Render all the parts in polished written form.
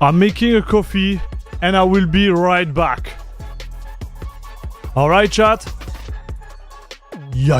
I'm making a coffee and I will be right back. Alright, chat? Yeah.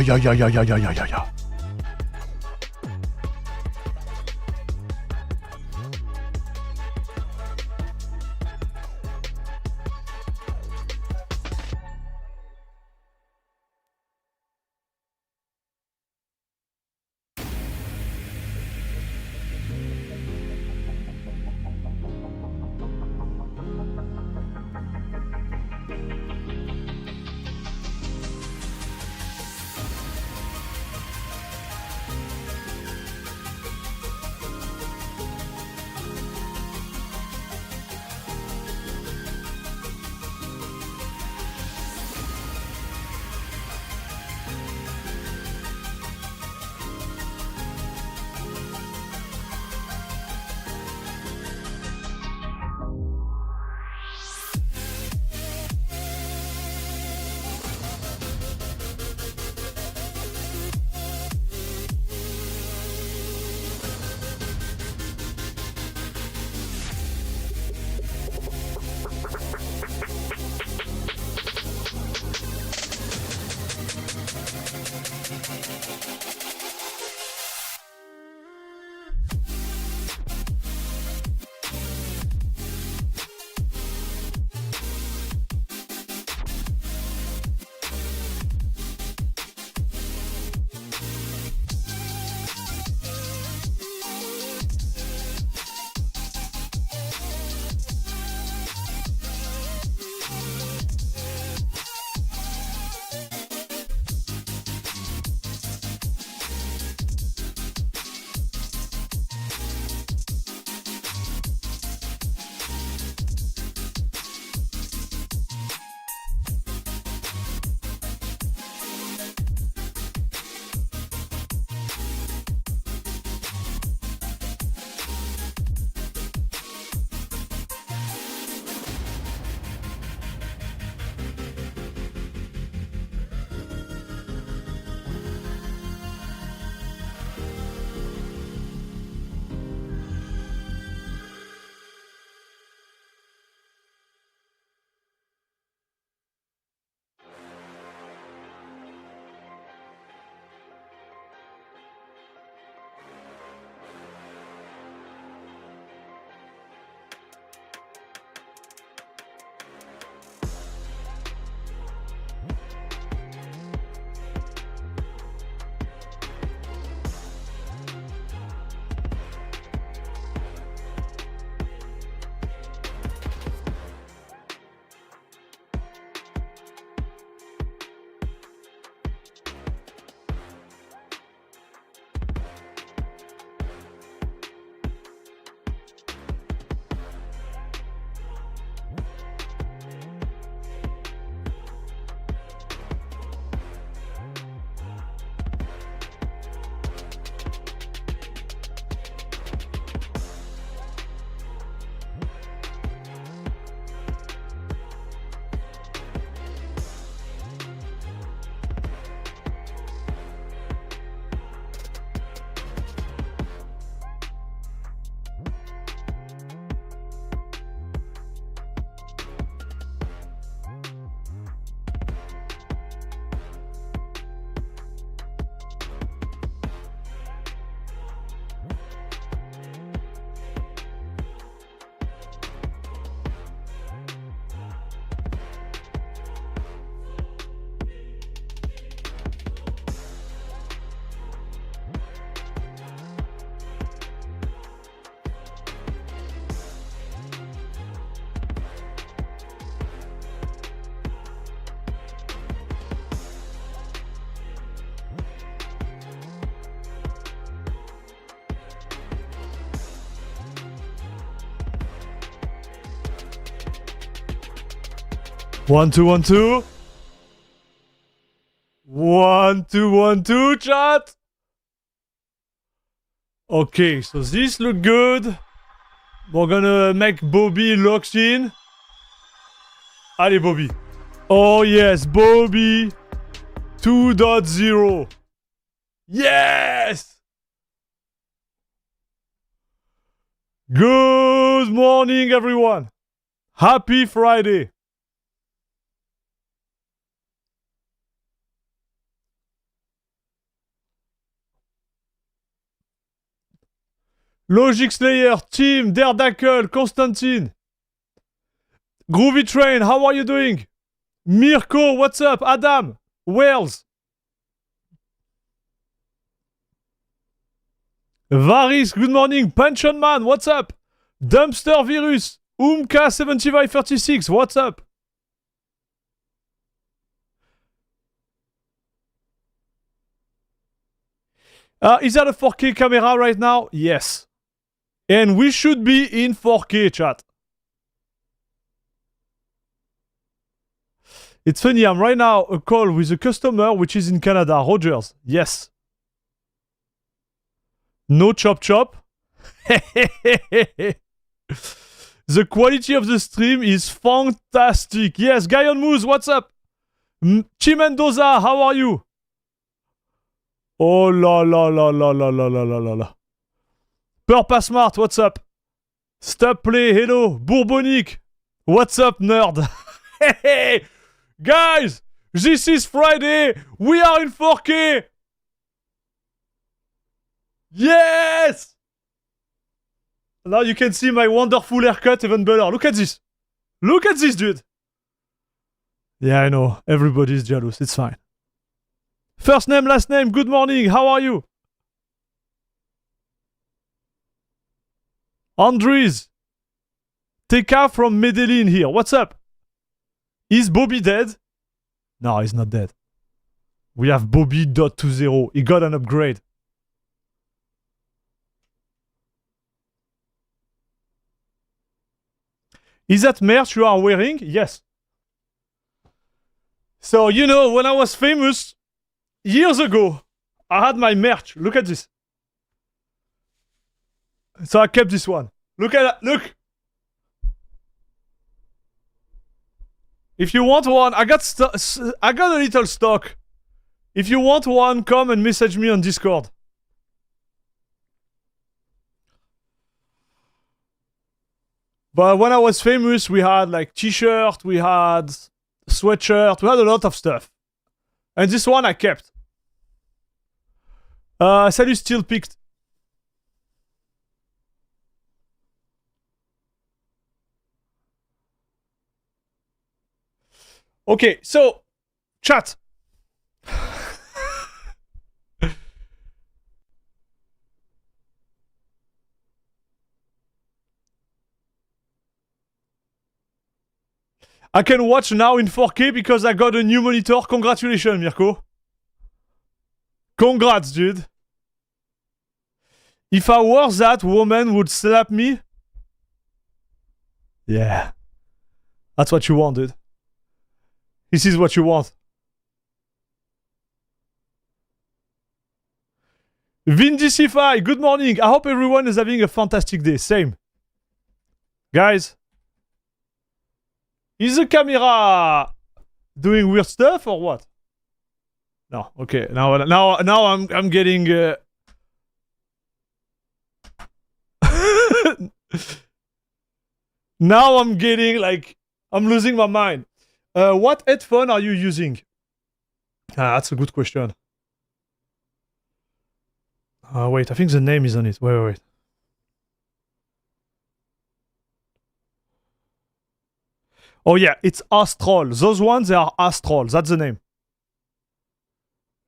One, two, 1, 2, 1, 2, chat. Okay, so this look good. We're gonna make Bobby locked in. Allez, Bobby. Oh yes, Bobby 2.0. Yes! Good morning, everyone. Happy Friday. Logic Slayer, Team, Daredakkel, Constantine. Groovy Train, how are you doing? Mirko, what's up? Adam, Wales. Varis, good morning. Pension Man, what's up? Dumpster Virus, Umka7536, what's up? Is that a 4K camera right now? Yes. And we should be in 4K, chat. It's funny, I'm right now a call with a customer which is in Canada. Rogers, yes. No chop chop. The quality of the stream is fantastic. Yes, Guy on Moose, what's up? Chimendoza, how are you? Oh la la la la la la la la la la. Purpa Smart, what's up? Stop Play, hello. Bourbonic, what's up, nerd? Hey, guys, this is Friday. We are in 4K. Yes! Now you can see my wonderful haircut even better. Look at this. Look at this, dude. Yeah, I know. Everybody's jealous. It's fine. First name, last name. Good morning. How are you? Andres. Teka from Medellin here. What's up? Is Bobby dead? No, he's not dead. We have Bobby.20. He got an upgrade. Is that merch you are wearing? Yes. So, you know, when I was famous, years ago, I had my merch. Look at this. So I kept this one. Look at that. Look. If you want one, I got a little stock. If you want one, come and message me on Discord. But when I was famous, we had like t-shirt, we had sweatshirt, we had a lot of stuff. And this one I kept. Salut still picked. Okay, so chat. I can watch now in 4K because I got a new monitor. Congratulations, Mirko. Congrats, dude. If I wore that, woman would slap me. Yeah. That's what you want, dude. This is what you want. Vindicify, good morning. I hope everyone is having a fantastic day. Same. Guys. Is the camera doing weird stuff or what? No, okay. Now I'm getting now I'm getting like I'm losing my mind. What headphone are you using? That's a good question. Wait, I think the name is on it. Wait. Oh yeah, it's Astral. Those ones, they are Astral. That's the name.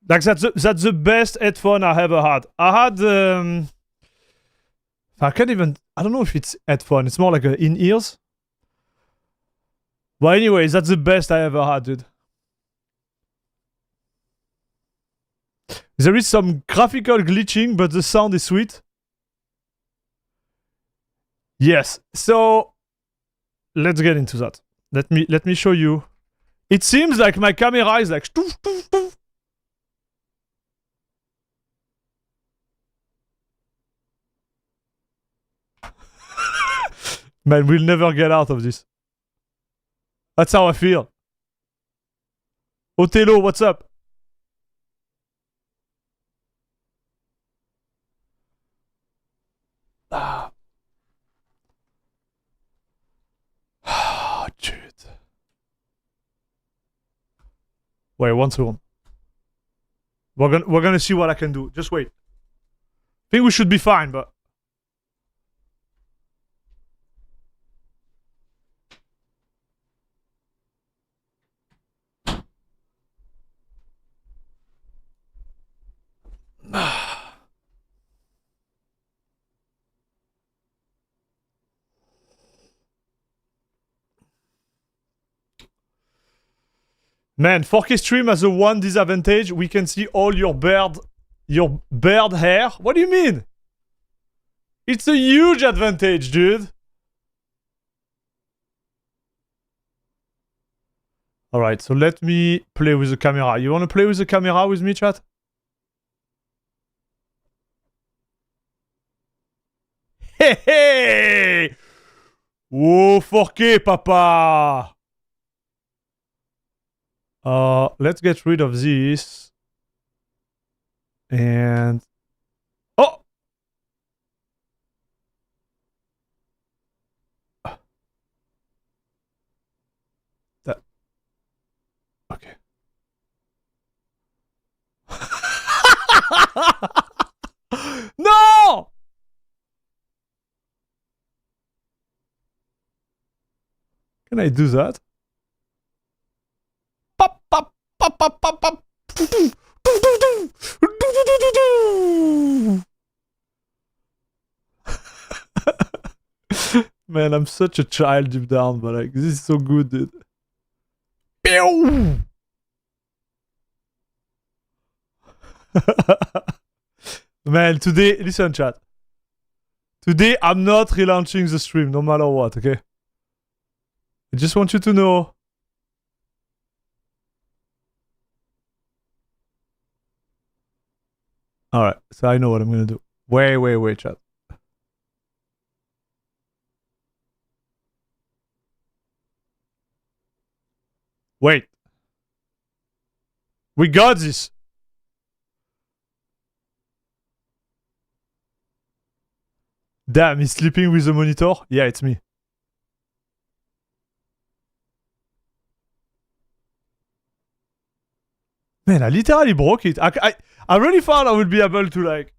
Like that's the best headphone I ever had. I had I don't know if it's headphone. It's more like a in-ears. But anyways, that's the best I ever had, dude. There is some graphical glitching, but the sound is sweet. Yes. So let's get into that. Let me show you. It seems like my camera is like stoof, stoof, stoof. Man, we'll never get out of this. That's how I feel. Othello, what's up? Wait, 1 second. We're gonna see what I can do. Just wait. I think we should be fine, but... Man, 4K stream has a one disadvantage. We can see all your bird hair. What do you mean? It's a huge advantage, dude. Alright, so let me play with the camera. You wanna play with the camera with me, chat? Hey, hey! Whoa, 4K, papa! Let's get rid of this. And... Oh! That... Okay. No! Can I do that? Man, I'm such a child deep down, but like, this is so good, dude. Pew! Man, today, listen, chat. Today, I'm not relaunching the stream, no matter what, okay? I just want you to know. Alright, so I know what I'm gonna do. Wait, chat. Wait. We got this. Damn, he's sleeping with the monitor? Yeah, it's me. Man, I literally broke it. I really thought I would be able to like...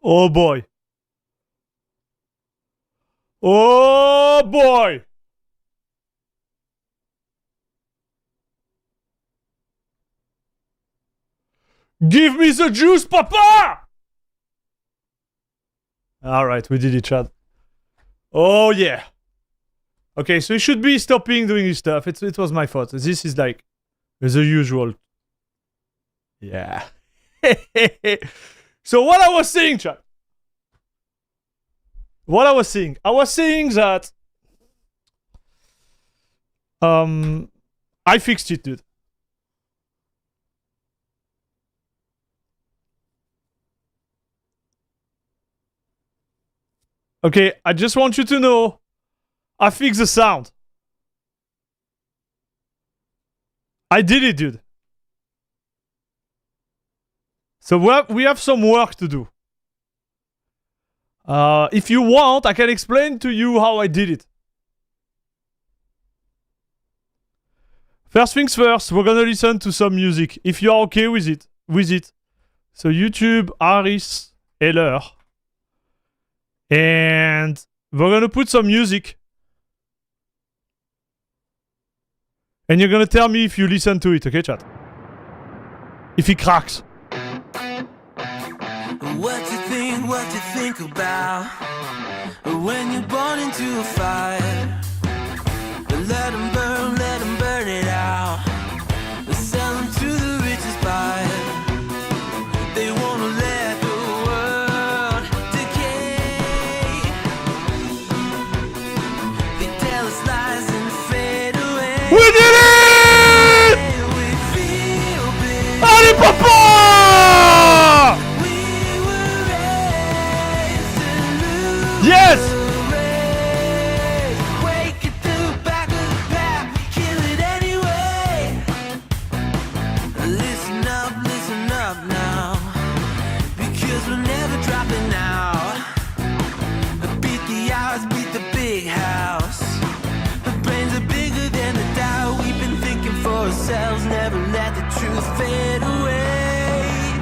Oh boy. Oh boy. Give me the juice, papa! Alright, we did it, Chad. Oh yeah. Okay, so you should be stopping doing this stuff. It was my fault. This is like the usual. Yeah. So what I was saying, Chad. What I was saying. I was saying that I fixed it, dude. Okay, I just want you to know I fixed the sound. I did it, dude. So we have some work to do. If you want, I can explain to you how I did it. First things first, we're gonna listen to some music. If you're okay with it. So YouTube, Harris, Heller. And we're gonna put some music. And you're gonna tell me if you listen to it, okay, chat? If it cracks. What you think about when you're born into a fire? We did it! Allez, papa! Yes! Never let the truth fade away.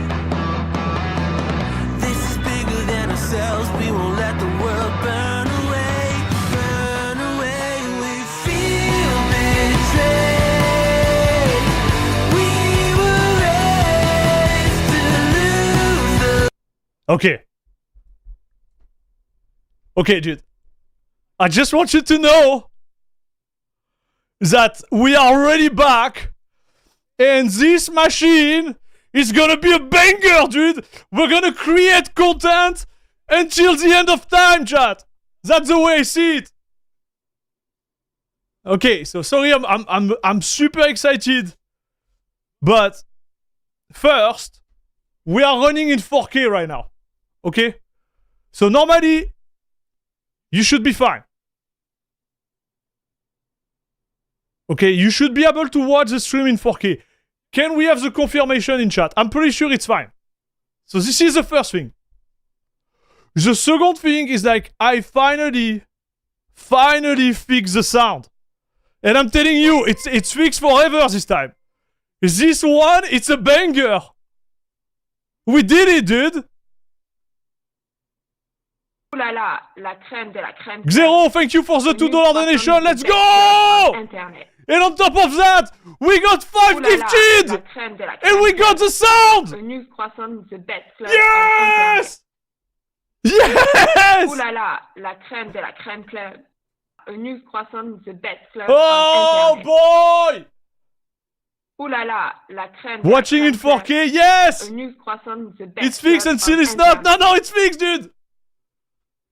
This is bigger than ourselves. We won't let the world burn away. Burn away. We feel betrayed. We were raised to lose the... Okay. Okay, dude. I just want you to know that we are already back. And this machine is gonna be a banger, dude! We're gonna create content until the end of time, chat! That's the way I see it! Okay, so sorry, I'm super excited. But first, we are running in 4K right now. Okay? So normally, you should be fine. Okay, you should be able to watch the stream in 4K. Can we have the confirmation in chat? I'm pretty sure it's fine. So this is the first thing. The second thing is like, I finally fixed the sound. And I'm telling you, it's fixed forever this time. This one, it's a banger. We did it, dude. Oh là là, la crème de la crème. Xero, thank you for the $2 donation. Let's go! Internet. And on top of that, we got 5 gifted! And we got the sound! A news croissant, the best club. Yes! Yes! Oh là là, la crème de la crème club. A news croissant, the best club. Oh boy! Oh là là, la crème. Watching in 4K, yes! A news croissant, the best. It's fixed and still it's not. No, it's fixed, dude!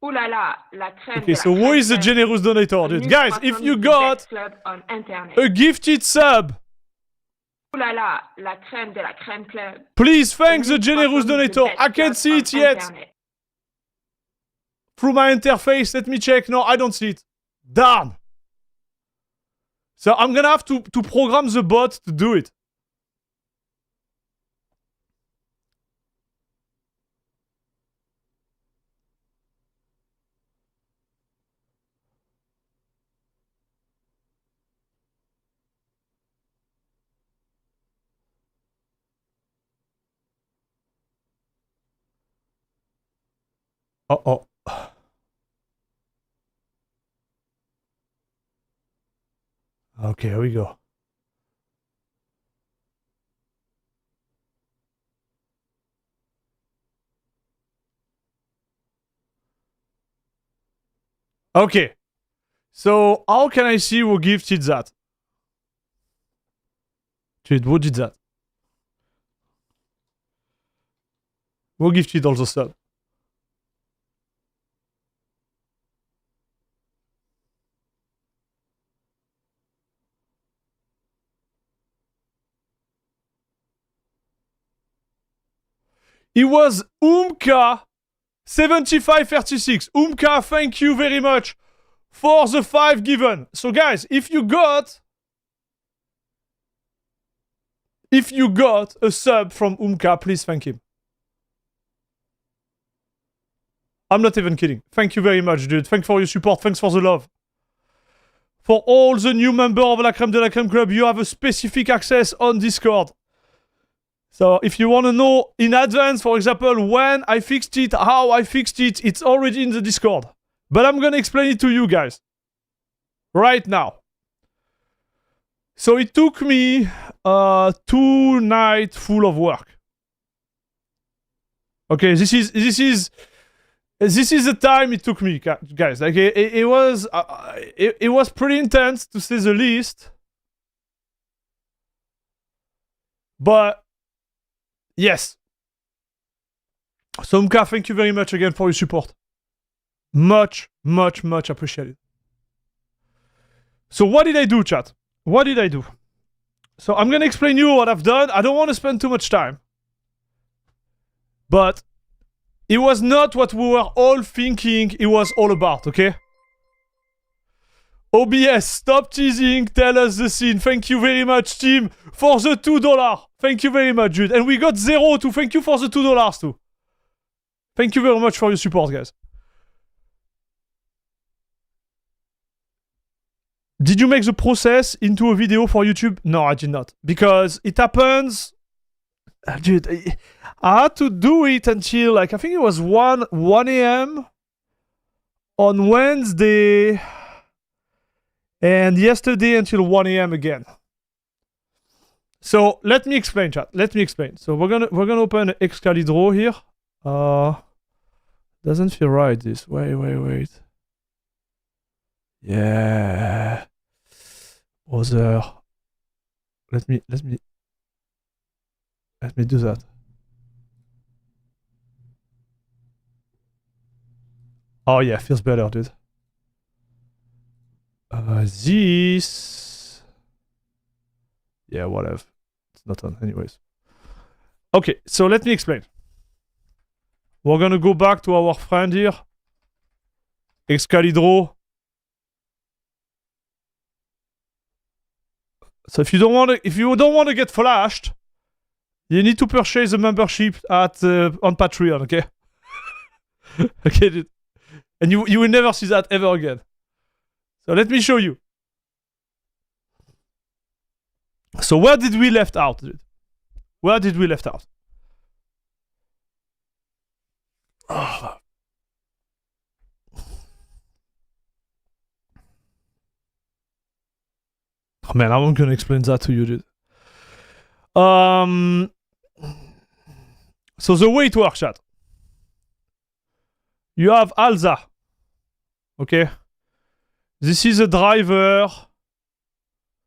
Oh là là, la crème. Okay, so who is the generous donator, dude? Guys, if you got a gifted sub, oh là là, la crème de la crème club. Please thank the generous donator. I can't see it yet. Through my interface, let me check. No, I don't see it. Damn. So I'm gonna have to program the bot to do it. Uh-oh. Okay, here we go. Okay. So, how can I see who gifted that? Dude, who did that? Who gifted also sub? It was Umka7536. Umka, thank you very much for the 5 given. So guys, if you got a sub from Umka, please thank him. I'm not even kidding. Thank you very much, dude. Thanks for your support. Thanks for the love. For all the new members of La Crème de la Crème Club, you have a specific access on Discord. So if you want to know in advance, for example, when I fixed it, how I fixed it, it's already in the Discord. But I'm going to explain it to you guys right now. So it took me 2 nights full of work. Okay, this is the time it took me, guys. Like it was pretty intense to say the least. But yes. So Umka, thank you very much again for your support. Much, much, much appreciated. So what did I do, chat? what did I do? So I'm gonna explain you what I've done. I don't want to spend too much time. But it was not what we were all thinking it was all about, okay? OBS, stop teasing, tell us the scene. Thank you very much, team, for the $2. Thank you very much, Jude. And we got Zero too. Thank you for the $2 too. Thank you very much for your support, guys. Did you make the process into a video for YouTube? No, I did not. Because it happens... Dude, I had to do it until, like, I think it was 1 a.m. on Wednesday... and yesterday until 1 a.m. again. So let me explain, chat. Let me explain. So we're gonna open Excalibur here. Doesn't feel right. This. Wait. Yeah. Other. Let me do that. Oh yeah, feels better, dude. This... Yeah, whatever. It's not on anyways. Okay, so let me explain. We're gonna go back to our friend here. Excalibur. So if you don't want to get flashed, you need to purchase a membership at on Patreon, okay? Okay, dude. And you will never see that ever again. So let me show you. So where did we left out, dude? Where did we left out? Oh. Oh man, I'm gonna explain that to you, dude. So the way it works, chat. You have ALSA. Okay? This is a driver.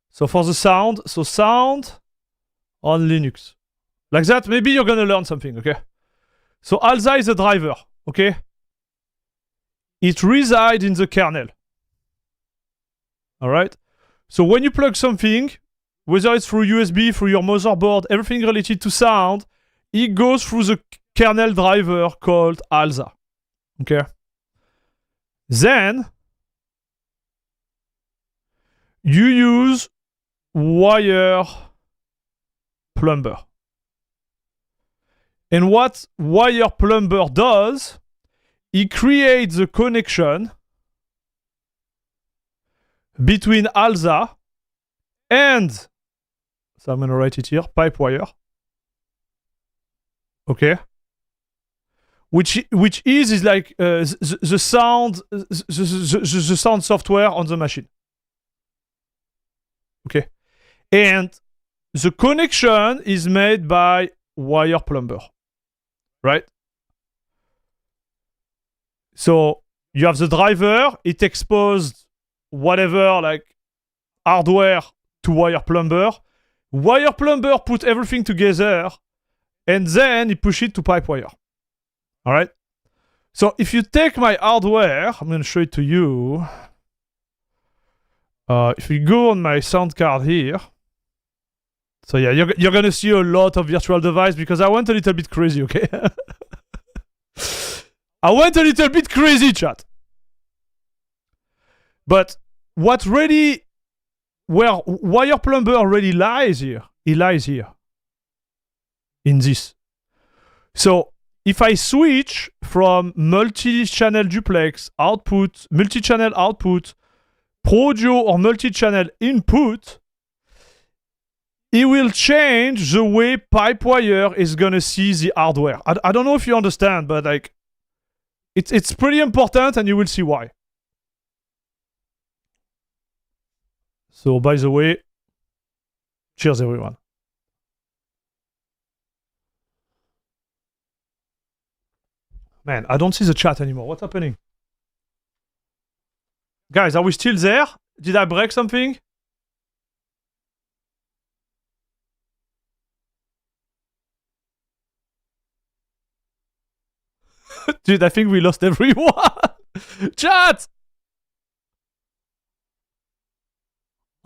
So for the sound, so sound on Linux. Like that, maybe you're gonna learn something, okay? So ALSA is a driver, okay? It resides in the kernel. Alright? So when you plug something, whether it's through USB, through your motherboard, everything related to sound, it goes through the kernel driver called ALSA. Okay? Then you use wire plumber. And what wire plumber does, it creates a connection between ALSA and, so I'm going to write it here, PipeWire. Okay? Which is like the sound the sound software on the machine. Okay, and the connection is made by wire plumber, right? So you have the driver, it exposed whatever like hardware to wire plumber. Wire plumber put everything together, and then he push it to PipeWire. All right. So if you take my hardware, I'm going to show it to you. If you go on my sound card here, so yeah, you're gonna see a lot of virtual device because I went a little bit crazy, okay? I went a little bit crazy, chat. But what really, where wire plumber really lies here, it lies here. In this. So if I switch from multi-channel duplex output, multi-channel output, Pro Audio or multi-channel input, it will change the way PipeWire is gonna see the hardware. I don't know if you understand, but like, it's pretty important, and you will see why. So, by the way, cheers, everyone. Man, I don't see the chat anymore. What's happening? Guys, are we still there? Did I break something? Dude, I think we lost everyone. Chat!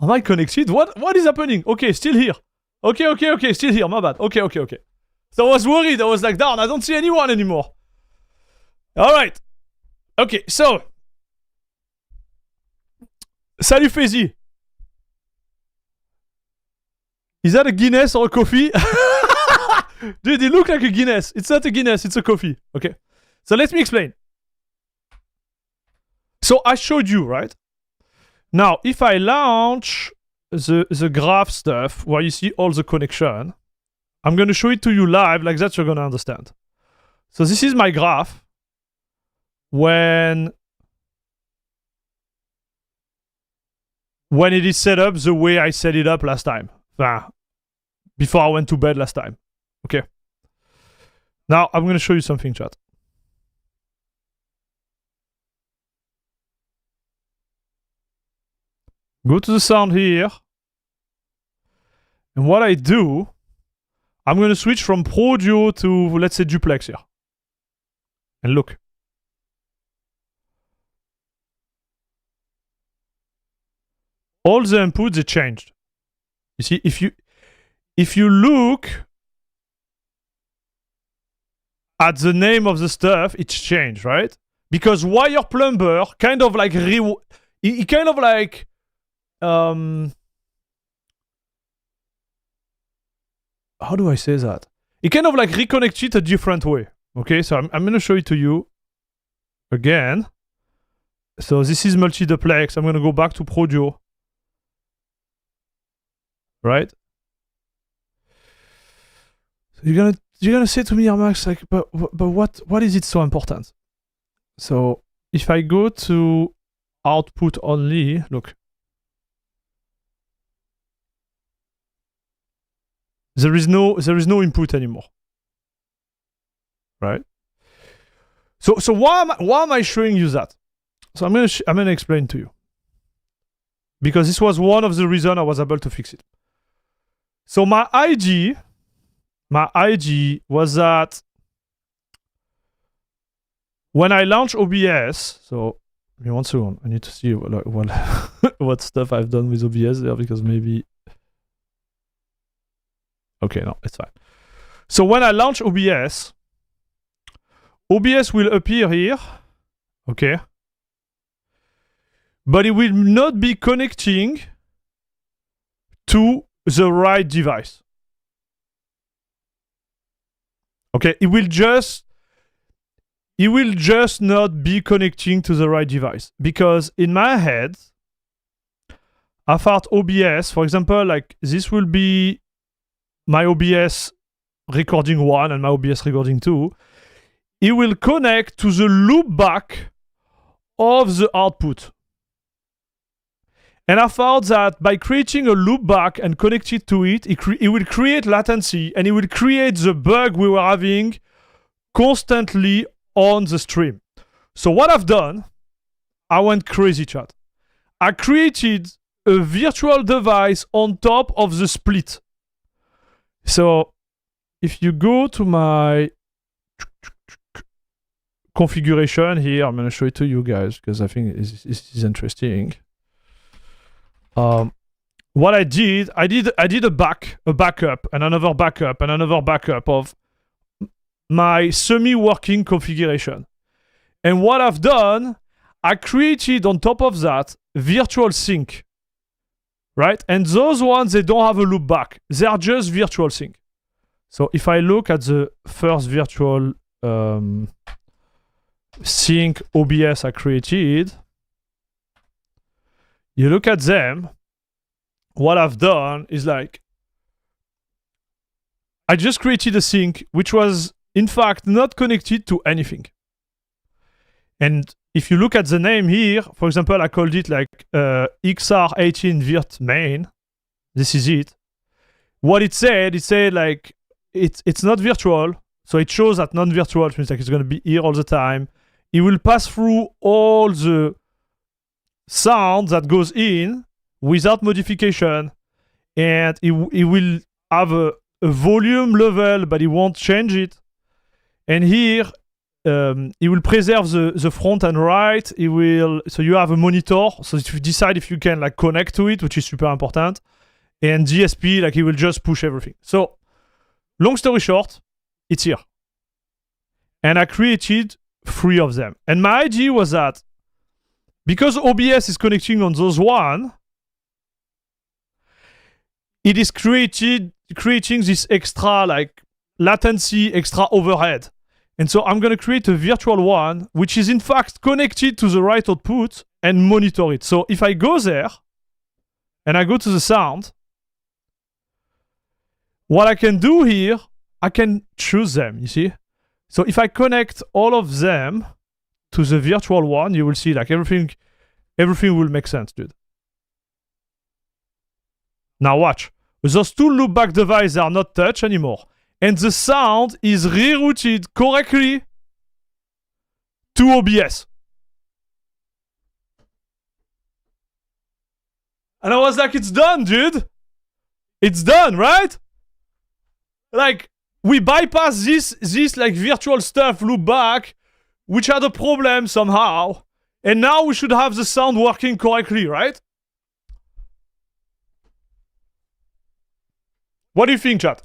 Am I connected? What is happening? Okay, still here. Okay, still here. My bad. Okay. So I was worried. I was like, darn, I don't see anyone anymore. All right. Okay, so. Salut Fezzy. Is that a Guinness or a coffee? Dude, it looks like a Guinness. It's not a Guinness, it's a coffee. Okay. So let me explain. So I showed you, right? Now, if I launch the graph stuff where you see all the connection, I'm going to show it to you live, like that you're going to understand. So this is my graph when it is set up the way I set it up last time. Before I went to bed last time. Okay. Now, I'm going to show you something, chat. Go to the sound here. And what I do, I'm going to switch from Pro Audio to, let's say, Duplex here. And look. All the inputs, they changed. You see, if you look at the name of the stuff, it's changed, right? Because Wire Plumber kind of like he kind of like how do I say that? He kind of like reconnected a different way. Okay, so I'm gonna show it to you again. So this is multi-duplex. I'm gonna go back to Pro Audio. Right? So you're gonna say to me, Max, like, but what is it so important? So if I go to output only, look. There is no input anymore. Right? So why am I showing you that? So I'm gonna explain to you. Because this was one of the reasons I was able to fix it. So my idea was that when I launch OBS, so give me 1 second, I need to see what stuff I've done with OBS there, because maybe... Okay, no, it's fine. So when I launch OBS will appear here, okay? But it will not be connecting to the right device. Okay, it will just not be connecting to the right device, because in my head, I thought OBS, for example, like this will be my OBS recording 1 and my OBS recording 2. It will connect to the loopback of the output. And I thought that by creating a loopback and connect it to it, it will create latency, and it will create the bug we were having constantly on the stream. So what I've done, I went crazy, chat. I created a virtual device on top of the split. So if you go to my configuration here, I'm going to show it to you guys because I think this is interesting. What I did a backup and another backup and another backup of my semi-working configuration. And what I've done, I created on top of that virtual sync, right? And those ones, they don't have a loop back. They are just virtual sync. So if I look at the first virtual sync OBS I created, you look at them, what I've done is like, I just created a sync which was in fact not connected to anything. And if you look at the name here, for example, I called it like XR18 virt main. This is it. What it said like, it's not virtual. So it shows that non-virtual, which means like it's going to be here all the time. It will pass through all the sound that goes in without modification, and it will have a volume level, but it won't change it. And here it will preserve the front and right. It will, so you have a monitor. So if you decide if you can like connect to it, which is super important. And DSP, like it will just push everything. So long story short, it's here. And I created 3 of them. And my idea was that because OBS is connecting on those one, it is creating this extra like latency, extra overhead. And so I'm going to create a virtual one, which is in fact connected to the right output and monitor it. So if I go there and I go to the sound, what I can do here, I can choose them, you see? So if I connect all of them to the virtual one, you will see like everything will make sense, dude. Now watch. Those 2 loopback devices are not touched anymore. And the sound is rerouted correctly to OBS. And I was like, it's done, dude. It's done, right? Like, we bypass this like virtual stuff loopback, which had a problem somehow. And now we should have the sound working correctly, right? What do you think, chat?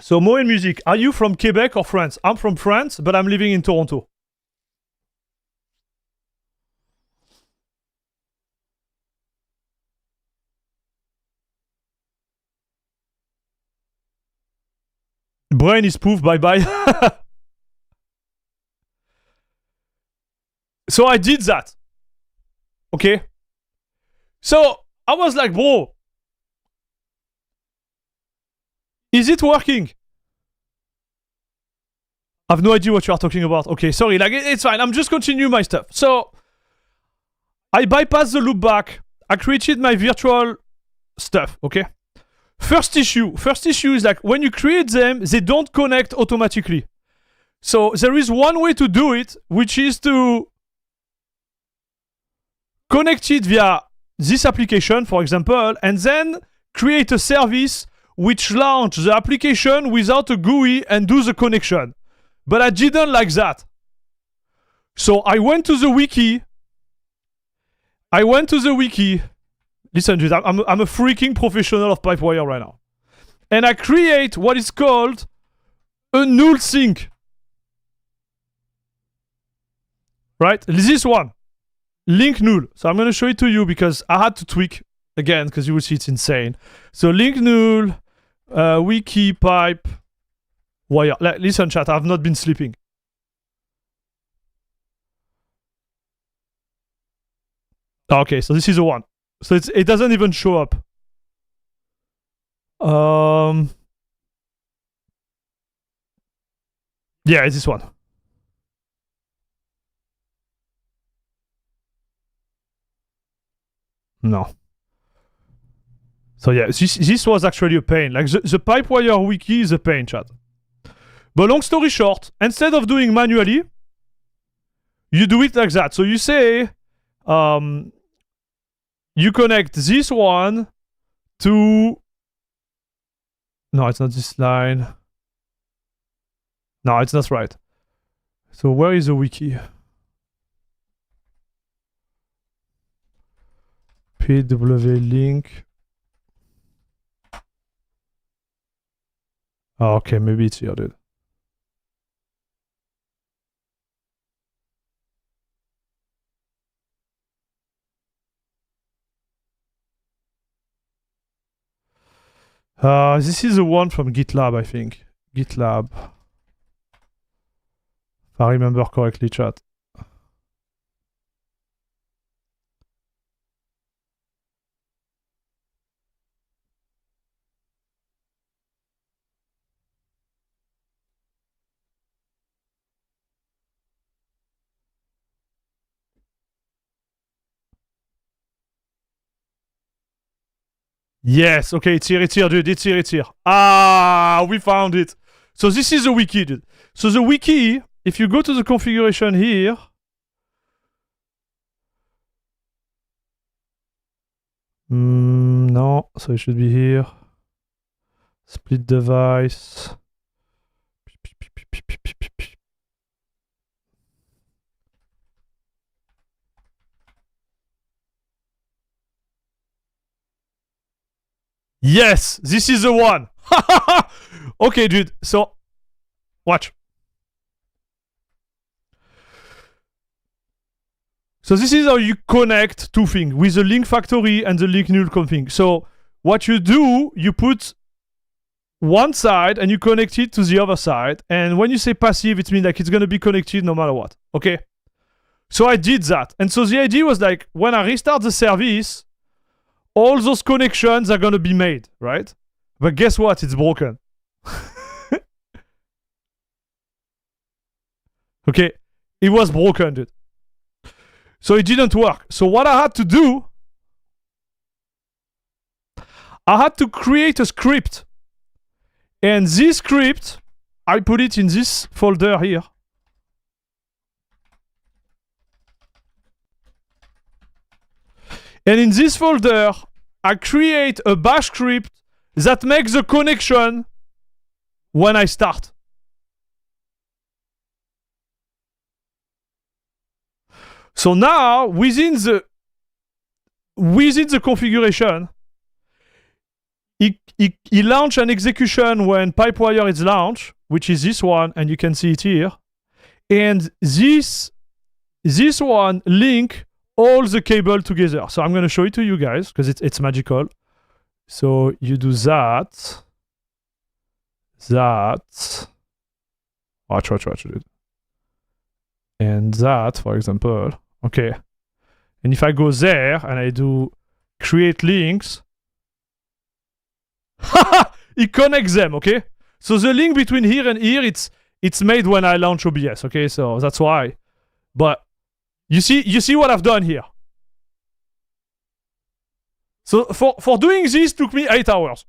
So, Mo in Music, are you from Quebec or France? I'm from France, but I'm living in Toronto. Brain is poof, bye-bye. So I did that. Okay? So I was like, bro, is it working? I have no idea what you are talking about. Okay, sorry, like it's fine. I'm just continuing my stuff. So I bypassed the loopback. I created my virtual stuff, okay? First issue is like when you create them, they don't connect automatically. So there is one way to do it, which is to connect it via this application, for example, and then create a service which launch the application without a GUI and do the connection. But I didn't like that. So I went to the wiki. Listen, dude, I'm a freaking professional of PipeWire right now. And I create what is called a null sync. Right? This one. Link null. So I'm going to show it to you because I had to tweak again because you will see it's insane. So link null, wiki, pipe, wire. Listen, chat, I've not been sleeping. Okay, so this is the one. So it doesn't even show up. Yeah, it's this one. No. So yeah, this was actually a pain. Like the PipeWire wiki is a pain, chat. But long story short, instead of doing manually, you do it like that. So you say, you connect this one to... No, it's not this line. No, it's not right. So where is the wiki? PW link. Oh, okay, maybe it's here, dude. This is the one from GitLab, I think. GitLab. If I remember correctly, chat. Yes, okay, it's here, dude. It's here. Ah, we found it. So this is the wiki, dude. So the wiki, if you go to the configuration here, no, so it should be here. Split device. Yes, this is the one. Okay, dude. So, watch. So this is how you connect two things with the link factory and the link null config. So what you do, you put one side and you connect it to the other side. And when you say passive, it means like it's going to be connected no matter what. Okay? So I did that. And so the idea was like, when I restart the service, all those connections are going to be made, right? But guess what? It's broken. Okay? It was broken, dude. So it didn't work. So what I had to do, I had to create a script. And this script, I put it in this folder here. And in this folder, I create a bash script that makes the connection when I start. So now, within the configuration, he launch an execution when PipeWire is launched, which is this one, and you can see it here. And this one link all the cable together. So I'm going to show it to you guys because it's magical. So you do that. Watch, dude. And that, for example. Okay. And if I go there and I do create links, it connects them, okay? So the link between here and here, it's made when I launch OBS, okay? So that's why. But you see what I've done here. So for doing this took me 8 hours,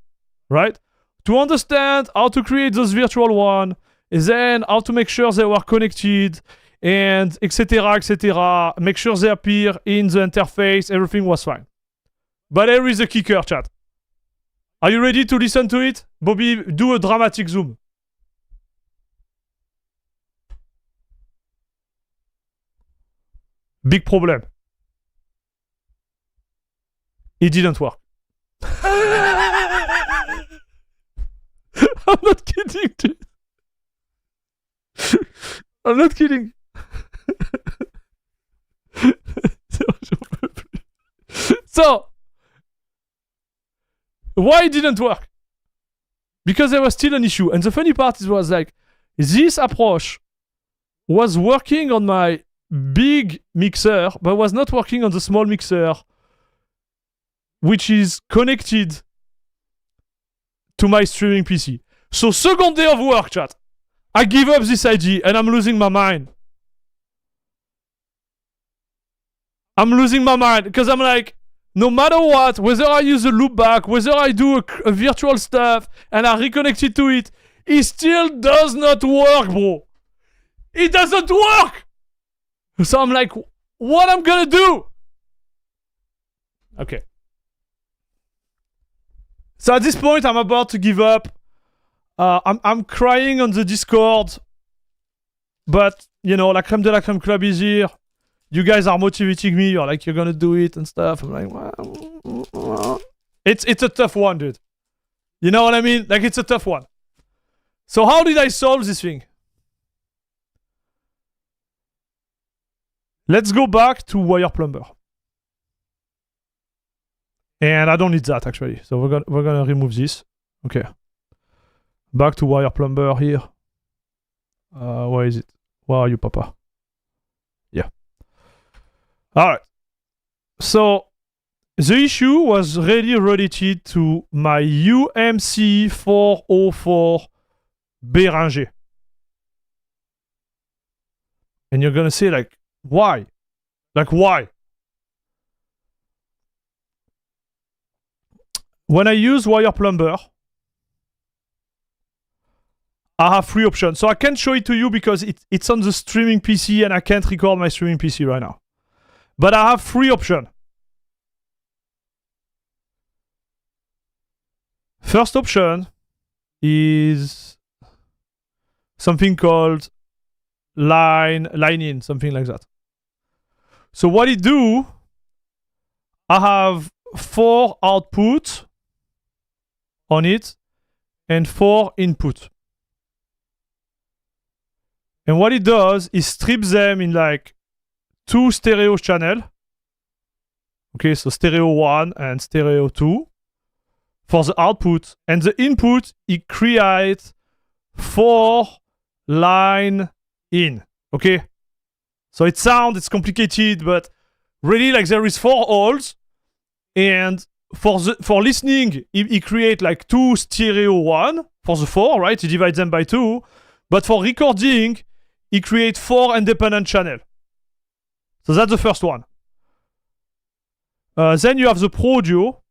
right? To understand how to create those virtual one, and then how to make sure they were connected, and etc. Make sure they appear in the interface. Everything was fine. But here is the kicker, chat. Are you ready to listen to it? Bobby, do a dramatic zoom. Big problem. It didn't work. I'm not kidding, dude. I'm not kidding. So, why it didn't work? Because there was still an issue. And the funny part was like, this approach was working on my big mixer, but was not working on the small mixer, which is connected to my streaming PC. So, second day of work, chat. I give up this idea and I'm losing my mind. I'm losing my mind because I'm like, no matter what, whether I use a loopback, whether I do a virtual stuff and I reconnect it to it, it still does not work, bro. It doesn't work. So I'm like, what I'm gonna do? Okay. So at this point, I'm about to give up. I'm crying on the Discord, but you know, la crème de la crème club is here. You guys are motivating me. You're like, you're gonna do it and stuff. I'm like, well, it's a tough one, dude. You know what I mean? Like, it's a tough one. So how did I solve this thing? Let's go back to Wire Plumber. And I don't need that actually. So we're gonna remove this. Okay. Back to Wire Plumber here. Where is it? Where are you, Papa? Yeah. Alright. So the issue was really related to my UMC 404 Béranger. And you're gonna say like, why? Like, why? when I use Wire Plumber, I have 3 options. So I can't show it to you because it's on the streaming PC and I can't record my streaming PC right now. But I have 3 options. First option is something called line in, something like that. So what it do, I have 4 output on it and 4 input. And what it does is strip them in like 2 stereo channel. Okay, so stereo 1 and stereo 2 for the output. And the input, it creates 4 line in. Okay? So it's complicated, but really like there is 4 holes. And for listening, it creates like 2 stereo 1 for the 4, right? You divide them by 2. But for recording, it creates 4 independent channels. So that's the first one. Then you have the Pro Audio.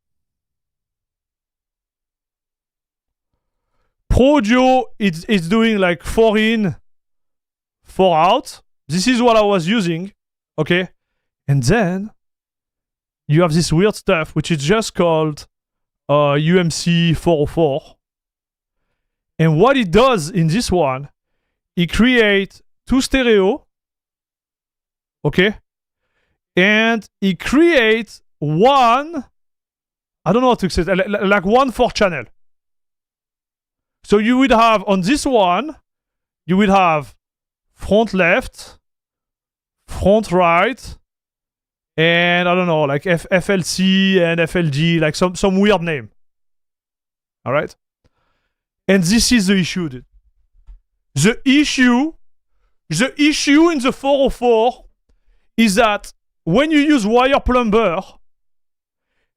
Pro Audio it's doing like 4 in, 4 out. This is what I was using. Okay? And then you have this weird stuff which is just called UMC 404. And what it does in this one, it creates 2 stereo. Okay? And it creates 1, I don't know how to say it, like 1 4 channel. So you would have on this one, you would have front left, front right, and I don't know, like FLC and FLG, like some weird name. Alright? And this is the issue, dude. The issue in the 404 is that when you use Wire Plumber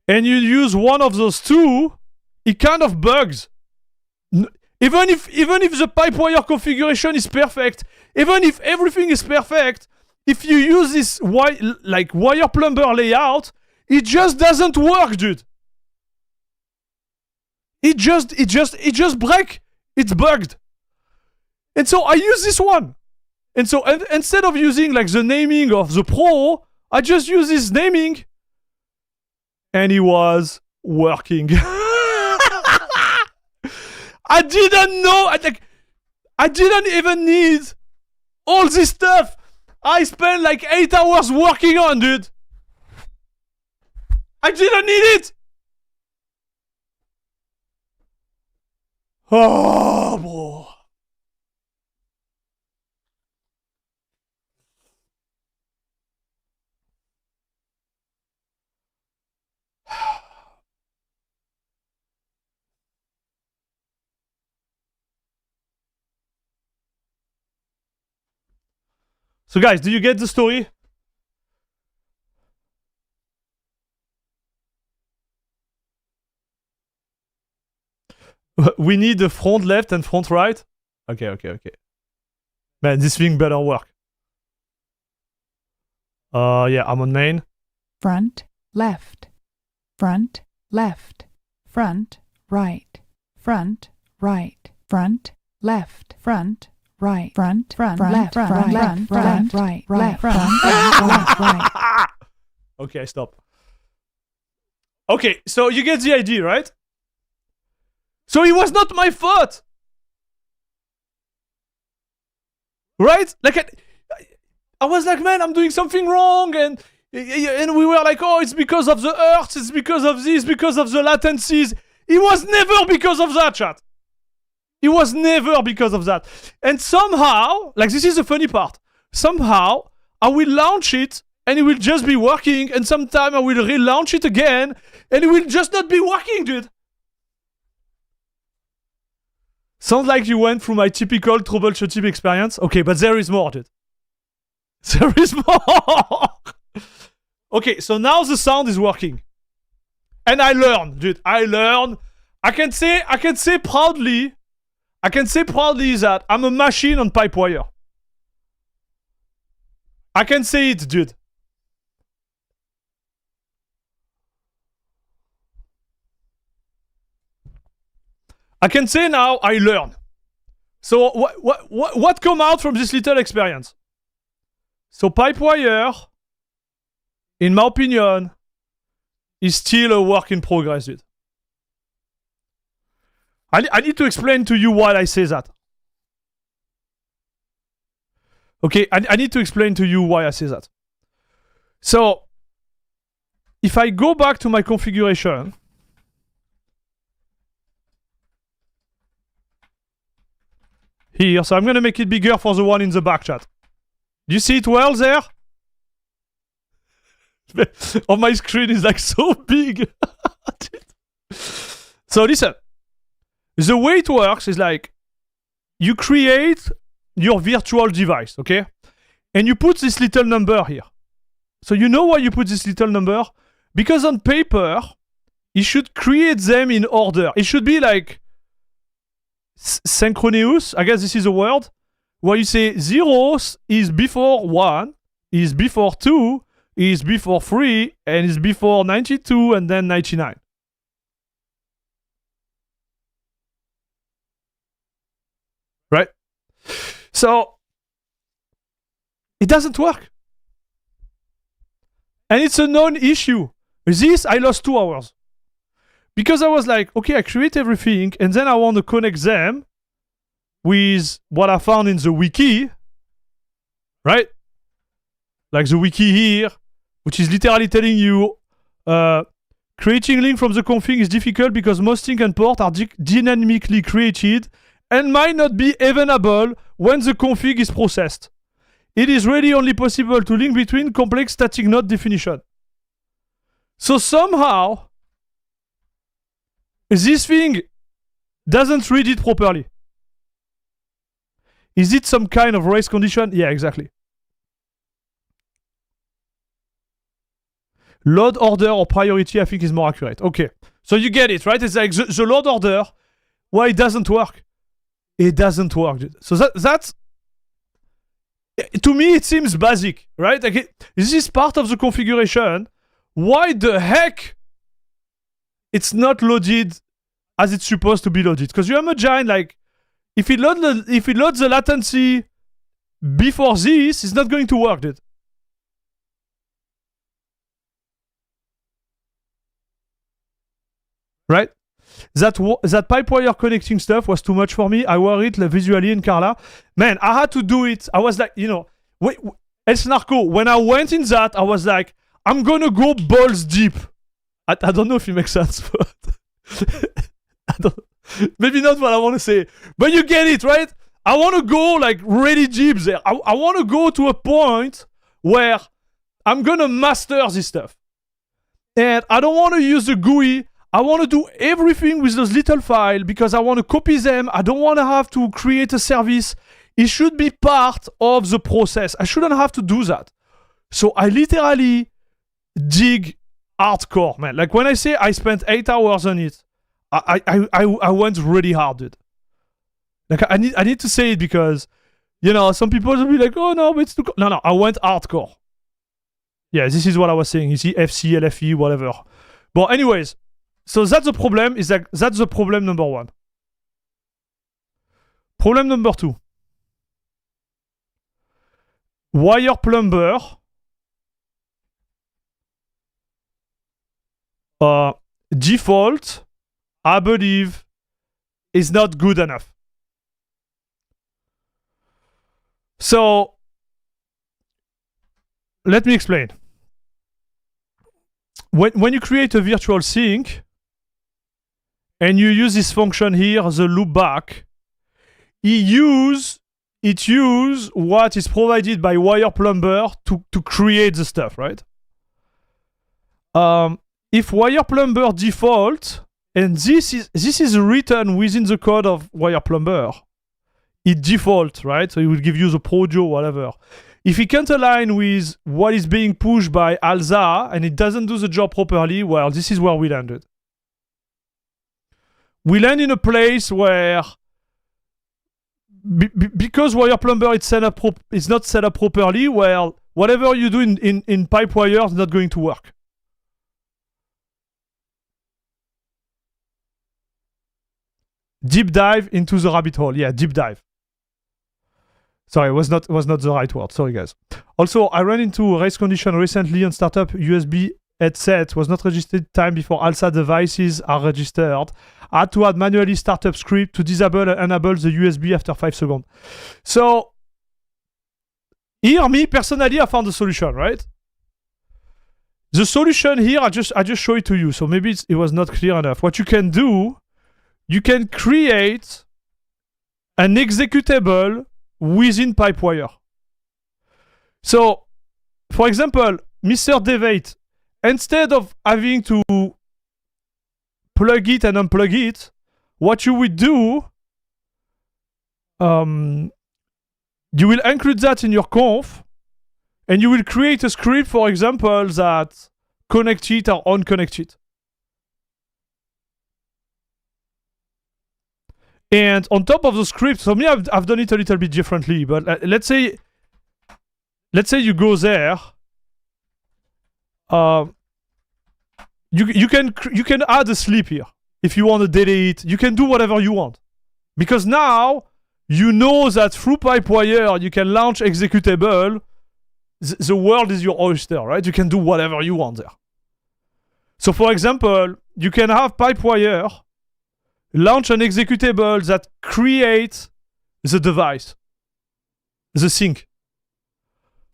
and you use one of those 2, it kind of bugs. Even if the PipeWire configuration is perfect, even if everything is perfect, if you use this Wire Plumber layout, it just doesn't work, dude. It just breaks. It's bugged. And so I use this one. And so instead of using like the naming of the Pro, I just use this naming. And it was working. I didn't know. I didn't even need all this stuff. I spent like 8 hours working on, dude. I didn't need it. Oh, bro. So guys, do you get the story? We need the front left and front right? Okay. Man, this thing better work. Yeah, I'm on main. Front, left, front, left, front, right, front, right, front, left, front, right, front, left, front, right, left, right. Okay, stop. Okay, so you get the idea, right? So it was not my fault! Right? Like, I was like, man, I'm doing something wrong, and we were like, oh, it's because of the Earth, it's because of this, because of the latencies. It was never because of that, chat. It was never because of that. And somehow, like, this is the funny part. Somehow, I will launch it, and it will just be working, and sometime I will relaunch it again, and it will just not be working, dude. Sounds like you went through my typical troubleshooting experience. Okay, but there is more, dude. There is more. Okay, so now the sound is working. And I learned, dude. I learned. I can say proudly that I'm a machine on PipeWire. I can say it, dude. I can say now I learn. So what come out from this little experience? So PipeWire, in my opinion, is still a work in progress, dude. I need to explain to you why I say that. Okay, I need to explain to you why I say that. So, if I go back to my configuration, here, so I'm gonna make it bigger for the one in the back chat. Do you see it well there? On my screen is like so big. So listen, the way it works is like, you create your virtual device, okay? And you put this little number here. So you know why you put this little number? Because on paper, you should create them in order. It should be like synchronous, I guess this is a word, where you say 0 is before 1, is before 2, is before 3, and is before 92, and then 99. Right? So, it doesn't work. And it's a non-issue. This, I lost 2 hours. Because I was like, okay, I create everything, and then I want to connect them with what I found in the wiki, right? Like the wiki here, which is literally telling you, creating link from the config is difficult because most things and port are dynamically created and might not be available when the config is processed. It is really only possible to link between complex static node definition. So somehow, this thing doesn't read it properly. Is it some kind of race condition? Yeah, exactly. Load order or priority, I think, is more accurate. Okay, so you get it, right? It's like the load order. Why it doesn't work? It doesn't work. So that's... To me, it seems basic, right? Like this is part of the configuration. Why the heck it's not loaded as it's supposed to be loaded? Because you imagine, like, if it loads the latency before this, it's not going to work, dude. Right? That PipeWire connecting stuff was too much for me. I worried visually in Carla. Man, I had to do it. I was like, you know, wait, it's narco. When I went in that, I was like, I'm gonna go balls deep. I don't know if it makes sense, but maybe not what I want to say. But you get it, right? I want to go like really deep there. I want to go to a point where I'm gonna master this stuff. And I don't want to use the GUI. I want to do everything with those little files because I want to copy them. I don't want to have to create a service. It should be part of the process. I shouldn't have to do that. So I literally dig hardcore, man. Like when I say I spent 8 hours on it, I went really hard, dude. Like I need to say it because, you know, some people will be like, oh no, but it's too... No, I went hardcore. Yeah, this is what I was saying. You see FC, LFE, whatever. But anyways, so that's the problem, is that that's the problem number 1. Problem number 2. Wire plumber default, I believe, is not good enough. So let me explain. When you create a virtual sync and you use this function here, the loopback, it use what is provided by wire plumber to create the stuff, right? If wire plumber default, and this is written within the code of wire plumber, it default, right? So it will give you the Projo, whatever. If it can't align with what is being pushed by Alza and it doesn't do the job properly, well, this is where we landed. We land in a place where, because wire plumber is not set up properly, well, whatever you do in PipeWire is not going to work. Deep dive into the rabbit hole. Yeah, deep dive. Sorry, was not the right word. Sorry, guys. Also, I ran into a race condition recently on startup USB headset was not registered time before ALSA devices are registered. I had to add manually startup script to disable and enable the USB after 5 seconds. So, here, me personally, I found the solution, right? The solution here, I just show it to you. So maybe it was not clear enough. What you can do, you can create an executable within PipeWire. So, for example, Mr. Devate, instead of having to plug it and unplug it, what you would do, you will include that in your conf, and you will create a script, for example, that connect it or unconnect it. And on top of the script, so me, I've done it a little bit differently, but let's say you go there. You can add a sleep here if you want to delete. You can do whatever you want, because now you know that through PipeWire you can launch executable. The world is your oyster, right? You can do whatever you want there. So, for example, you can have PipeWire launch an executable that creates the device, the sync.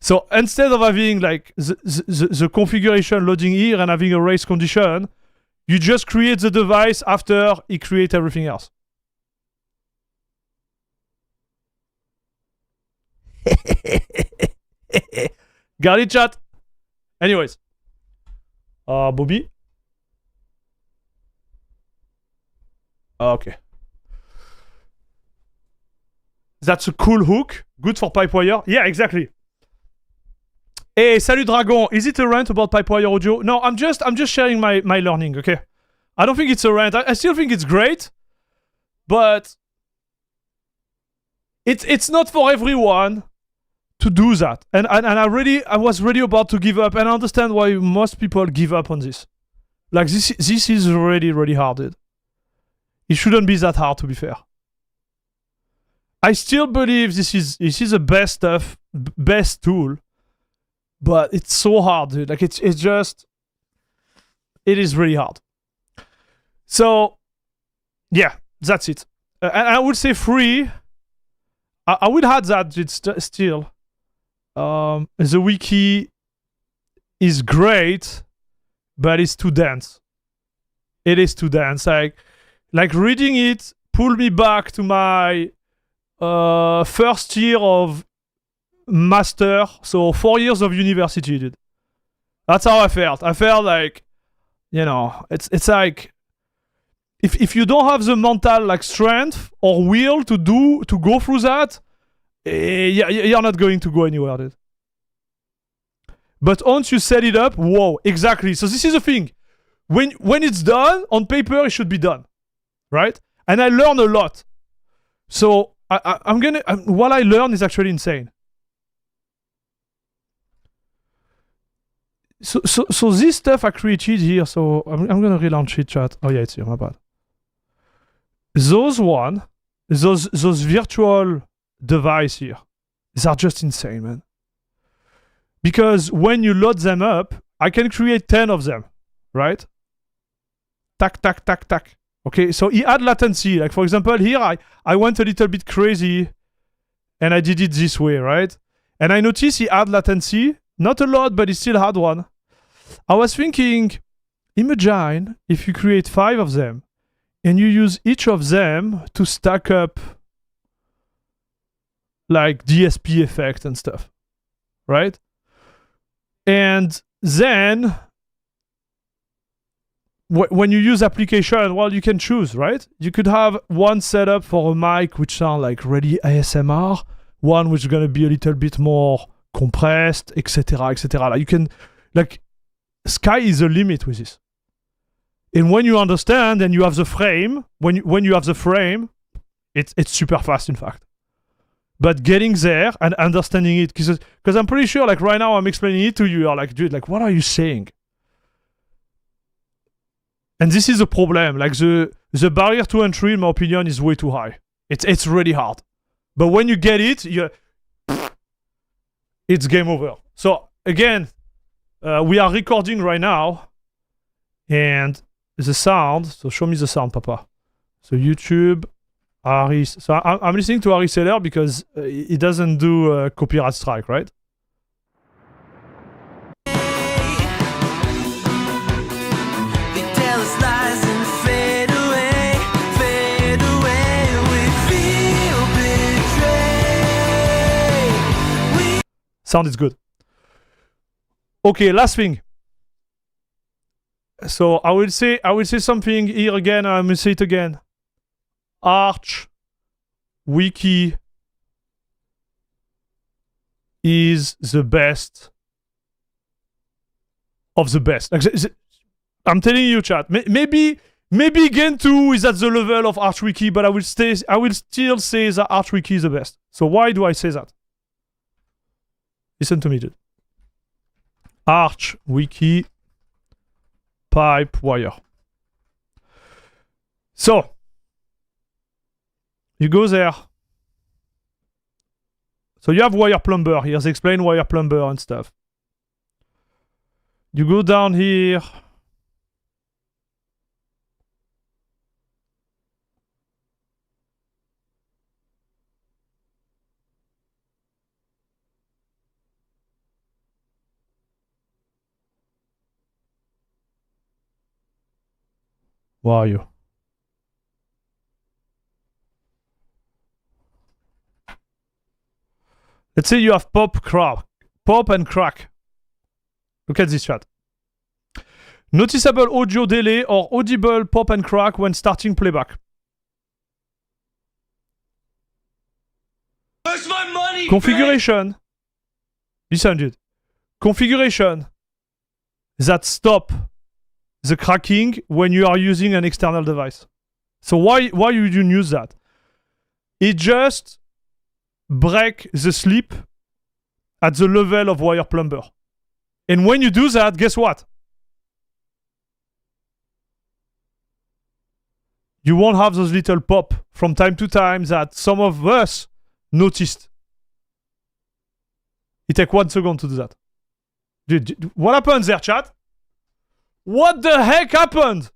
So instead of having like the configuration loading here and having a race condition, you just create the device after it creates everything else. Got it, chat? Anyways. Bobby? Okay. That's a cool hook. Good for PipeWire. Yeah, exactly. Hey, salut Dragon. Is it a rant about PipeWire audio? No, I'm just sharing my learning, okay? I don't think it's a rant. I still think it's great, but it's not for everyone to do that. And I was really about to give up, and I understand why most people give up on this. Like this is really, really hard, dude. It shouldn't be that hard, to be fair. I still believe this is the best stuff, best tool, but it's so hard, dude. Like it is really hard. So, yeah, that's it. And I would say free. I would add that it's still. The wiki is great, but it's too dense. It is too dense. Like reading it pulled me back to my first year of master, so 4 years of university, dude. That's how I felt. I felt like, you know, it's like if you don't have the mental like strength or will to go through that, you're not going to go anywhere, dude. But once you set it up, whoa, exactly. So this is the thing. When it's done on paper, it should be done, right? And I learn a lot. So what I learn is actually insane. So this stuff I created here. So I'm gonna relaunch it, chat. Oh yeah, it's here. My bad. Those virtual device here, these are just insane, man. Because when you load them up, I can create 10 of them, right? Tack, tack, tack, tack. Okay, so he add latency. Like, for example, here I went a little bit crazy and I did it this way, right? And I noticed he add latency. Not a lot, but he still had one. I was thinking, imagine if you create 5 of them and you use each of them to stack up like DSP effect and stuff, right? And then when you use application, well, you can choose, right? You could have one setup for a mic which sound like really ASMR, one which is going to be a little bit more compressed, etc., etc. Like you can, like, sky is the limit with this. And when you understand and you have the frame, when you have the frame, it's super fast, in fact. But getting there and understanding it, because I'm pretty sure, like right now, I'm explaining it to you. You're like, dude, like, what are you saying? And this is a problem. Like the the barrier to entry, in my opinion, is way too high. It's really hard. But when you get it, it's game over. So again, we are recording right now, and the sound. So show me the sound, Papa. So YouTube, Aris. So I'm listening to Aris Seller because it doesn't do copyright strike, right? They tell us lies and fade away, fade away. We feel betrayed. Sound is good. Okay, last thing. So I will say something here again. I'm gonna say it again. Arch Wiki is the best of the best. Like, I'm telling you, chat. Maybe Gen 2 is at the level of Arch Wiki, but I will still say that Arch Wiki is the best. So why do I say that? Listen to me, dude. Arch Wiki PipeWire. So you go there. So you have Wire Plumber. Here's explain Wire Plumber and stuff. You go down here. Where are you? Let's say you have pop and crack. Look at this chat. Noticeable audio delay or audible pop and crack when starting playback. Where's my money? Configuration. Listen, dude. Configuration that stop the cracking when you are using an external device. So why would you use that? It just break the sleep at the level of Wire Plumber. And when you do that, guess what? You won't have those little pop from time to time that some of us noticed. It takes 1 second to do that. Dude, what happened there, chat? What the heck happened?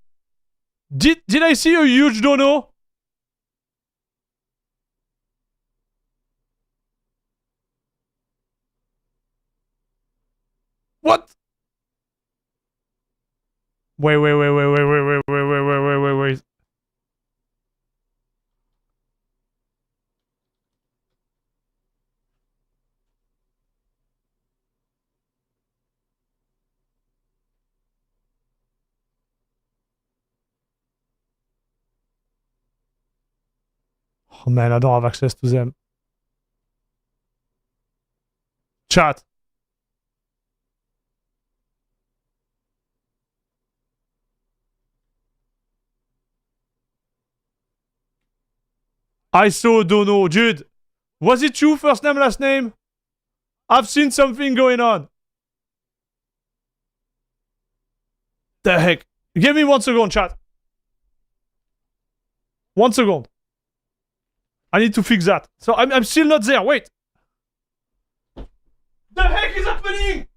Did I see a huge dono? What? Wait. Oh man, I don't have access to them. Chat. I saw dono. Dude, was it you first name, last name? I've seen something going on. The heck? Give me 1 second, chat. 1 second. I need to fix that. So I'm still not there. Wait. The heck is happening?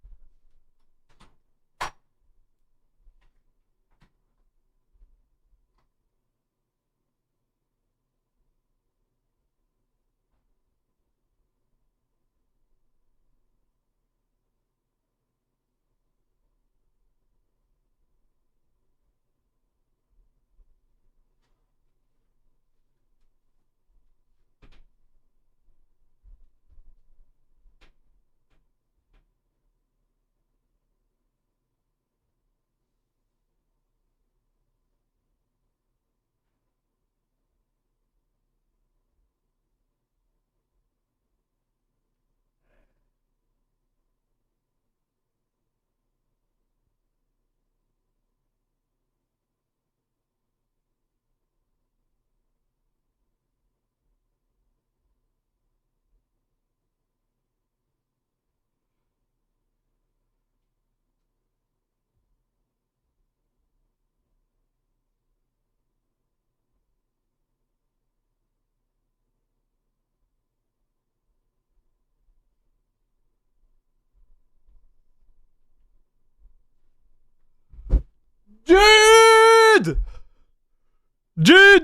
Dude!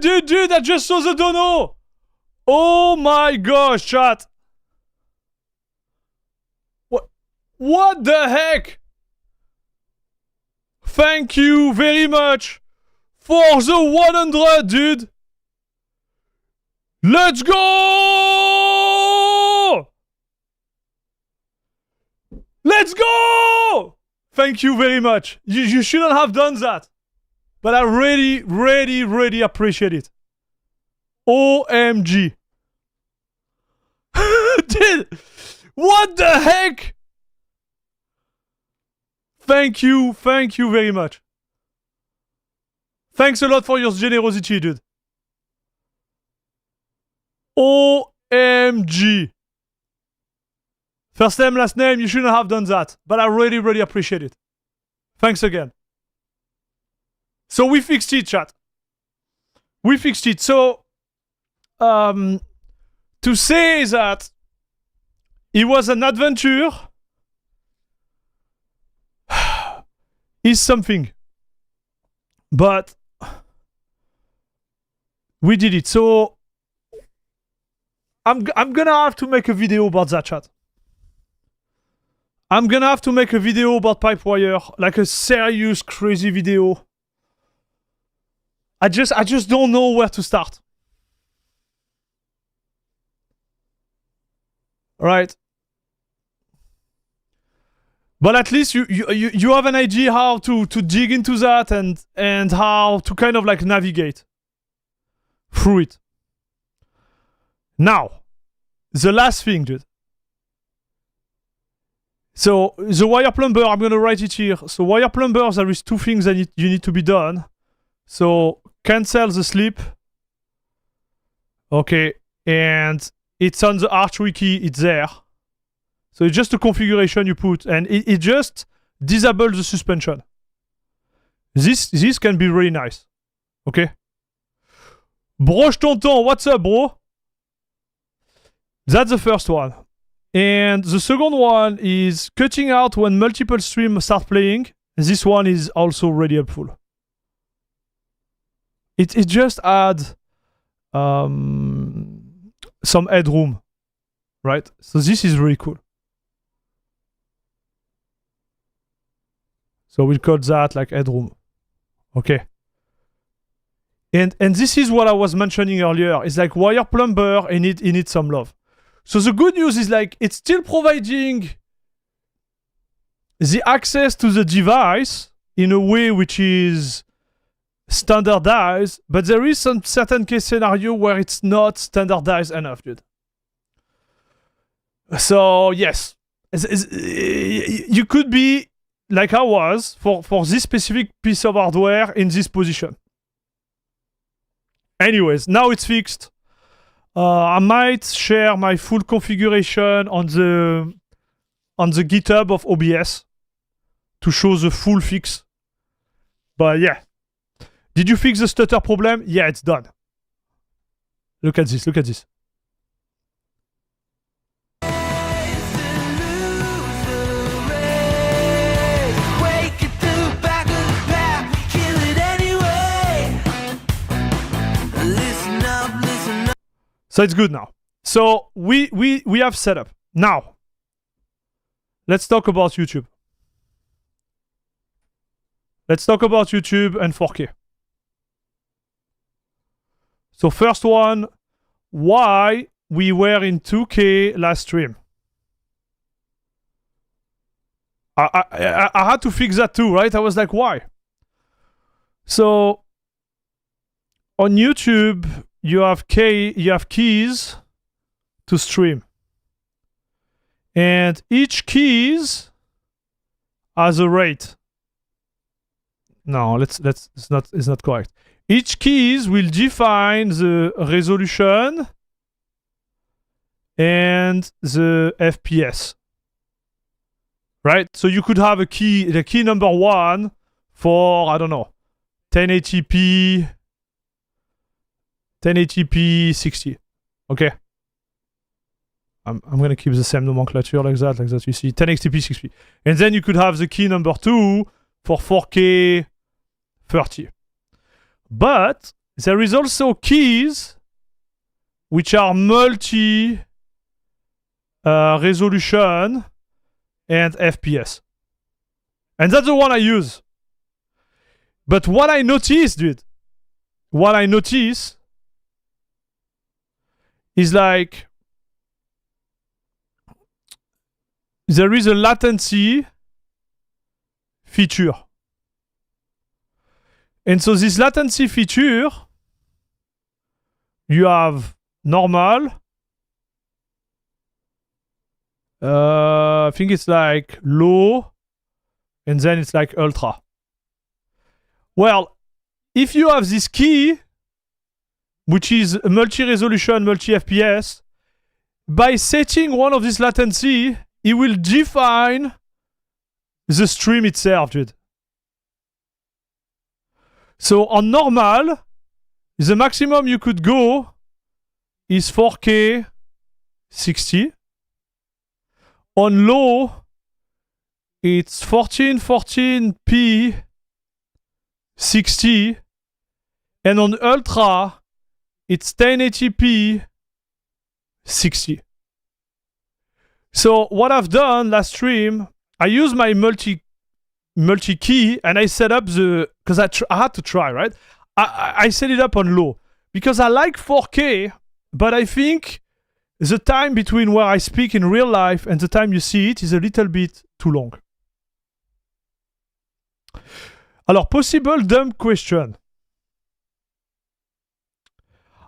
Dude, I just saw the dono! Oh my gosh, chat! What the heck? Thank you very much for the 100, dude! Let's go! Let's go! Thank you very much. You shouldn't have done that. But I really appreciate it. OMG. Dude, what the heck? Thank you very much. Thanks a lot for your generosity, dude. OMG. First name, last name, you shouldn't have done that. But I really appreciate it. Thanks again. So we fixed it, chat. We fixed it. So, to say that it was an adventure is something. But we did it. So I'm gonna have to make a video about that, chat. I'm gonna have to make a video about PipeWire, like a serious, crazy video. I just don't know where to start. Alright. But at least you have an idea how to dig into that and how to kind of like navigate through it. Now, the last thing, dude. So, the wire plumber, I'm gonna write it here. So, wire plumber, there is two things that you need to be done. So, cancel the sleep. Okay, and it's on the Arch Wiki, it's there. So, it's just a configuration you put, and it just disables the suspension. This can be really nice. Okay? Broche Tonton, what's up, bro? That's the first one. And the second one is cutting out when multiple streams start playing. This one is also really helpful. It just adds some headroom, right? So this is really cool. So we'll call that like headroom. Okay. And this is what I was mentioning earlier. It's like wire plumber, it needs some love. So the good news is like it's still providing the access to the device in a way which is standardized, but there is some certain case scenario where it's not standardized enough, dude. So yes, you could be like I was for this specific piece of hardware in this position. Anyways, now it's fixed. I might share my full configuration on the GitHub of OBS to show the full fix. But yeah. Did you fix the stutter problem? Yeah, it's done. Look at this, look at this. So it's good now. So we have setup. Now, let's talk about YouTube. Let's talk about YouTube and 4K. So first one, why we were in 2K last stream. I had to fix that too, right? I was like, why? So on YouTube, you have keys to stream, and each keys has a rate. No, it's not correct. Each keys will define the resolution and the FPS. Right? So you could have the key number 1 for, I don't know, 1080p 60. Okay. I'm gonna keep the same nomenclature like that, you see 1080p 60. And then you could have the key number 2 for 4K 30. But there is also keys which are multi resolution and FPS. And that's the one I use. But what I noticed, dude, what I notice is like there is a latency feature. And so this latency feature, you have normal. I think it's like low, and then it's like ultra. Well, if you have this key, which is multi-resolution, multi-FPS, by setting one of this latency, it will define the stream itself, dude. So on normal, the maximum you could go is 4K 60. On low, it's 1440p 60. And on ultra, it's 1080p 60. So what I've done last stream, I use my multi-key and I set up the... Because I had to try, right? I set it up on low. Because I like 4K, but I think the time between where I speak in real life and the time you see it is a little bit too long. Alors, possible dumb question.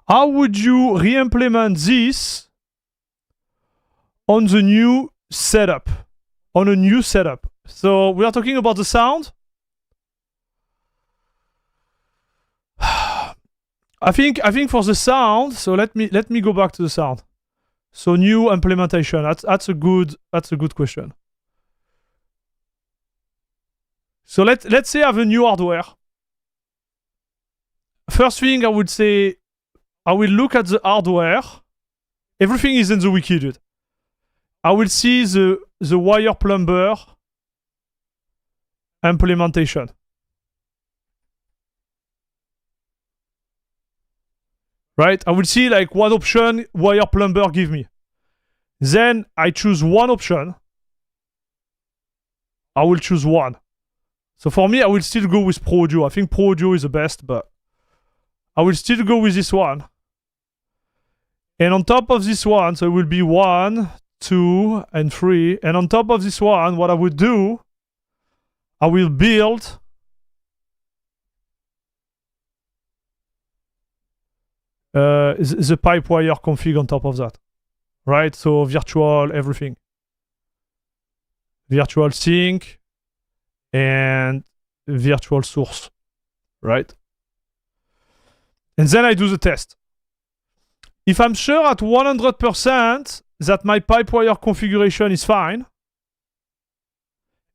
How would you re-implement this on the new setup? On a new setup. So we are talking about the sound. I think for the sound, so let me go back to the sound. So new implementation. That's a good question. So let's say I have a new hardware. First thing I would say, I will look at the hardware. Everything is in the wiki, dude. I will see the wire plumber implementation. Right? I will see like what option wire plumber give me. Then I choose one option. I will choose one. So for me, I will still go with Pro Audio. I think Pro Audio is the best, but I will still go with this one. And on top of this one, so it will be 1, 2, and 3. And on top of this one, what I would do, I will build the PipeWire config on top of that. Right? So virtual everything. Virtual sync and virtual source. Right? And then I do the test. If I'm sure at 100% that my PipeWire configuration is fine,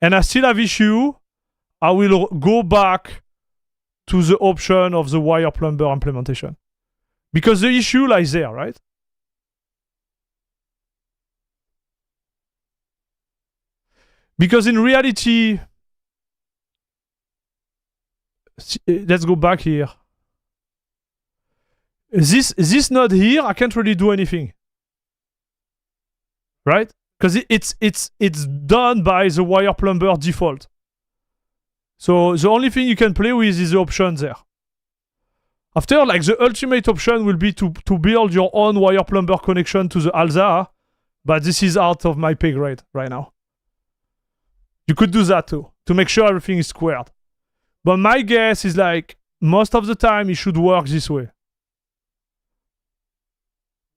and I still have issue, I will go back to the option of the wire plumber implementation. Because the issue lies there, right? Because in reality, let's go back here. This node here, I can't really do anything. Right? Because it's done by the wire plumber default. So the only thing you can play with is the option there. After, like, the ultimate option will be to build your own wire plumber connection to the ALSA, but this is out of my pay grade right now. You could do that too, to make sure everything is squared. But my guess is, like, most of the time it should work this way.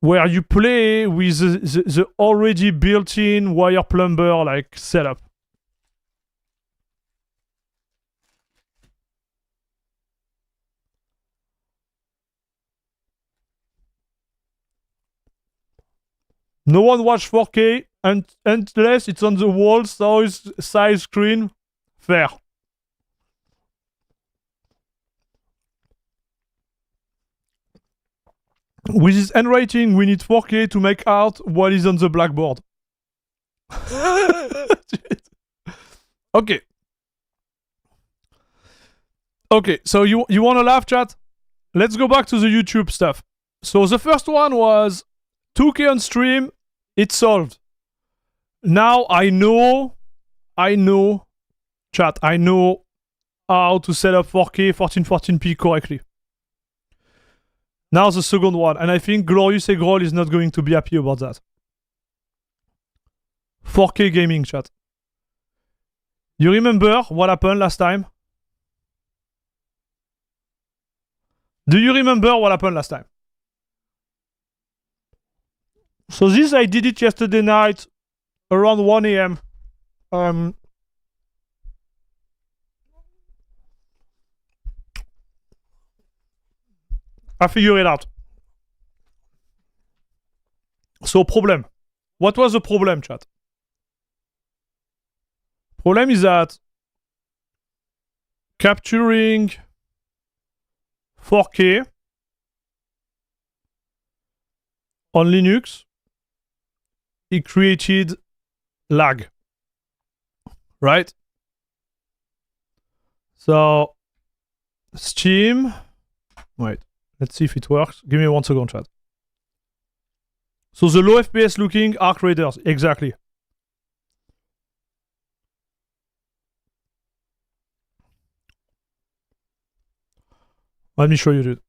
Where you play with the already built-in wire plumber, like, setup. No one watch 4K unless it's on the wall size screen. Fair. With this handwriting, we need 4K to make out what is on the blackboard. Okay. Okay, so you want to laugh, chat? Let's go back to the YouTube stuff. So the first one was 2K on stream. It's solved. Now I know, chat, I know how to set up 4K 1440p correctly. Now the second one, and I think Glorious Egrol is not going to be happy about that. 4K gaming, chat. You remember what happened last time? Do you remember what happened last time? So this, I did it yesterday night around 1 a.m. I figured it out. So problem. What was the problem, chat? Problem is that capturing 4K on Linux, it created lag, right? So Steam, wait, let's see if it works. Give me 1 second, chat. So the low FPS looking Arc Raiders, exactly. Let me show you, dude.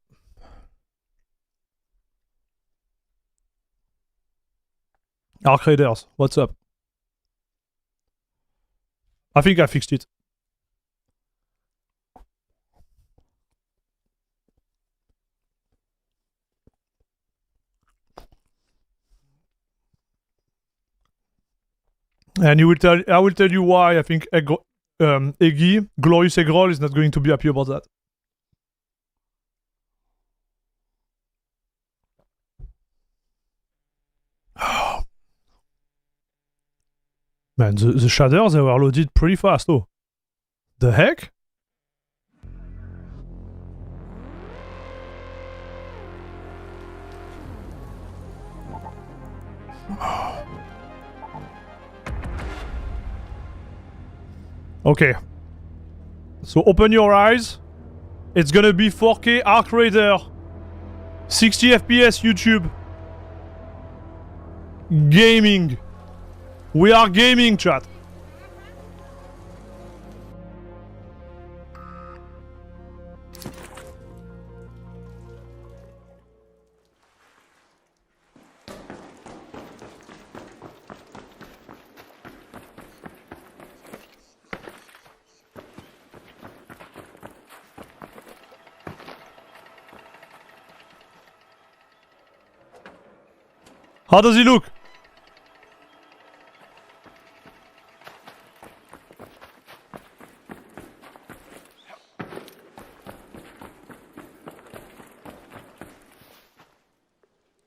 Arc Raiders, what's up? I think I fixed it. And I will tell you why I think Eggy, Glorious Egrol, is not going to be happy about that. Man, the shaders, they were loaded pretty fast, oh. The heck? Okay. So open your eyes. It's gonna be 4K Arc Raider. 60 FPS YouTube. Gaming. We are gaming, chat. How does he look?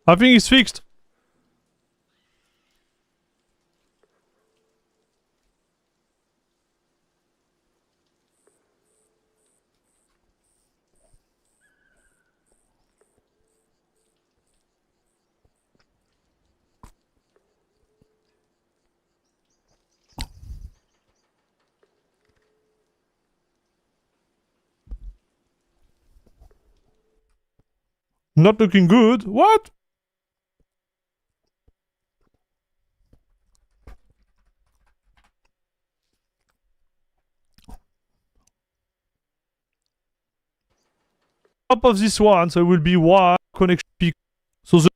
I think it's fixed. Not looking good. What? Top of this one, so it will be one connection peak. So the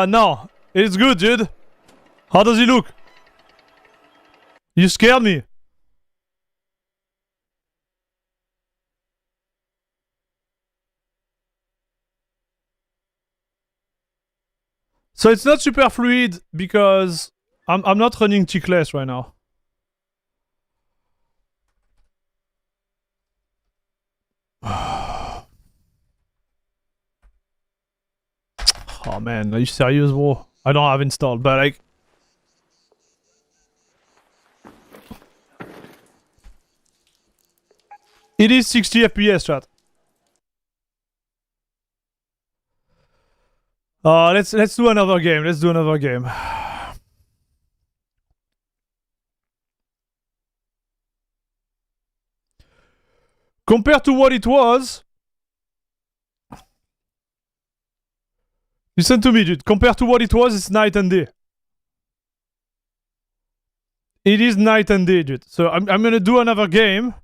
no. It's good, dude. How does he look? You scared me. So it's not super fluid because I'm not running tickless right now. Oh man, are you serious, bro? I don't have installed, but like... It is 60 FPS, chat. Let's do another game. Let's do another game. Compared to what it was... Listen to me, dude. Compared to what it was, it's night and day. It is night and day, dude. So I'm gonna do another game.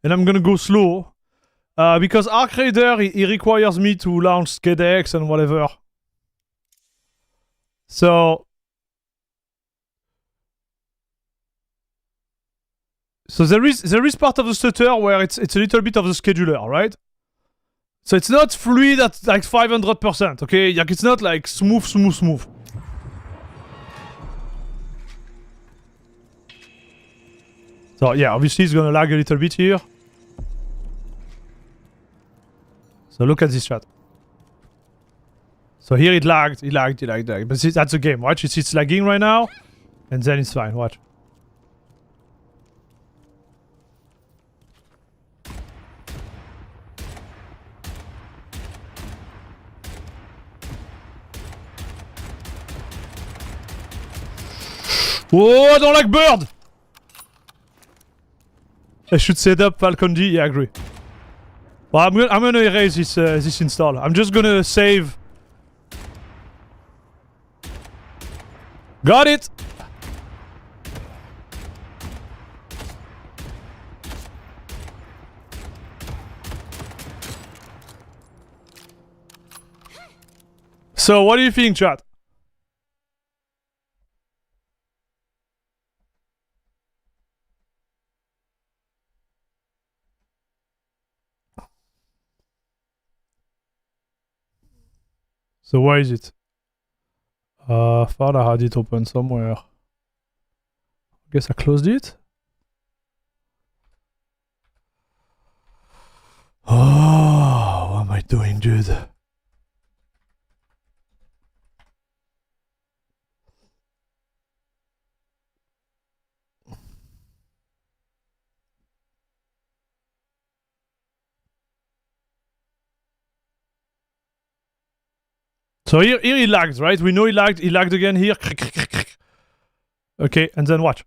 And I'm gonna go slow. Because Arc Raider, he requires me to launch SCADX and whatever. So there is part of the stutter where it's a little bit of the scheduler, right? So it's not fluid at like 500%, okay? Like it's not like smooth. So yeah, obviously it's gonna lag a little bit here. So look at this chat. So here it lagged. But that's the game, watch. It's lagging right now. And then it's fine, watch. Whoa, I don't like bird! I should set up Falcon D, yeah, I agree. Well, I'm gonna erase this install. I'm just gonna save. Got it! So, what do you think, chat? So where is it? Thought I had it open somewhere. Guess I closed it. Oh, what am I doing, dude? So here he lagged, right? We know he lagged again here. Okay, and then watch.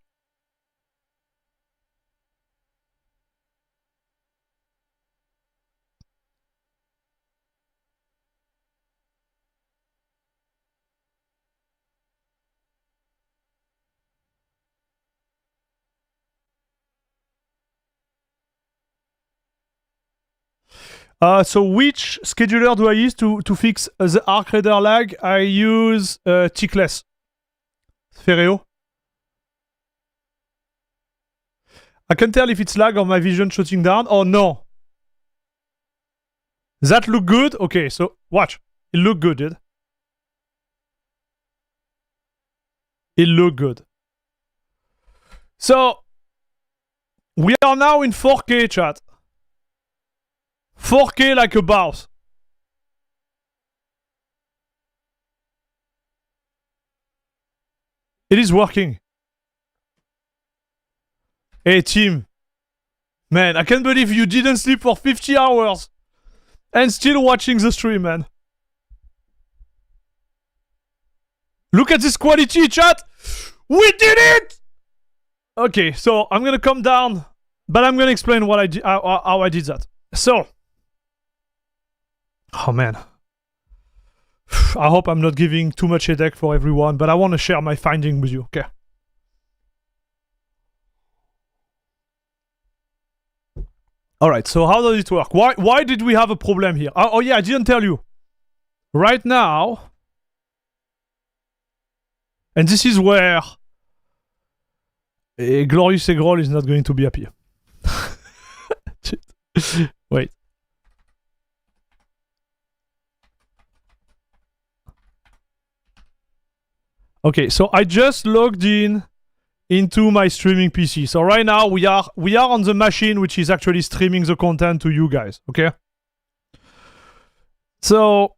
So which scheduler do I use to fix the Arc Raider lag? I use Tickless. Ferreo. I can tell if it's lag or my vision shutting down. Oh no. That look good? Okay, so watch. It look good, dude. It look good. So we are now in 4K, chat. 4K like a boss. It is working. Hey team. Man, I can't believe you didn't sleep for 50 hours. And still watching the stream, man. Look at this quality, chat. We did it! Okay, so I'm gonna come down. But I'm gonna explain what I did, how I did that. So. Oh man. I hope I'm not giving too much headache for everyone, but I want to share my finding with you, okay? Alright, so how does it work? Why did we have a problem here? Oh yeah, I didn't tell you. Right now... And this is where... Glorious Eggroll is not going to be happy. Wait. Okay, so I just logged in into my streaming PC. So right now we are on the machine which is actually streaming the content to you guys, okay? So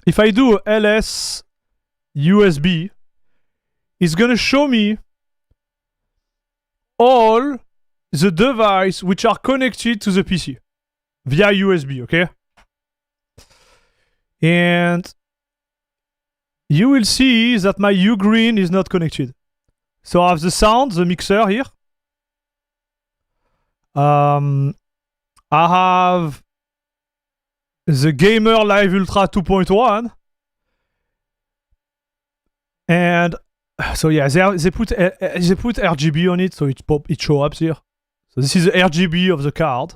if I do a ls USB, it's gonna show me all the devices which are connected to the PC via USB, okay? And you will see that my Ugreen is not connected. So I have the sound, the mixer here. I have the Gamer Live Ultra 2.1. And so yeah, they put RGB on it, so it shows up here. So this is the RGB of the card.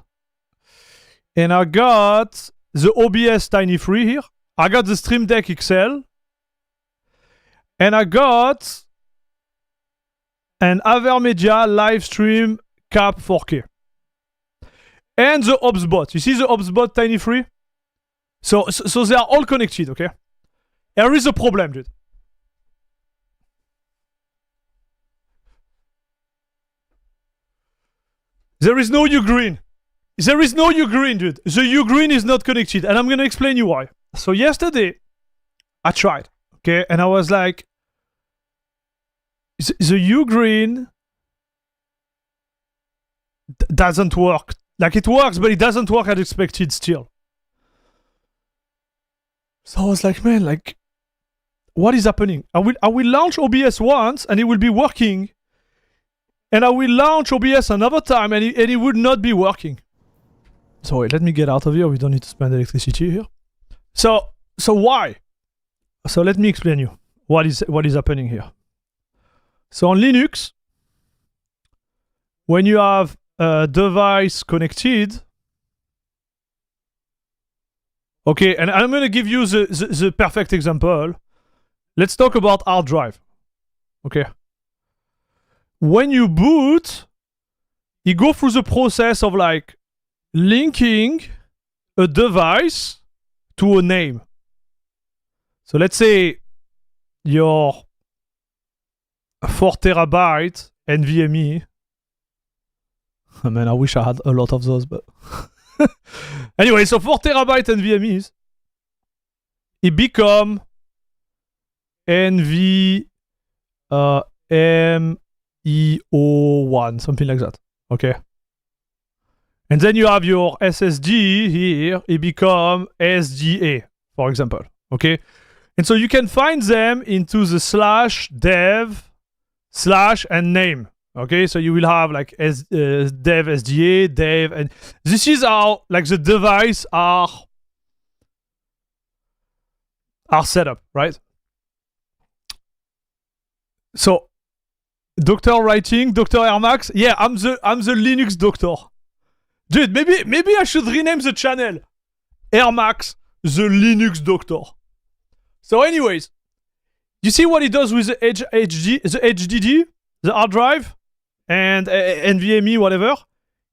And I got the OBS Tiny Free here. I got the Stream Deck XL. And I got an Avermedia live stream cap 4K. And the HubSpot. You see the HubSpot Tiny Free? So they are all connected, okay? There is a problem, dude. There is no Ugreen. There is no Ugreen, dude. The Ugreen is not connected, and I'm gonna explain you why. So yesterday, I tried, okay? And I was like, the Ugreen doesn't work. Like, it works, but it doesn't work as expected still. So I was like, man, like, what is happening? I will launch OBS once, and it will be working. And I will launch OBS another time, and it would not be working. So wait, let me get out of here. We don't need to spend electricity here. So why? So let me explain you what is happening here. So on Linux, when you have a device connected, okay, and I'm gonna give you the perfect example. Let's talk about hard drive. Okay. When you boot, you go through the process of like linking a device to a name. So let's say your 4 terabyte NVMe. Oh man, I wish I had a lot of those, but anyway, so 4 terabyte NVMe's, it become NVMe01, something like that. Okay. And then you have your SSD here, it become SDA, for example. Okay. And so you can find them into the /dev/ and name. Okay, so you will have like dev SDA, dev, and this is how like the device are set up, right? So, Doctor writing, Dr. Airmax, yeah, I'm the Linux doctor. Dude, maybe I should rename the channel Airmax, the Linux doctor. So, anyways, you see what it does with the HDD, the hard drive, and NVMe, whatever?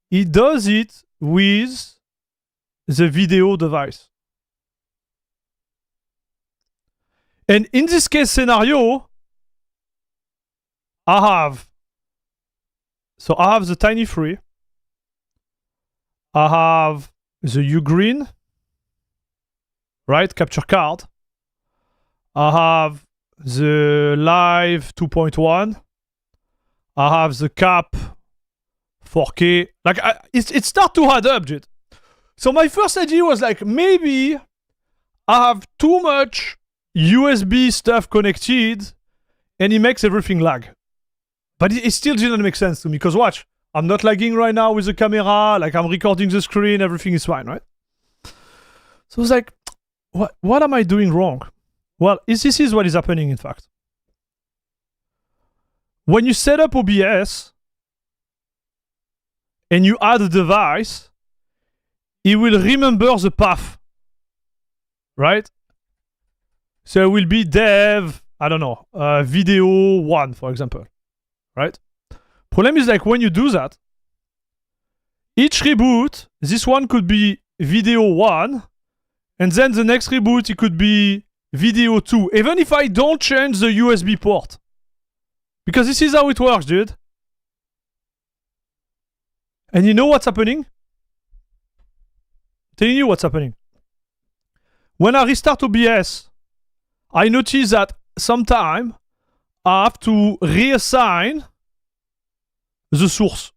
It does it with the video device. And in this case scenario, I have the Tiny Free. I have the Ugreen, right? Capture card. I have the Live 2.1. I have the cap 4K. Like, it starts to add up, dude. So my first idea was like, maybe I have too much USB stuff connected and it makes everything lag. But it still didn't make sense to me, because watch, I'm not lagging right now with the camera, like I'm recording the screen, everything is fine, right? So I was like, what am I doing wrong? Well, this is what is happening, in fact. When you set up OBS and you add a device, it will remember the path, right? So it will be dev, I don't know, video 1, for example, right? Problem is, like, when you do that, each reboot, this one could be video 1, and then the next reboot, it could be video 2, even if I don't change the USB port. Because this is how it works, dude. And you know what's happening? I'm telling you what's happening. When I restart OBS I notice that sometimes I have to reassign the source.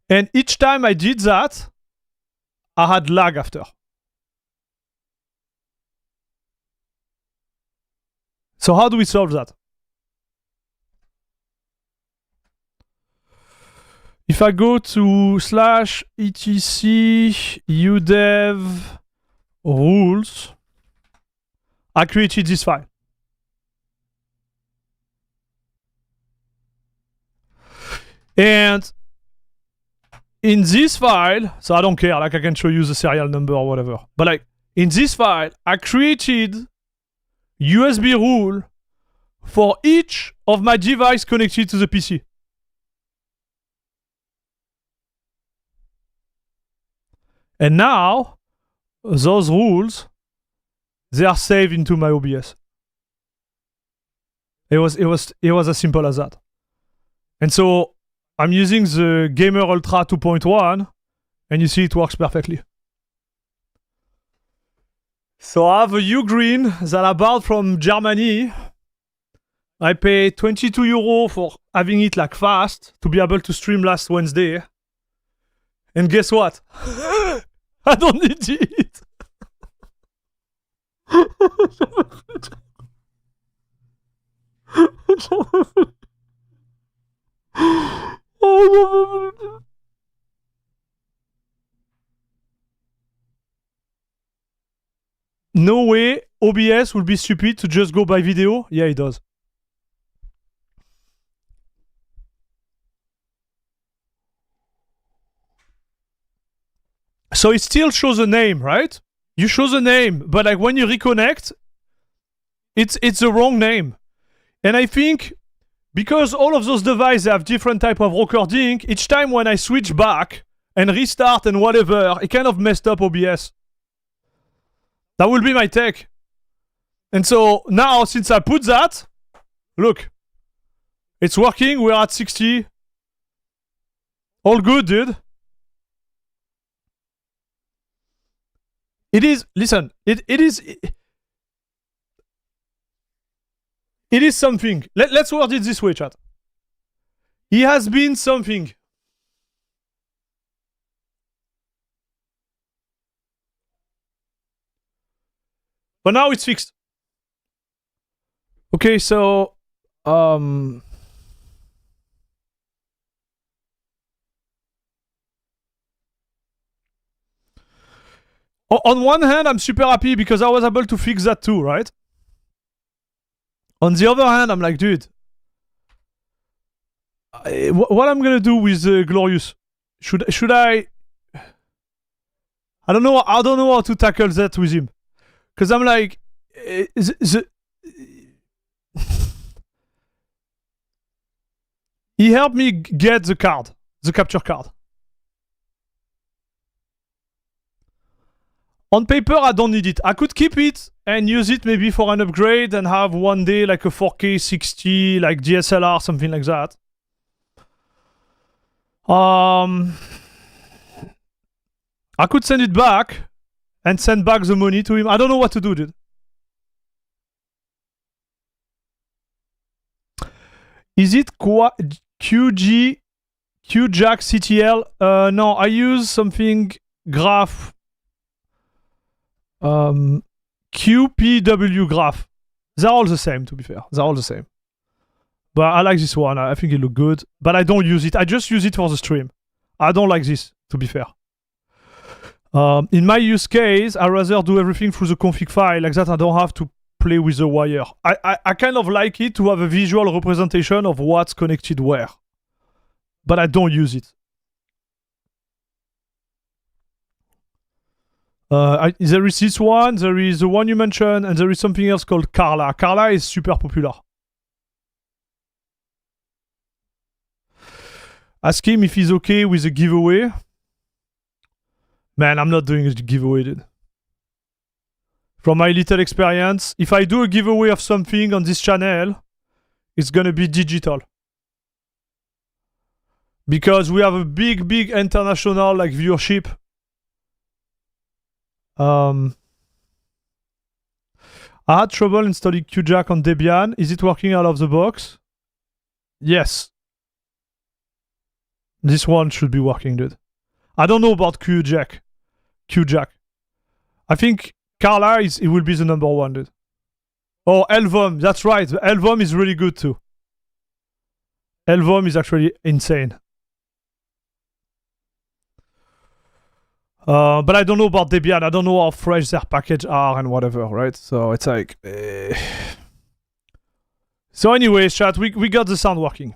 And each time I did that, I had lag after. So how do we solve that? If I go to /etc udev rules, I created this file. And in this file, so I don't care, like I can show you the serial number or whatever. But like in this file, I created USB rule for each of my device connected to the PC. And now, those rules, they are saved into my OBS. It was as simple as that. And so I'm using the Gamer Ultra 2.1, and you see it works perfectly. So I have a Ugreen that I bought from Germany. I paid 22 € for having it like fast to be able to stream last Wednesday. And guess what? I don't need it. No way OBS will be stupid to just go by video. Yeah, it does. So it still shows a name, right? You show the name, but like when you reconnect, it's the wrong name. And I think because all of those devices have different type of recording, each time when I switch back and restart and whatever, it kind of messed up OBS. That will be my take. And so now, since I put that, look, it's working. We're at 60. All good, dude. It is, listen, it is something. Let's word it this way, chat. He has been something. But now it's fixed. Okay, so on one hand, I'm super happy because I was able to fix that too, right? On the other hand, I'm like, dude, what I'm gonna do with Glorious? Should I? I don't know how to tackle that with him, because I'm like, he helped me get the card, the capture card. On paper, I don't need it. I could keep it and use it maybe for an upgrade and have one day like a 4K 60, like DSLR, something like that. I could send it back and send back the money to him. I don't know what to do, dude. Is it QG QJack CTL? No, I use something graph. QPW graph. They're all the same, to be fair. They're all the same. But I like this one. I think it looks good. But I don't use it. I just use it for the stream. I don't like this, to be fair. In my use case, I rather do everything through the config file. Like that, I don't have to play with the wire. I kind of like it to have a visual representation of what's connected where. But I don't use it. There is this one, there is the one you mentioned, and there is something else called Carla. Carla is super popular. Ask him if he's okay with the giveaway. Man, I'm not doing a giveaway, dude. From my little experience, if I do a giveaway of something on this channel, it's gonna be digital. Because we have a big international like viewership. I had trouble installing QJack on Debian. Is it working out of the box? Yes. This one should be working, dude. I don't know about QJack. I think Carla it will be the number one, dude. Oh, Elvom. That's right. Elvom is really good too. Elvom is actually insane. But I don't know about Debian. I don't know how fresh their packages are and whatever, right? So it's like... So anyways, chat, we got the sound working.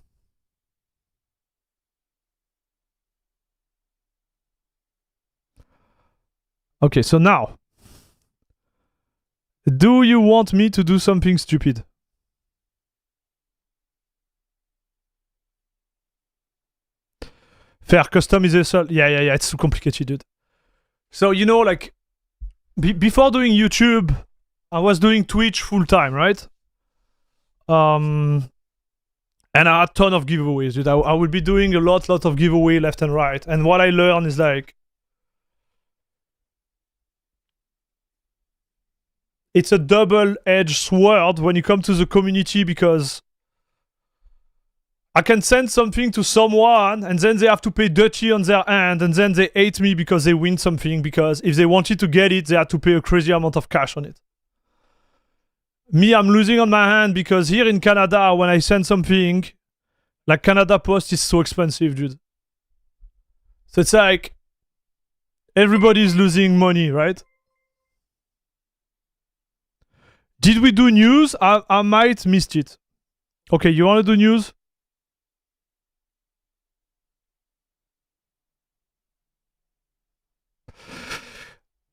Okay, so now... Do you want me to do something stupid? Fair customization. Yeah, it's too complicated, dude. So, you know, like, before doing YouTube, I was doing Twitch full time, right? And I had a ton of giveaways, dude. I would be doing a lot of giveaway left and right. And what I learned is like, it's a double-edged sword when you come to the community, because I can send something to someone and then they have to pay dirty on their end, and then they hate me because they win something, because if they wanted to get it, they had to pay a crazy amount of cash on it. Me, I'm losing on my hand because here in Canada, when I send something, like Canada Post is so expensive, dude. So it's like, everybody's losing money, right? Did we do news? I might missed it. Okay, you want to do news?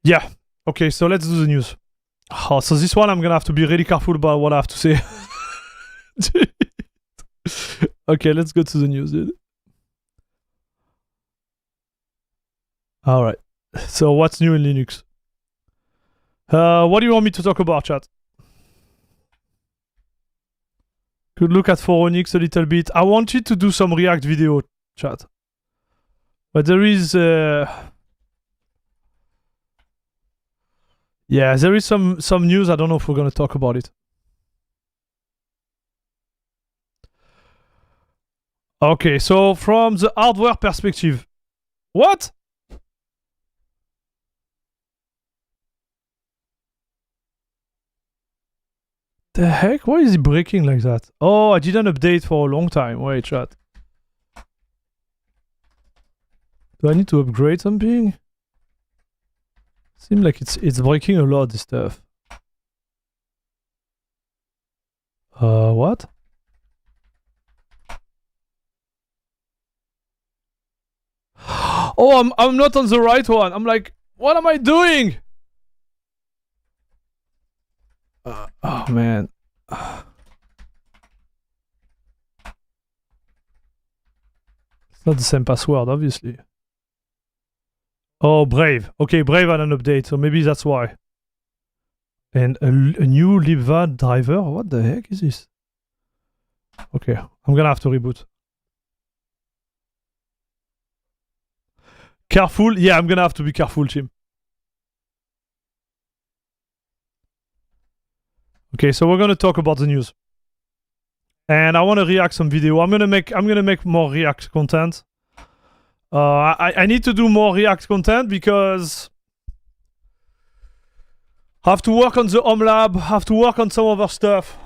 Yeah. Okay, so let's do the news. Oh, so this one I'm gonna have to be really careful about what I have to say. Okay, let's go to the news, dude. Alright. So what's new in Linux? What do you want me to talk about, chat? Could look at Phoronix a little bit. I wanted to do some React video, chat. But there is... Yeah, there is some news. I don't know if we're going to talk about it. Okay, so from the hardware perspective. What? The heck? Why is it breaking like that? Oh, I didn't update for a long time. Wait, chat. Do I need to upgrade something? Seems like it's breaking a lot, this stuff. What? Oh, I'm not on the right one. I'm like, what am I doing? Oh man. It's not the same password, obviously. Oh, Brave. Okay, Brave had an update, so maybe that's why. And a new libvad driver? What the heck is this? Okay, I'm gonna have to reboot. Careful? Yeah, I'm gonna have to be careful, Tim. Okay, so we're gonna talk about the news. And I wanna react some video. I'm gonna make more React content. I need to do more React content because I have to work on the home lab, have to work on some other stuff.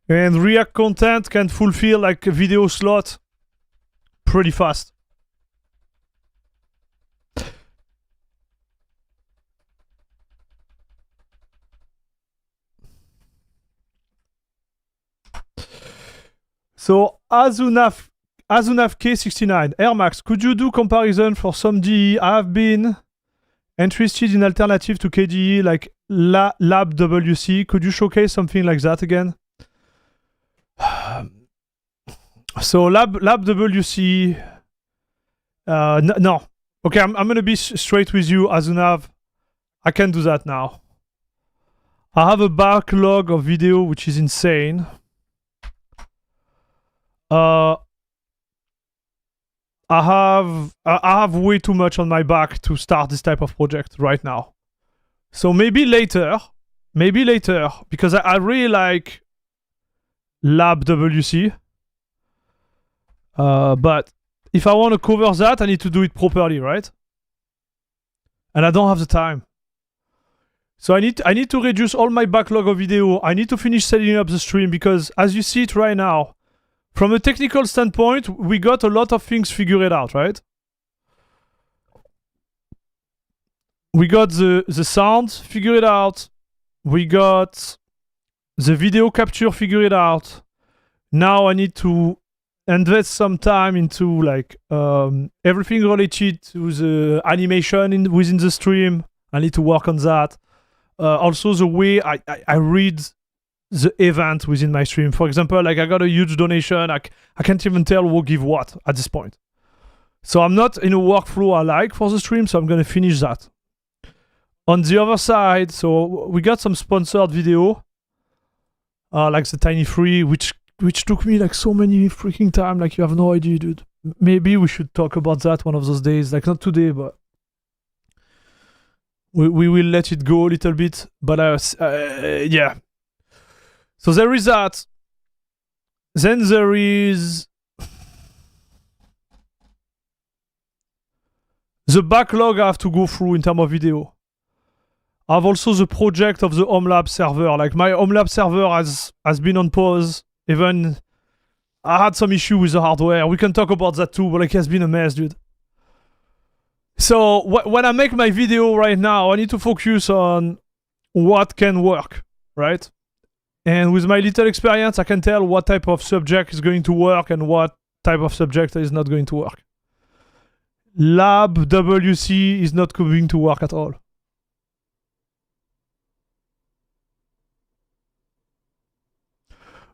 And React content can fulfill like a video slot pretty fast. So Azunaf K69, Air Max, could you do comparison for some DE? I have been interested in alternative to KDE like LabWC. Could you showcase something like that again? So LabWC, no. Okay, I'm gonna be straight with you, Azunav. I can do that now. I have a backlog of video which is insane. I have way too much on my back to start this type of project right now. So maybe later, because I really like Lab WC. But if I want to cover that, I need to do it properly, right? And I don't have the time. So I need to reduce all my backlog of video. I need to finish setting up the stream because as you see it right now, from a technical standpoint, we got a lot of things figured out, right? We got the sound figured out. We got the video capture figured out. Now I need to invest some time into like everything related to the animation within the stream. I need to work on that. Also the way I read the event within my stream. For example, like I got a huge donation. I can't even tell who give what at this point. So I'm not in a workflow I like for the stream, so I'm gonna finish that. On the other side, so we got some sponsored video, like the Tiny Free, which took me like so many freaking time, like you have no idea, dude. Maybe we should talk about that one of those days, like not today, but we will let it go a little bit. But yeah. So there is that. Then there is the backlog I have to go through in terms of video. I have also the project of the HomeLab server. Like my HomeLab server has been on pause. Even I had some issue with the hardware. We can talk about that too, but like it has been a mess, dude. So when I make my video right now, I need to focus on what can work, right? And with my little experience, I can tell what type of subject is going to work and what type of subject is not going to work. Lab WC is not going to work at all.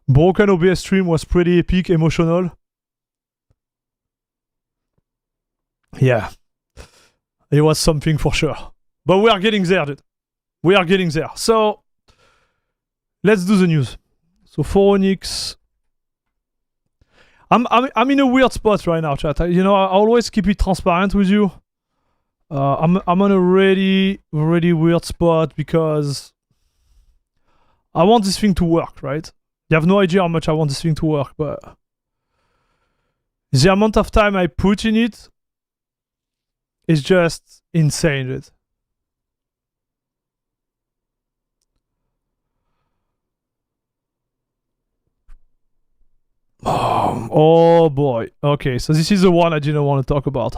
Broken OBS stream was pretty epic, emotional. Yeah. It was something for sure. But we are getting there, dude. We are getting there. So, let's do the news. So, Phoronix. I'm in a weird spot right now, chat. You know, I always keep it transparent with you. I'm on a really weird spot because I want this thing to work, right? You have no idea how much I want this thing to work, but the amount of time I put in it is just insane, dude. Oh boy. Okay, so this is the one I didn't want to talk about.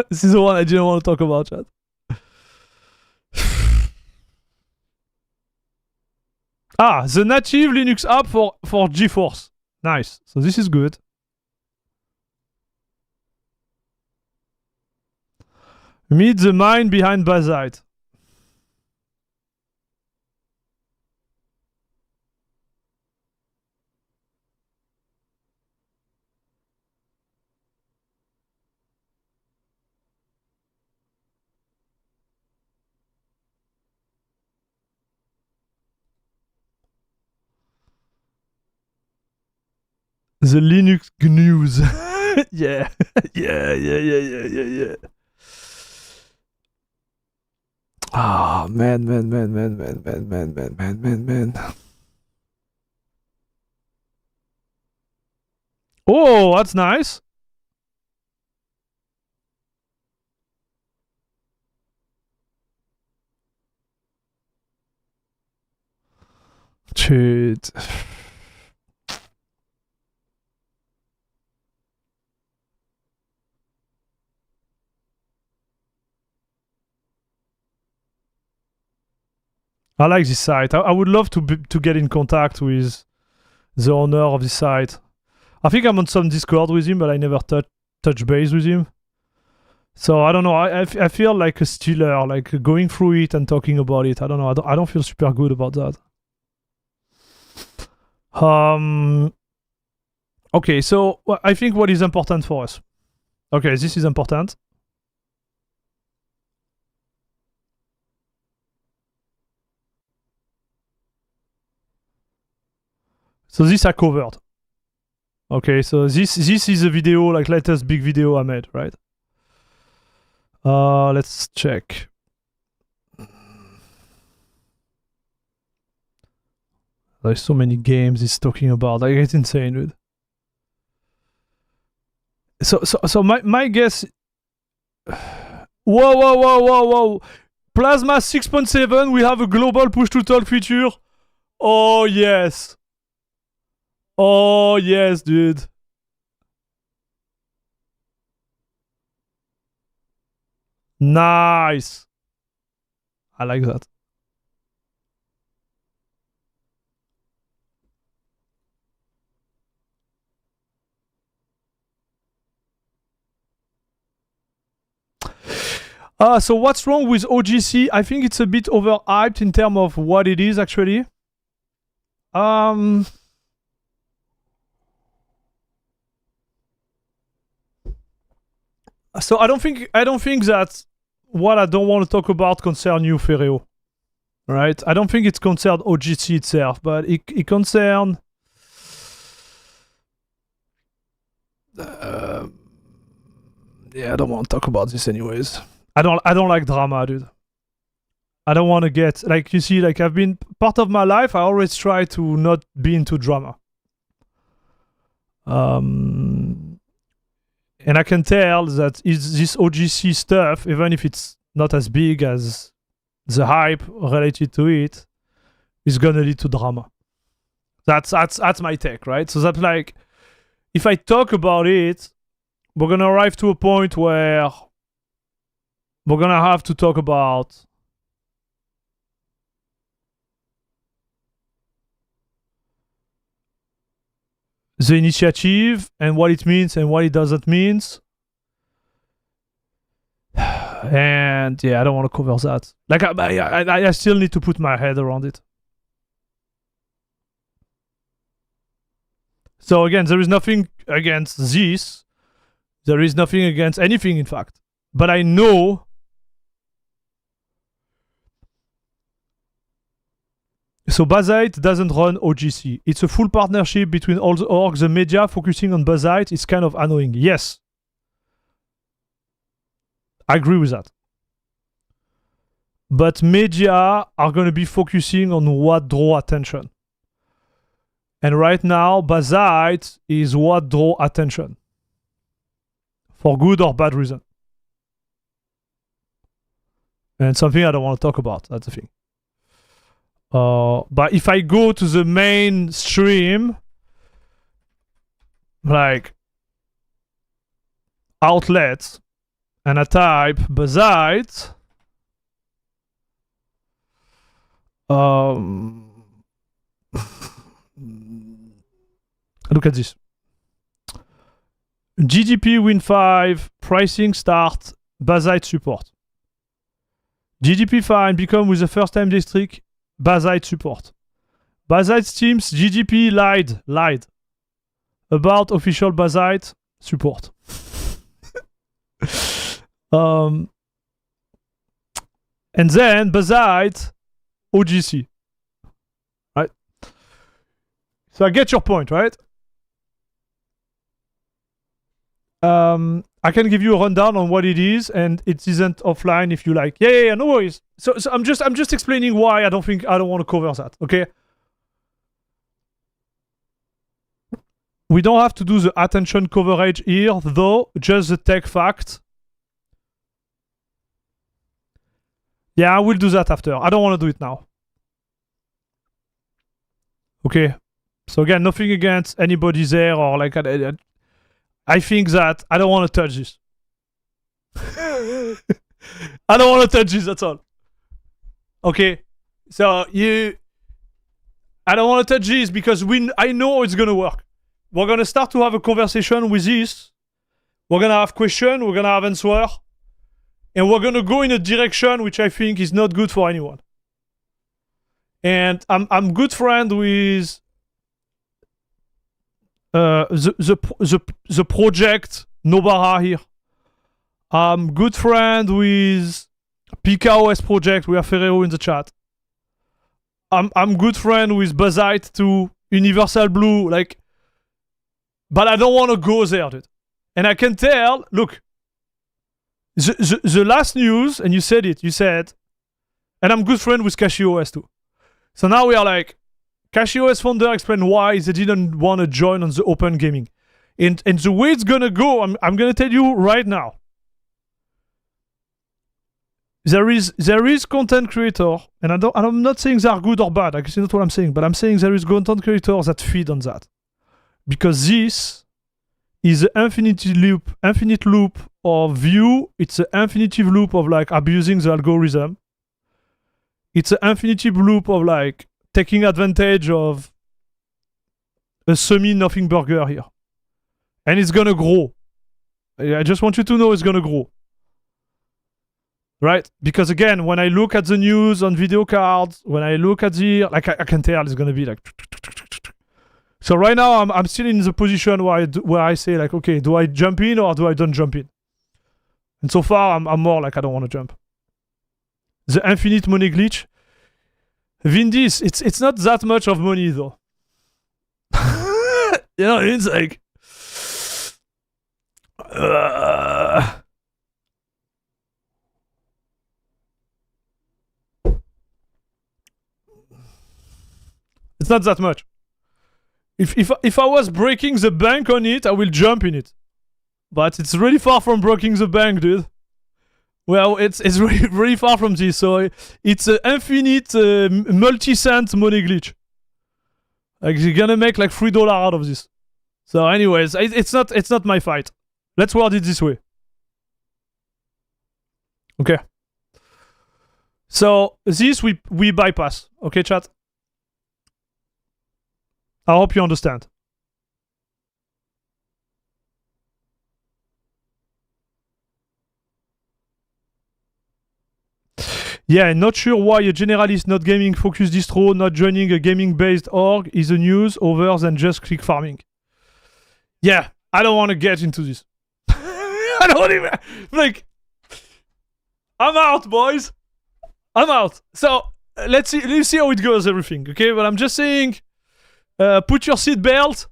This is the one I didn't want to talk about, chat. The native Linux app for GeForce. Nice. So this is good. Meet the mind behind Bazzite. The Linux GNUs. Yeah. Yeah. Ah, man. Oh, that's nice. Shit. I like this site. I would love to get in contact with the owner of this site. I think I'm on some Discord with him, but I never touch base with him. So I don't know. I feel like a stealer, like going through it and talking about it. I don't know. I don't feel super good about that. Okay, so I think what is important for us. Okay, this is important. So this I covered. Okay, so this is a video, like latest big video I made, right? Let's check. There's so many games he's talking about. Like, it's insane, dude. So my guess. Whoa. Plasma 6.7, we have a global push to talk feature. Oh yes. Oh yes, dude. Nice. I like that. So what's wrong with OGC? I think it's a bit overhyped in terms of what it is actually. So I don't think that what I don't want to talk about concern you, Ferreo. Right? I don't think it's concerned OGC itself, but it concern yeah, I don't want to talk about this anyways. I don't like drama, dude. I don't want to get, like, you see, like, I've been part of my life, I always try to not be into drama. And I can tell that this OGC stuff, even if it's not as big as the hype related to it, is gonna lead to drama. That's my take, right? So that's like, if I talk about it, we're gonna arrive to a point where we're gonna have to talk about the initiative and what it means and what it doesn't mean. And yeah, I don't want to cover that. Like, I still need to put my head around it. So again, there is nothing against this. There is nothing against anything, in fact. But I know so Bazzite doesn't run OGC. It's a full partnership between all the orgs. The media focusing on Bazzite is kind of annoying. Yes. I agree with that. But media are going to be focusing on what draw attention. And right now, Bazzite is what draw attention. For good or bad reason. And something I don't want to talk about. That's the thing. But if I go to the mainstream, like outlets, and I type Bazzite, look at this. GDP Win 5 pricing start Bazzite support. GDP fine become with the first time district Bazzite support. Bazzite teams GDP lied about official Bazzite support. And then Bazzite OGC. Right? So I get your point, right? I can give you a rundown on what it is, and it isn't offline if you like. Yeah, no worries. So I'm just explaining why I don't want to cover that. Okay. We don't have to do the attention coverage here, though. Just the tech fact. Yeah, I will do that after. I don't want to do it now. Okay. So again, nothing against anybody there or like. I think that I don't want to touch this. I don't want to touch this, that's all. Okay. So I don't want to touch this because I know it's going to work. We're going to start to have a conversation with this. We're going to have questions, we're going to have answer. And we're going to go in a direction which I think is not good for anyone. And I'm good friend with the project Nobara here. I'm good friend with PKOS project. We have Ferrero in the chat. I'm good friend with Bazzite to Universal Blue. Like, But I don't want to go there, dude. And I can tell, look, the last news, and you said it, you said, and I'm good friend with CashOS too. So now we are like, CashOS founder explained why they didn't want to join on the open gaming. And the way it's gonna go, I'm gonna tell you right now. There is content creator, and I'm not saying they are good or bad, that's not what I'm saying, but I'm saying there is content creators that feed on that. Because this is an infinite loop of view. It's an infinitive loop of like abusing the algorithm. It's an infinitive loop of like taking advantage of a semi-nothing burger here. And it's gonna grow. I just want you to know it's gonna grow. Right? Because again, when I look at the news on video cards, when I look at the, like I can tell it's gonna be like. So right now I'm still in the position where I say like, okay, do I jump in or do I don't jump in? And so far I'm more like I don't want to jump. The infinite money glitch. Vindis, it's not that much of money though. You know, it's like it's not that much. If I was breaking the bank on it, I will jump in it. But it's really far from breaking the bank, dude. Well, it's really, really far from this. So it's an infinite multi-cent money glitch. Like you're gonna make like $3 out of this. So anyways, it's not my fight. Let's word it this way. Okay. So this we bypass. Okay, chat? I hope you understand. Yeah, not sure why a generalist not gaming focused distro not joining a gaming based org is a news over than just click farming. Yeah, I don't want to get into this. I don't even like. I'm out, boys. I'm out. So let's see how it goes. Everything, okay? But I'm just saying. Put your seatbelt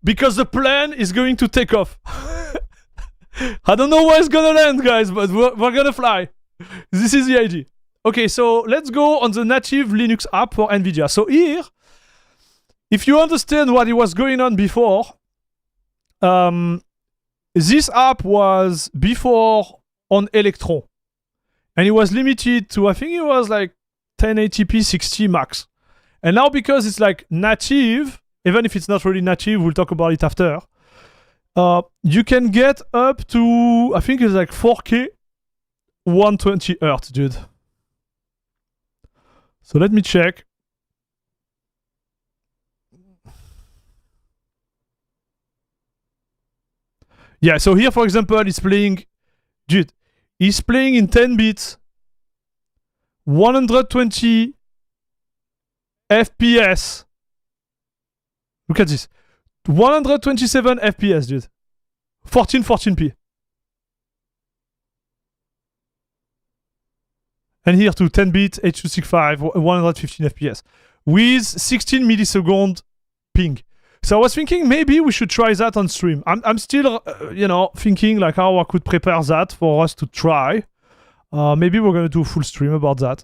because the plane is going to take off. I don't know where it's gonna land, guys, but we're gonna fly. This is the idea. Okay, so let's go on the native Linux app for Nvidia. So here, if you understand what was going on before, this app was before on Electron. And it was limited to, I think it was like 1080p 60 max. And now because it's like native, even if it's not really native, we'll talk about it after. You can get up to, I think it's like 4K 120 Hz, dude. So let me check. Yeah, so here for example, it's playing, dude, he's playing in 10 bits, 120 FPS. Look at this. 127 FPS, dude. 1440p. And here too, 10-bit, H.265, 115 FPS. With 16 millisecond ping. So I was thinking maybe we should try that on stream. I'm still, you know, thinking like how I could prepare that for us to try. Maybe we're going to do a full stream about that.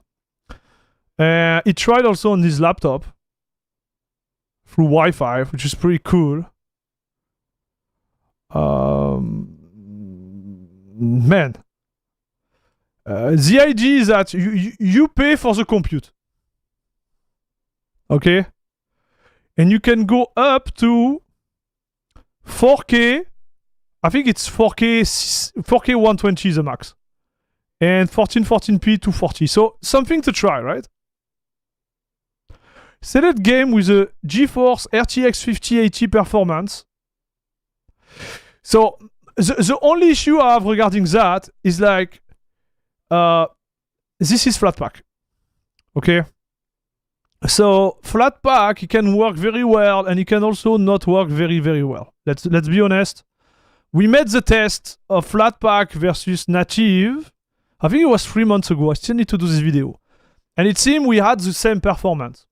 It tried also on this laptop through Wi-Fi, which is pretty cool. Man, the idea is that you pay for the compute, okay, and you can go up to 4K. I think it's 4K 120 is the max, and 1440p 240. So something to try, right? Select game with a GeForce RTX 5080 performance. So the only issue I have regarding that is like this is Flatpak. Okay? So Flatpak, it can work very well and it can also not work very, very well. Let's be honest. We made the test of Flatpak versus native. I think it was 3 months ago. I still need to do this video. And it seemed we had the same performance.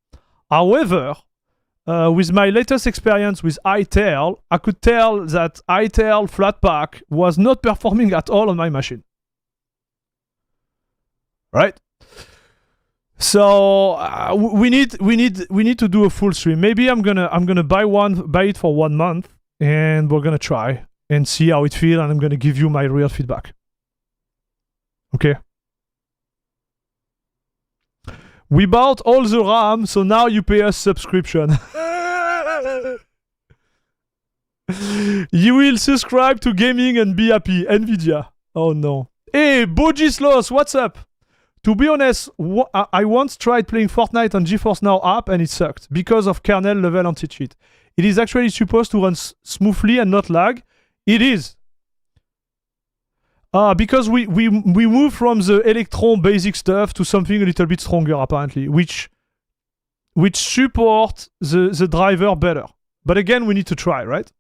However, with my latest experience with iTail, I could tell that iTail Flatpak was not performing at all on my machine. Right? So we need to do a full stream. Maybe I'm gonna buy it for 1 month, and we're gonna try and see how it feels, and I'm gonna give you my real feedback. Okay. We bought all the RAM, so now you pay us subscription. You will subscribe to gaming and be happy. Nvidia. Oh no. Hey, Bogislos, what's up? To be honest, I once tried playing Fortnite on GeForce Now app and it sucked because of kernel level anti-cheat. It is actually supposed to run smoothly and not lag. It is. Because we move from the Electron basic stuff to something a little bit stronger apparently, which support the driver better. But again, we need to try, right?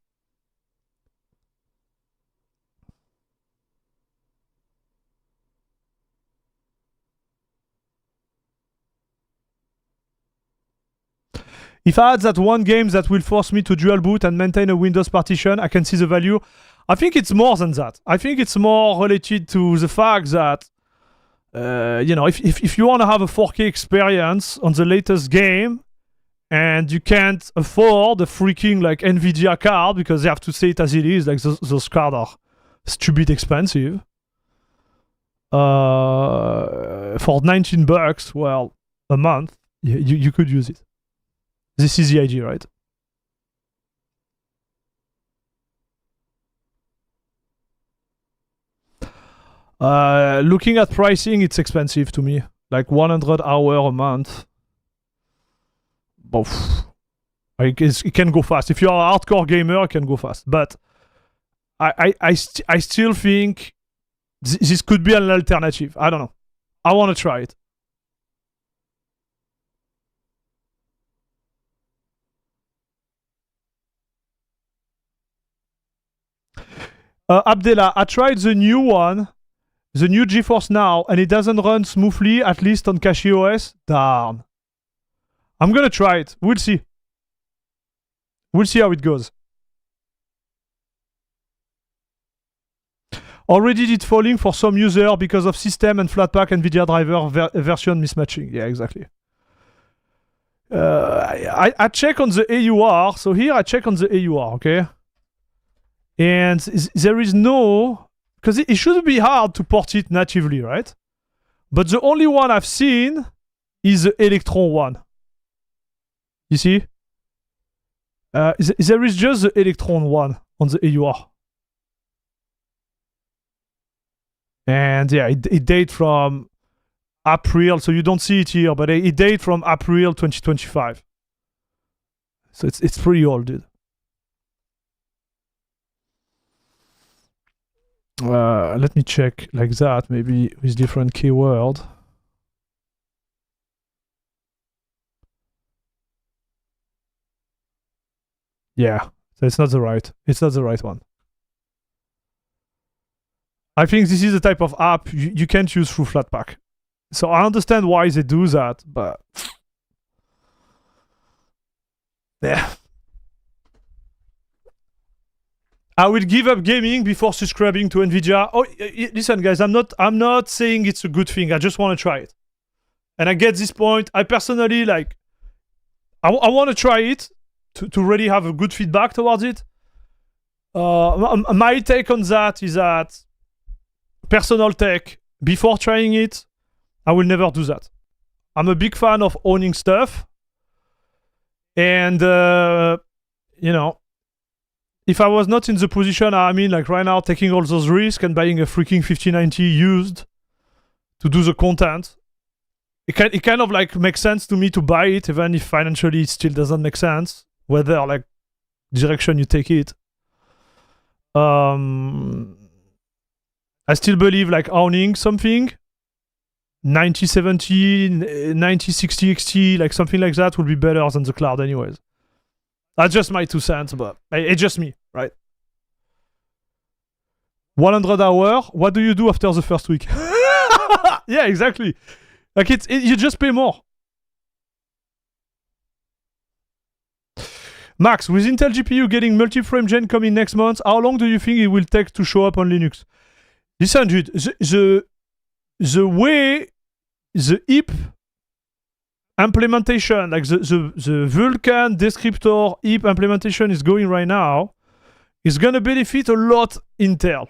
If I had that one game that will force me to dual boot and maintain a Windows partition, I can see the value. I think it's more than that. I think it's more related to the fact that, you know, if you want to have a 4K experience on the latest game, and you can't afford a freaking like Nvidia card because they have to say it as it is, like those cards are stupid expensive. For $19, well, a month, you could use it. This is the idea, right? Looking at pricing, it's expensive to me. Like 100 hours a month. It can go fast. If you're a hardcore gamer, it can go fast. But I still think this could be an alternative. I don't know. I want to try it. Abdella, I tried the new one, the new GeForce Now, and it doesn't run smoothly, at least on Cache OS. Darn. I'm gonna try it. We'll see. We'll see how it goes. Already did falling for some user because of system and Flatpak Nvidia driver version mismatching. Yeah, exactly. I check on the AUR. So here I check on the AUR, okay? And there is no... Because it shouldn't be hard to port it natively, right? But the only one I've seen is the Electron one. You see? There is just the Electron one on the AUR. And yeah, it dates from April, so you don't see it here, but it dates from April 2025. So it's pretty old, dude. Let me check like that, maybe with different keyword. Yeah, so it's not the right one. I think this is the type of app you can't use through Flatpak. So I understand why they do that, but yeah. I will give up gaming before subscribing to Nvidia. Oh, listen, guys, I'm not saying it's a good thing. I just want to try it, and I get this point. I personally like. I want to try it to really have a good feedback towards it. My take on that is that personal take. Before trying it, I will never do that. I'm a big fan of owning stuff, and you know. If I was not in the position I'm in, like right now, taking all those risks and buying a freaking 5090 used to do the content, it kind of like makes sense to me to buy it, even if financially it still doesn't make sense, whether like direction you take it. I still believe like owning something, 9070, 9060 XT, like something like that would be better than the cloud anyways. That's just my 2 cents, but it's just me, right? 100 hours, what do you do after the first week? Yeah, exactly. Like you just pay more. Max, with Intel GPU getting multi-frame gen coming next month, how long do you think it will take to show up on Linux? Listen, dude, the way the heap implementation, like the Vulkan descriptor heap implementation is going right now, is gonna benefit a lot Intel.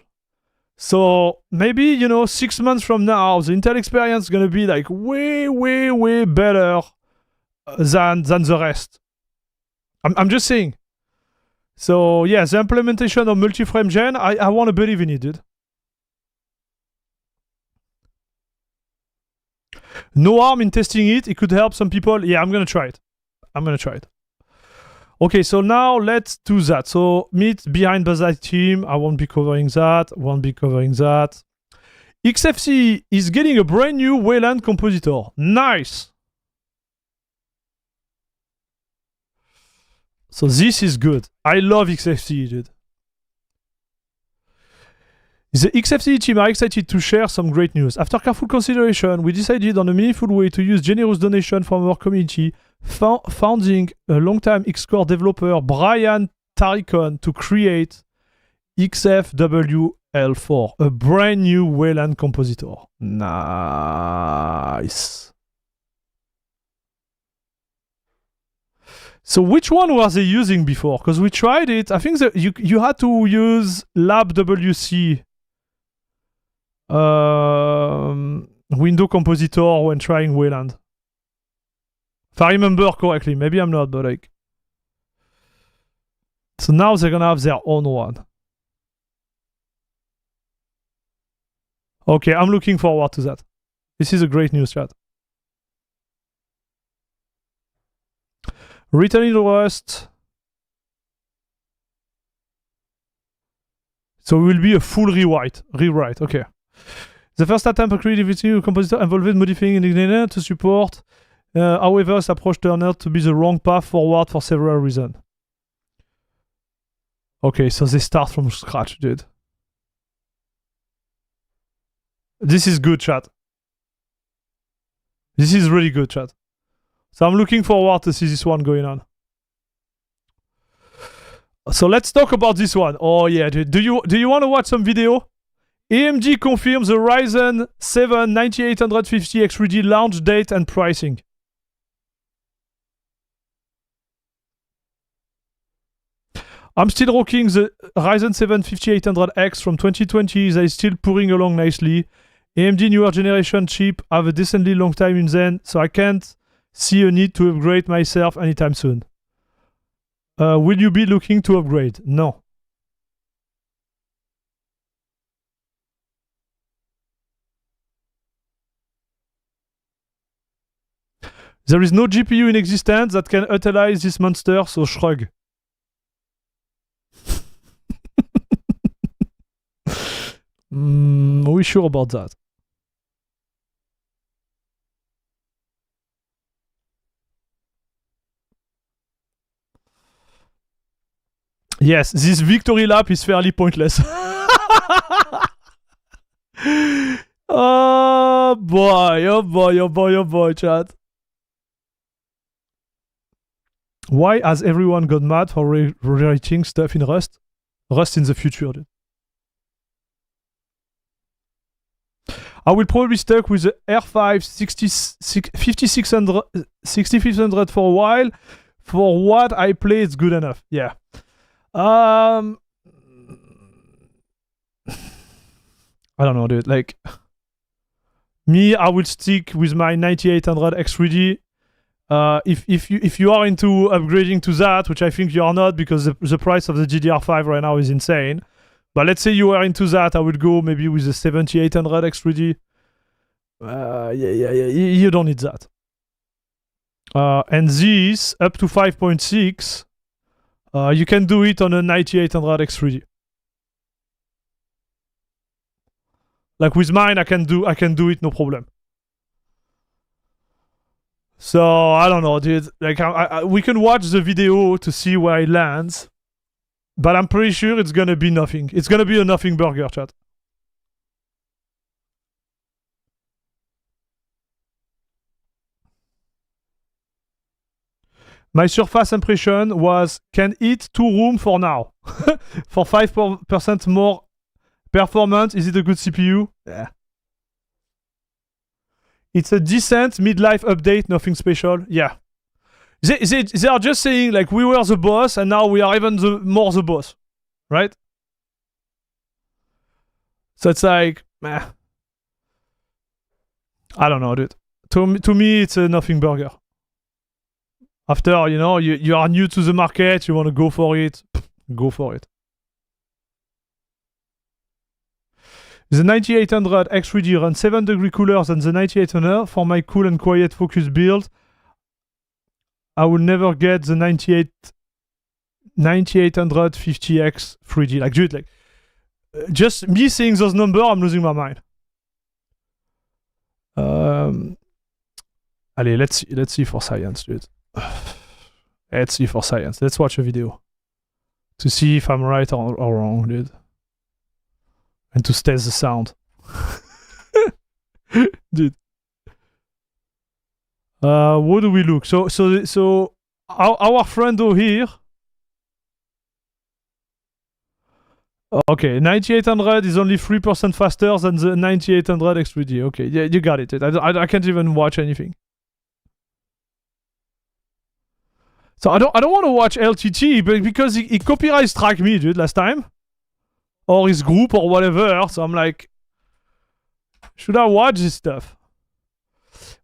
So maybe, you know, 6 months from now, the Intel experience is gonna be like way better than the rest. I'm just saying. So yeah, the implementation of multi-frame gen, I want to believe in it, dude. No harm in testing it. It could help some people. Yeah, I'm gonna try it. Okay, so now let's do that. So meet behind Bazai team. I won't be covering that. XFC is getting a brand new Wayland compositor. Nice. So this is good. I love XFC, dude. The XFC team are excited to share some great news. After careful consideration, we decided on a meaningful way to use generous donation from our community, founding a longtime Xcore developer Brian Tarikon to create XFWL4, a brand new Wayland compositor. Nice. So which one were they using before? Because we tried it. I think that you had to use LabWC window compositor when trying Wayland. If I remember correctly. Maybe I'm not, but like... So now they're gonna have their own one. Okay, I'm looking forward to that. This is a great news, chat. Returning to Rust. So it will be a full rewrite, okay. The first attempt at creating a compositor involved modifying Nvidia to support. However, this approach turned out to be the wrong path forward for several reasons. Okay, so they start from scratch, dude. This is good, chat. This is really good, chat. So I'm looking forward to see this one going on. So let's talk about this one. Oh yeah, dude. Do you want to watch some video? AMD confirms the Ryzen 7 9850 X3D launch date and pricing. I'm still rocking the Ryzen 7 5800X from 2020 that is still pouring along nicely. AMD newer generation chip have a decently long time in Zen, so I can't see a need to upgrade myself anytime soon. Will you be looking to upgrade? No. There is no GPU in existence that can utilize this monster, so shrug. Are we sure about that? Yes, this victory lap is fairly pointless. Oh boy, chat. Why has everyone gone mad for rewriting stuff in Rust? Rust in the future, dude. I will probably stuck with the R5 6500 for a while. For what I play, it's good enough. Yeah. I don't know, dude. Like, me, I will stick with my 9800 X3D. If you are into upgrading to that, which I think you are not because the price of the DDR5 right now is insane. But let's say you are into that, I would go maybe with the 7800 X3D. You don't need that. And this, up to 5.6, you can do it on a 9800 X3D. Like with mine, I can do it no problem. So I don't know, dude. Like we can watch the video to see where it lands, but I'm pretty sure it's gonna be nothing. It's gonna be a nothing burger, chat. My surface impression was can eat 2 rooms for now. For 5% more performance, is it a good CPU? Yeah. It's a decent midlife update, nothing special. Yeah. They are just saying like we were the boss and now we are even more the boss. Right? So it's like, meh. I don't know, dude. To me, it's a nothing burger. After, you know, you are new to the market, you want to go for it, go for it. The 9800 X3D runs 7 degrees cooler than the 9800. For my cool and quiet focus build, I will never get the 9850X 3D. Like, dude, like, just me seeing those numbers, I'm losing my mind. Allez, let's see for science, dude. Let's see for science. Let's watch a video to see if I'm right or wrong, dude, and to test the sound. Dude, what do we look? So our friend over here. Okay, 9800 is only 3% faster than the 9800 X3D. Okay, yeah, you got it. I can't even watch anything. So I don't want to watch LTT, but because he copyright struck me, dude, last time, or his group or whatever. So I'm like, should I watch this stuff?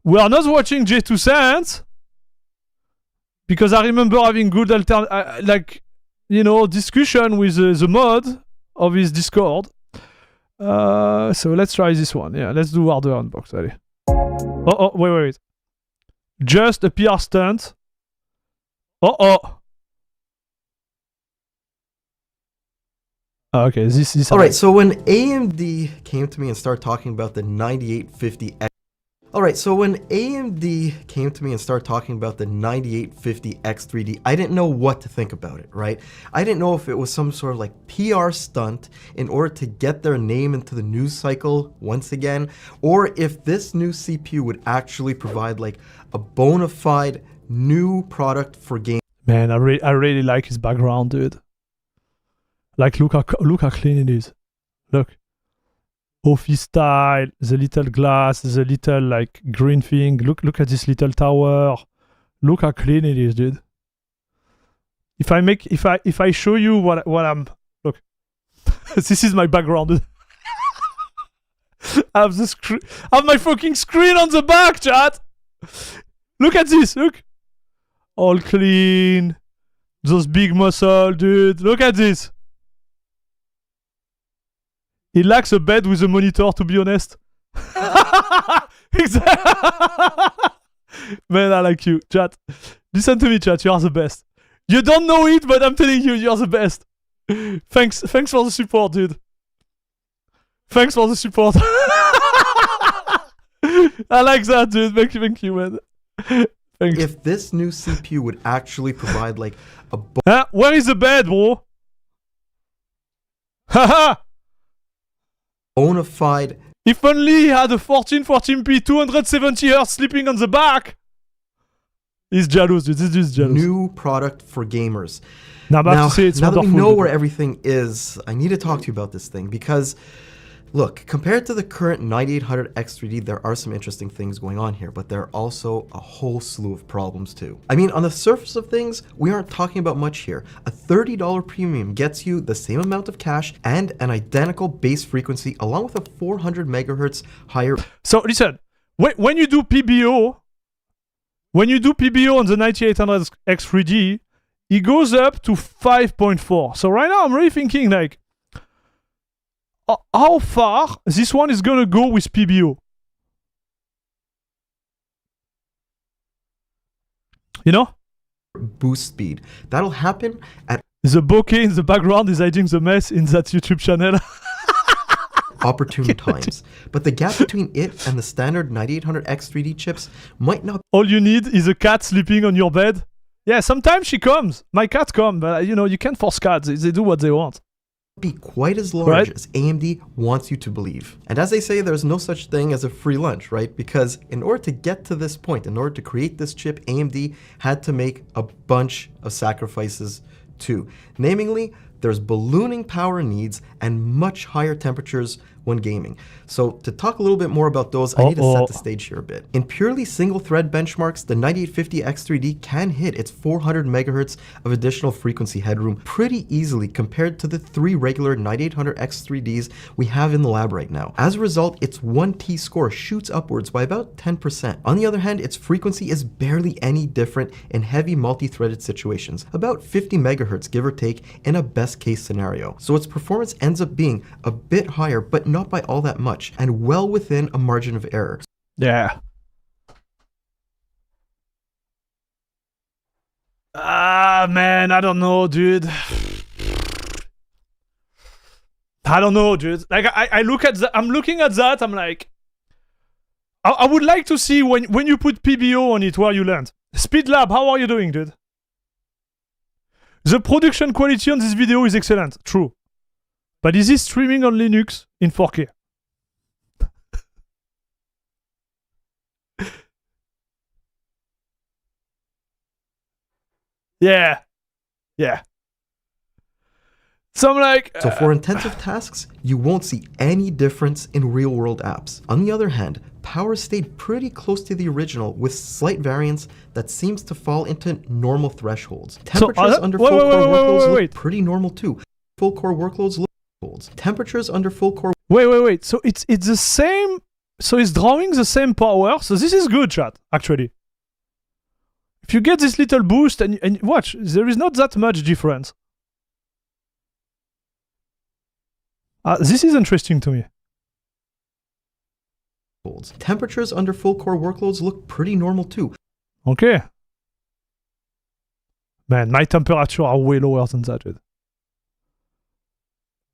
We are not watching J2 Cents because I remember having good like, you know, discussion with the mod of his Discord. So let's try this one. Yeah, let's do hardware unbox. Allez. Oh, wait. Just a PR stunt. Okay, this. Alright, so when AMD came to me and started talking about the 9850X. Alright, so when AMD came to me and started talking about the 9850X3D, I didn't know what to think about it, right? I didn't know if it was some sort of like PR stunt in order to get their name into the news cycle once again, or if this new CPU would actually provide like a bona fide new product for game. Man, I really like his background, dude. Like, look how clean it is. Look. Office style, the little glass, the little like green thing. Look at this little tower. Look how clean it is, dude. If I show you what I'm, look. This is my background, dude. I have I have my fucking screen on the back, chat. Look at this, look. All clean. Those big muscles, dude. Look at this. He lacks a bed with a monitor, to be honest. Exactly. Man, I like you, chat. Listen to me, chat. You are the best. You don't know it, but I'm telling you, you're the best. Thanks for the support, dude. Thanks for the support. I like that, dude. Thank you, man. Thanks. If this new CPU would actually provide like a where is the bed, bro? Haha. bona fide. If only he had a 1440p 270 Hz sleeping on the back. He's jealous, dude. This dude is jealous. New product for gamers. Now that we know where everything is, I need to talk to you about this thing because, look, compared to the current 9800 X3D, there are some interesting things going on here, but there are also a whole slew of problems too. I mean, on the surface of things, we aren't talking about much here. A $30 premium gets you the same amount of cache and an identical base frequency along with a 400 megahertz higher. So listen, when you do PBO on the 9800 X3D, it goes up to 5.4. So right now I'm really thinking like, how far this one is gonna go with PBO? You know? Boost speed. That'll happen at the bokeh in the background is hiding the mess in that YouTube channel. opportune times. But the gap between it and the standard 9800 X3D chips might not. All you need is a cat sleeping on your bed. Yeah, sometimes she comes. My cat comes, but you know, you can't force cats. They do what they want. be quite as large Right. as AMD wants you to believe. And as they say, there's no such thing as a free lunch, right? Because in order to get to this point, in order to create this chip, AMD had to make a bunch of sacrifices too. Namely, there's ballooning power needs and much higher temperatures when gaming. So to talk a little bit more about those, I need to set the stage here a bit. In purely single thread benchmarks, the 9850X3D can hit its 400 megahertz of additional frequency headroom pretty easily compared to the 3 regular 9800X3Ds we have in the lab right now. As a result, its 1T score shoots upwards by about 10%. On the other hand, its frequency is barely any different in heavy multi-threaded situations, about 50 megahertz give or take in a best case scenario. So its performance ends up being a bit higher, but not by all that much, and well within a margin of error. Yeah. Ah, man, I don't know, dude. I don't know, dude. Like, I look at that, I'm looking at that, I'm like, I would like to see when you put PBO on it, where you land. SpeedLab, how are you doing, dude? The production quality on this video is excellent, true. But is this streaming on Linux in 4K? Yeah. Yeah. So I'm like... So for intensive tasks, you won't see any difference in real-world apps. On the other hand, power stayed pretty close to the original with slight variance that seems to fall into normal thresholds. Temperatures under full core workloads look pretty normal too. Full core workloads look temperatures under full core. Wait. So it's the same. So it's drawing the same power. So this is good, chat. Actually, if you get this little boost and watch, there is not that much difference. This is interesting to me. Temperatures under full core workloads look pretty normal too. Okay. Man, my temperature are way lower than that, dude.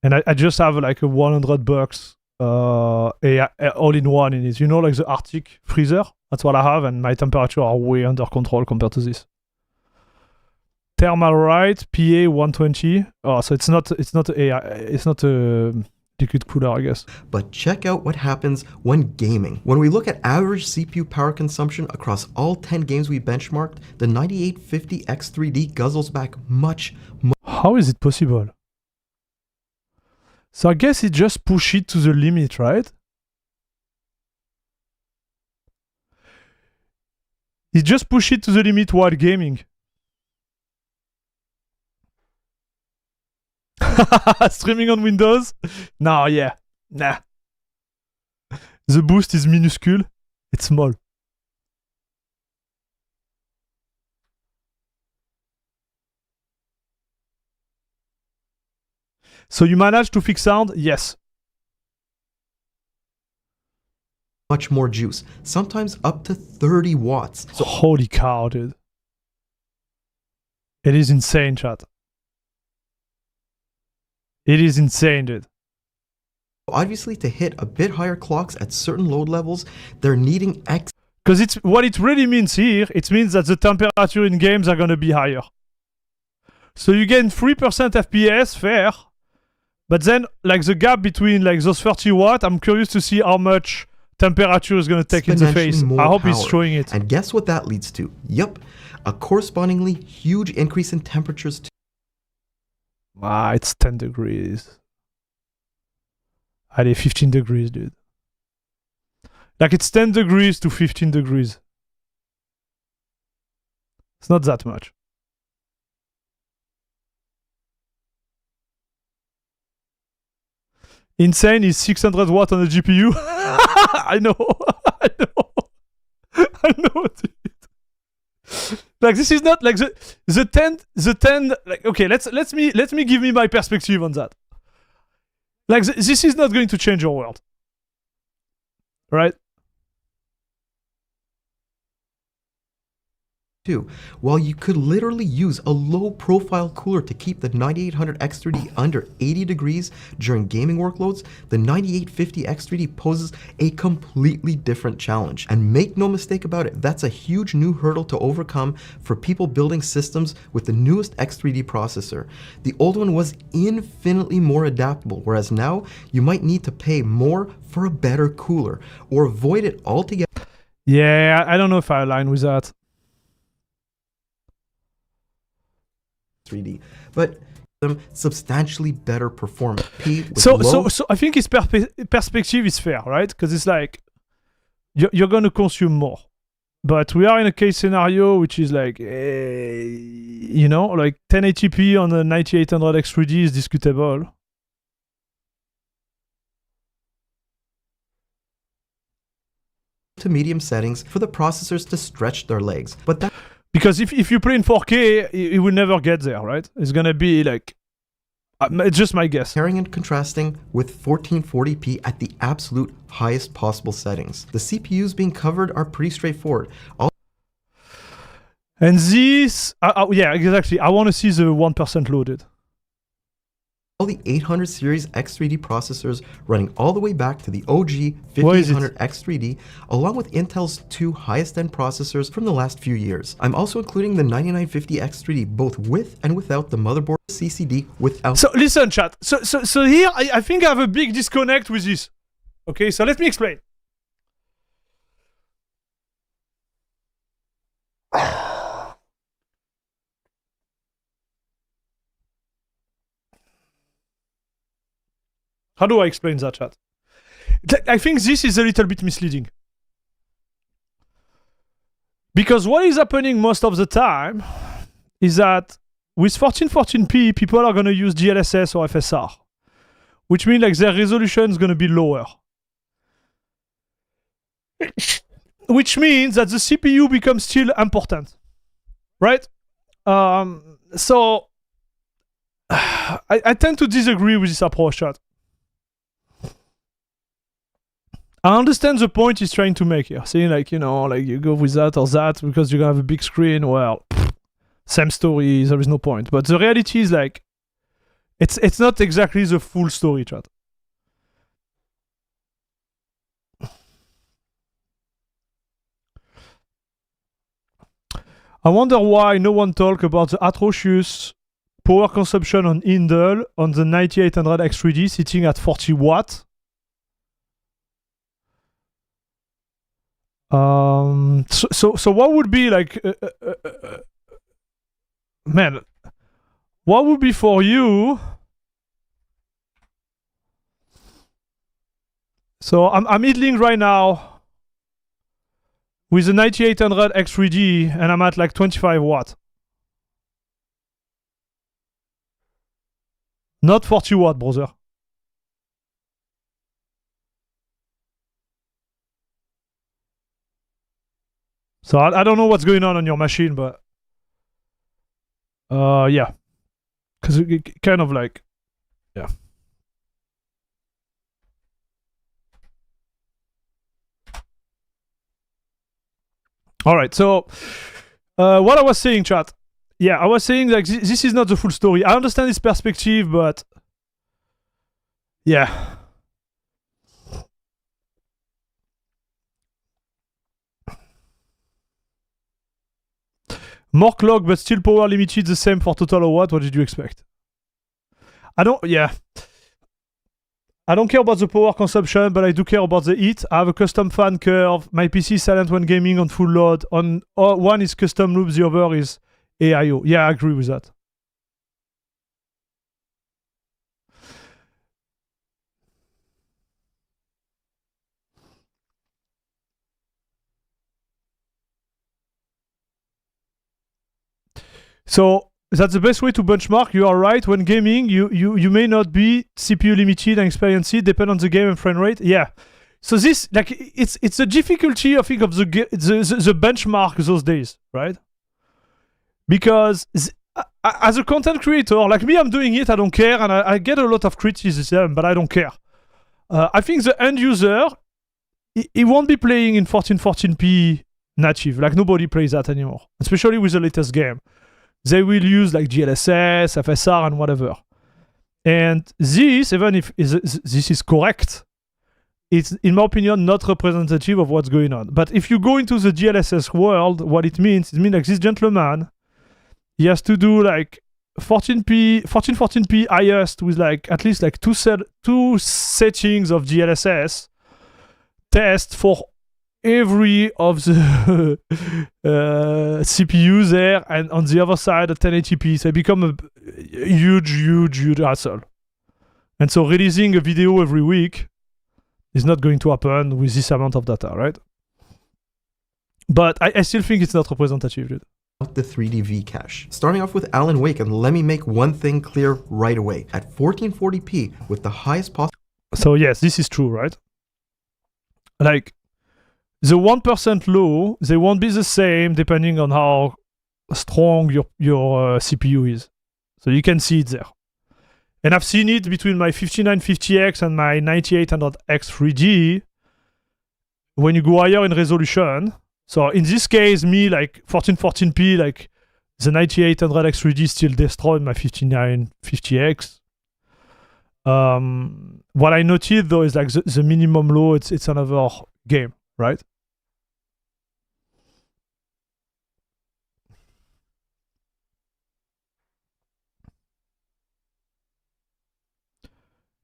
And I just have like a $100 all-in-one in it. You know, like the Arctic freezer? That's what I have, and my temperature are way under control compared to this. Thermal right, PA 120. Oh, so it's not a liquid cooler, I guess. But check out what happens when gaming. When we look at average CPU power consumption across all 10 games we benchmarked, the 9850X3D guzzles back much more. How is it possible? So I guess it just push it to the limit, right? It just push it to the limit while gaming. Streaming on Windows? No, yeah. Nah. The boost is minuscule. It's small. So you managed to fix sound? Yes. Much more juice, sometimes up to 30 watts. So holy cow, dude. It is insane, chat. It is insane, dude. obviously to hit a bit higher clocks at certain load levels, they're needing X. Because it's what it really means here, it means that the temperature in games are going to be higher. So you gain 3% FPS, fair. But then, like, the gap between, like, those 30 watt, I'm curious to see how much temperature is going to take in the face. I hope he's showing it. And guess what that leads to? Yup, a correspondingly huge increase in temperatures too. Ah, it's 10 degrees. Allez, 15 degrees, dude. Like, it's 10 degrees to 15 degrees. It's not that much. Insane is 600 watt on a GPU. I know. I know. I know, dude. Like, this is not like the 10 like, okay, let me give me my perspective on that. Like, this is not going to change your world. Right? while you could literally use a low-profile cooler to keep the 9800X3D under 80 degrees during gaming workloads, the 9850X3D poses a completely different challenge. And make no mistake about it, that's a huge new hurdle to overcome for people building systems with the newest X3D processor. The old one was infinitely more adaptable, whereas now you might need to pay more for a better cooler or avoid it altogether. Yeah, I don't know if I align with that. 3D, but them substantially better performance. So I think his perspective is fair, right? Because it's like you're going to consume more, but we are in a case scenario which is like, you know, like 1080p on the 9800X3D is discutable. To medium settings for the processors to stretch their legs, but that. Because if you play in 4K, it will never get there, right? It's gonna be like, it's just my guess. Comparing and contrasting with 1440p at the absolute highest possible settings. The CPUs being covered are pretty straightforward. And this, yeah, exactly. I want to see the 1% loaded. All the 800 series X3D processors running all the way back to the OG 5800 X3D, along with Intel's two highest-end processors from the last few years. I'm also including the 9950 X3D, both with and without the motherboard CCD without. So listen, chat. So here, I think I have a big disconnect with this. Okay, so let me explain. How do I explain that, chat? I think this is a little bit misleading. Because what is happening most of the time is that with 1440p, people are going to use DLSS or FSR, which means like their resolution is going to be lower. Which means that the CPU becomes still important, right? So I tend to disagree with this approach, chat. I understand the point he's trying to make here, saying like, you know, like you go with that or that because you're gonna have a big screen. Well, same story, there is no point. But the reality is like, it's not exactly the full story, chat. I wonder why no one talk about the atrocious power consumption on Intel on the 9800 X3D sitting at 40 watts. So what would be like, man, what would be for you? So I'm idling right now with the 9800 X3D and I'm at like 25 watts. Not 40 watts, brother. So I don't know what's going on your machine, but yeah, because it kind of like, yeah. All right, so what I was saying, chat. Yeah, I was saying like this is not the full story. I understand this perspective, but yeah. More clock, but still power limited the same for total of what? What did you expect? I don't care about the power consumption, but I do care about the heat. I have a custom fan curve. My PC is silent when gaming on full load. One is custom loop, the other is AIO. Yeah, I agree with that. So that's the best way to benchmark. You are right. When gaming, you may not be CPU limited and experience it, depend on the game and frame rate. Yeah. So this like it's a difficulty I think of the benchmark those days, right? Because as a content creator, like me, I'm doing it. I don't care, and I get a lot of criticism, but I don't care. I think the end user, he won't be playing in 1440p native. Like nobody plays that anymore, especially with the latest game. They will use like GLSS, FSR, and whatever. And this, even if this is correct, it's, in my opinion, not representative of what's going on. But if you go into the GLSS world, what it means like this gentleman, he has to do like 1440p highest with like at least like two settings of GLSS test for every of the CPUs there, and on the other side a 1080p. So it become a huge hassle. And so releasing a video every week is not going to happen with this amount of data, right? But I still think it's not representative, dude. The 3D cache. Starting off with Alan Wake, and let me make one thing clear right away. At 1440p with the highest possible. So yes, this is true, right? Like the 1% low, they won't be the same depending on how strong your CPU is. So you can see it there. And I've seen it between my 5950X and my 9800X 3D. When you go higher in resolution, so in this case, me like 1440p, like the 9800X 3D still destroyed my 5950X. What I noted though is like the minimum low, it's another game, right?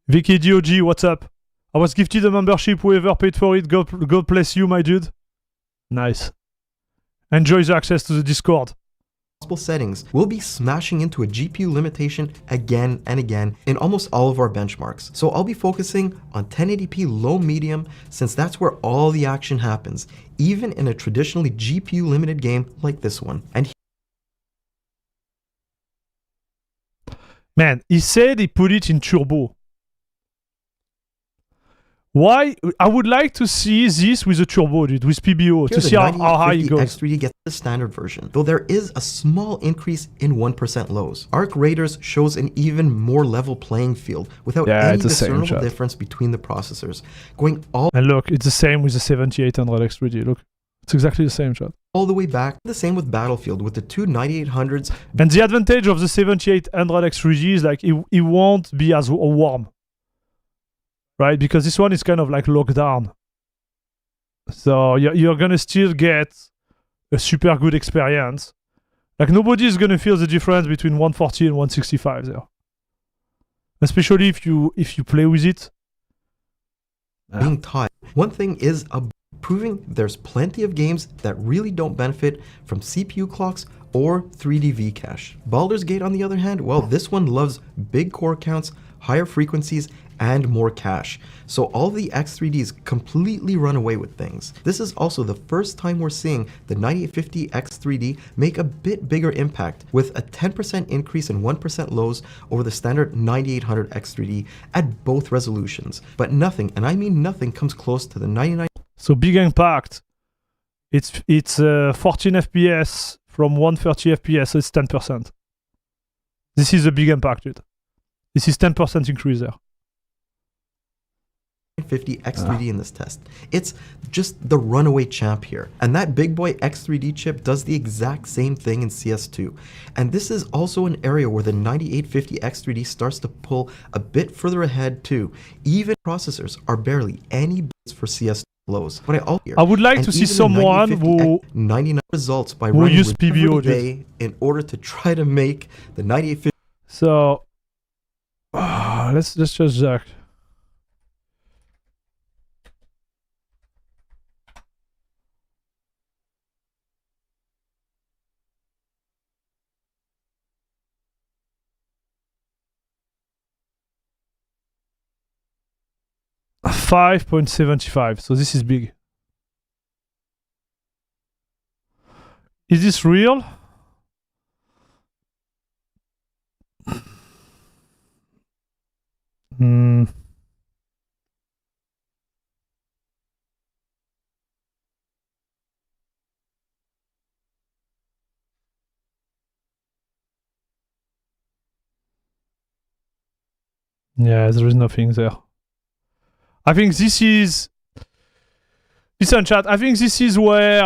Wiki DOG, what's up? I was gifted a membership, whoever paid for it, God bless you, my dude. Nice. Enjoy the access to the Discord. Settings, we'll be smashing into a GPU limitation again and again in almost all of our benchmarks. So I'll be focusing on 1080p low medium, since that's where all the action happens, even in a traditionally GPU limited game like this one. And man, he said he put it in turbo. Why? I would like to see this with a turbo, dude, with PBO, to see how high it goes. X3D gets the standard version, though there is a small increase in 1% lows. Arc Raiders shows an even more level playing field without any discernible difference between the processors. Going all and look, it's the same with the 7800X 3D. Look, it's exactly the same shot. All the way back. The same with Battlefield with the two 9800s. And the advantage of the 7800X 3D is like it won't be as warm. Right, because this one is kind of like locked down, so you're gonna still get a super good experience. Like nobody is gonna feel the difference between 140 and 165 there, especially if you play with it. Being taught. One thing is proving there's plenty of games that really don't benefit from CPU clocks or 3D cache. Baldur's Gate, on the other hand, well, this one loves big core counts, higher frequencies, and more cache. So all the X3Ds completely run away with things. This is also the first time we're seeing the 9850 X3D make a bit bigger impact, with a 10% increase in 1% lows over the standard 9800 X3D at both resolutions. But nothing, and I mean nothing, comes close to the 99. So big impact. It's 14 FPS from 130 FPS, so it's 10%. This is a big impact, dude. This is 10% increase there. 50 X3D in this test. It's just the runaway champ here. And that big boy X3D chip does the exact same thing in CS2. And this is also an area where the 9850 X3D starts to pull a bit further ahead too. Even processors are barely any bits for CS2 lows. But I would like to see someone who 99 results by running use PBO day in order to try to make the 9850. So let's just check. $5.75, so this is big. Is this real? Yeah, there is nothing there. I think this is Listen, chat, I think this is where...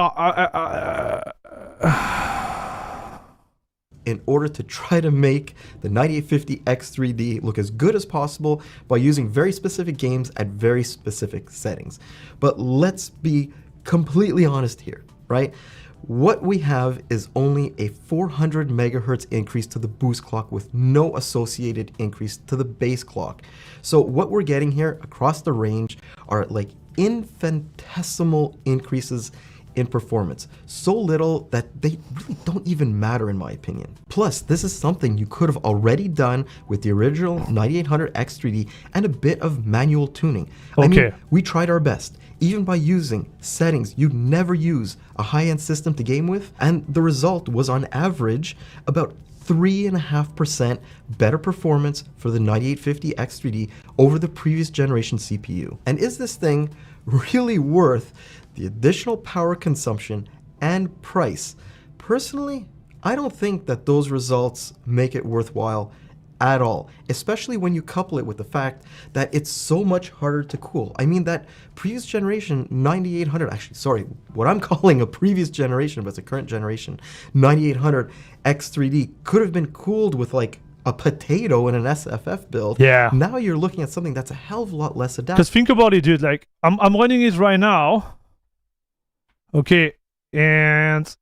in order to try to make the 9850X3D look as good as possible by using very specific games at very specific settings. But let's be completely honest here, right? What we have is only a 400 megahertz increase to the boost clock with no associated increase to the base clock. So what we're getting here across the range are like infinitesimal increases in performance. So little that they really don't even matter in my opinion. Plus, this is something you could have already done with the original 9800X3D and a bit of manual tuning. I mean, we tried our best, even by using settings you'd never use a high-end system to game with, and the result was on average about 3.5% better performance for the 9850X3D over the previous generation CPU. And is this thing really worth the additional power consumption and price? Personally, I don't think that those results make it worthwhile at all, especially when you couple it with the fact that it's so much harder to cool. I mean, that previous generation 9800, actually, sorry, what I'm calling a previous generation, but it's a current generation, 9800X3D could have been cooled with like a potato in an SFF build. Yeah. Now you're looking at something that's a hell of a lot less adaptive. Because think about it, dude. Like, I'm running it right now. Okay, and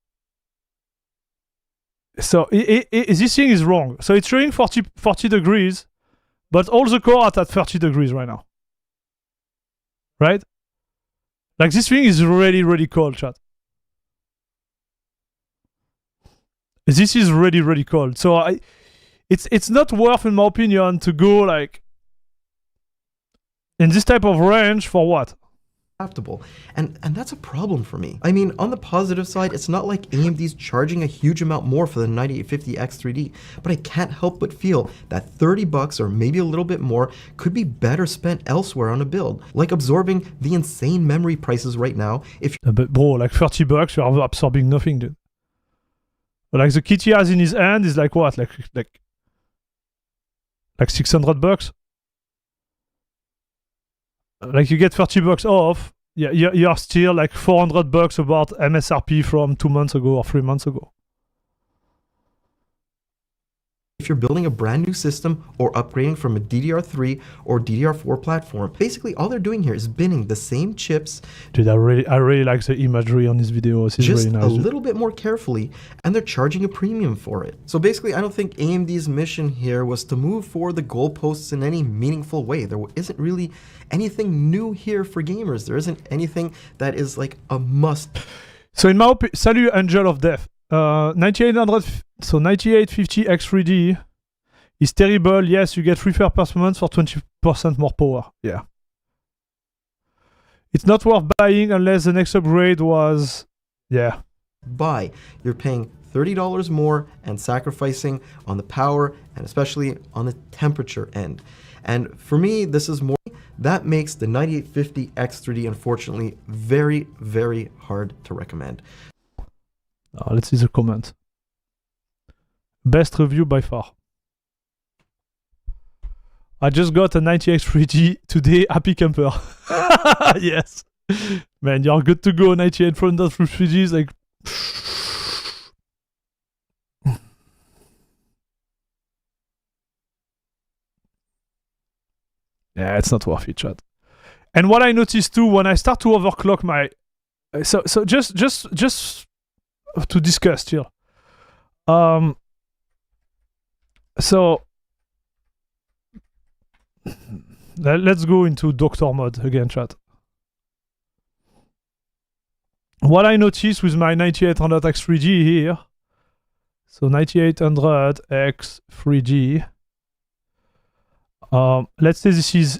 so this thing is wrong. So it's showing 40 degrees, but all the core are at 30 degrees right now. Right? Like, this thing is really, really cold, chat. This is really, really cold. So it's not worth, in my opinion, to go like in this type of range for what? Adaptable. And that's a problem for me. I mean, on the positive side, it's not like AMD's charging a huge amount more for the 9850X3D, but I can't help but feel that $30 or maybe a little bit more could be better spent elsewhere on a build, like absorbing the insane memory prices right now. If But bro, like $30, you're absorbing nothing, dude. But like the kit he has in his hand is like what? Like $600? Like, you get $30 off, yeah, you're still like $400 about MSRP from 2 months ago or 3 months ago. if you're building a brand new system or upgrading from a DDR3 or DDR4 platform, basically all they're doing here is binning the same chips. Dude, I really like the imagery on this video. It's just really nice. A little bit more carefully, and they're charging a premium for it. So basically, I don't think AMD's mission here was to move forward the goalposts in any meaningful way. There isn't really anything new here for gamers. There isn't anything that is like a must. So in my opinion, salut Angel of Death. 9850 X3D is terrible. Yes, you get 3 performance for 20% more power. Yeah. It's not worth buying unless the next upgrade was... Yeah. Buy. You're paying $30 more and sacrificing on the power and especially on the temperature end. And for me, this is more... That makes the 9850 X3D, unfortunately, very, very hard to recommend. Let's see the comment. Best review by far. I just got a 98X3D today. Happy camper. Yes. Man, you're good to go. 9800 is like... Yeah, it's not worth it, chat. And what I noticed too, when I start to overclock my... So just to discuss here. So let's go into doctor mode again, chat. What I noticed with my 9800X3D here, so 9800X3D,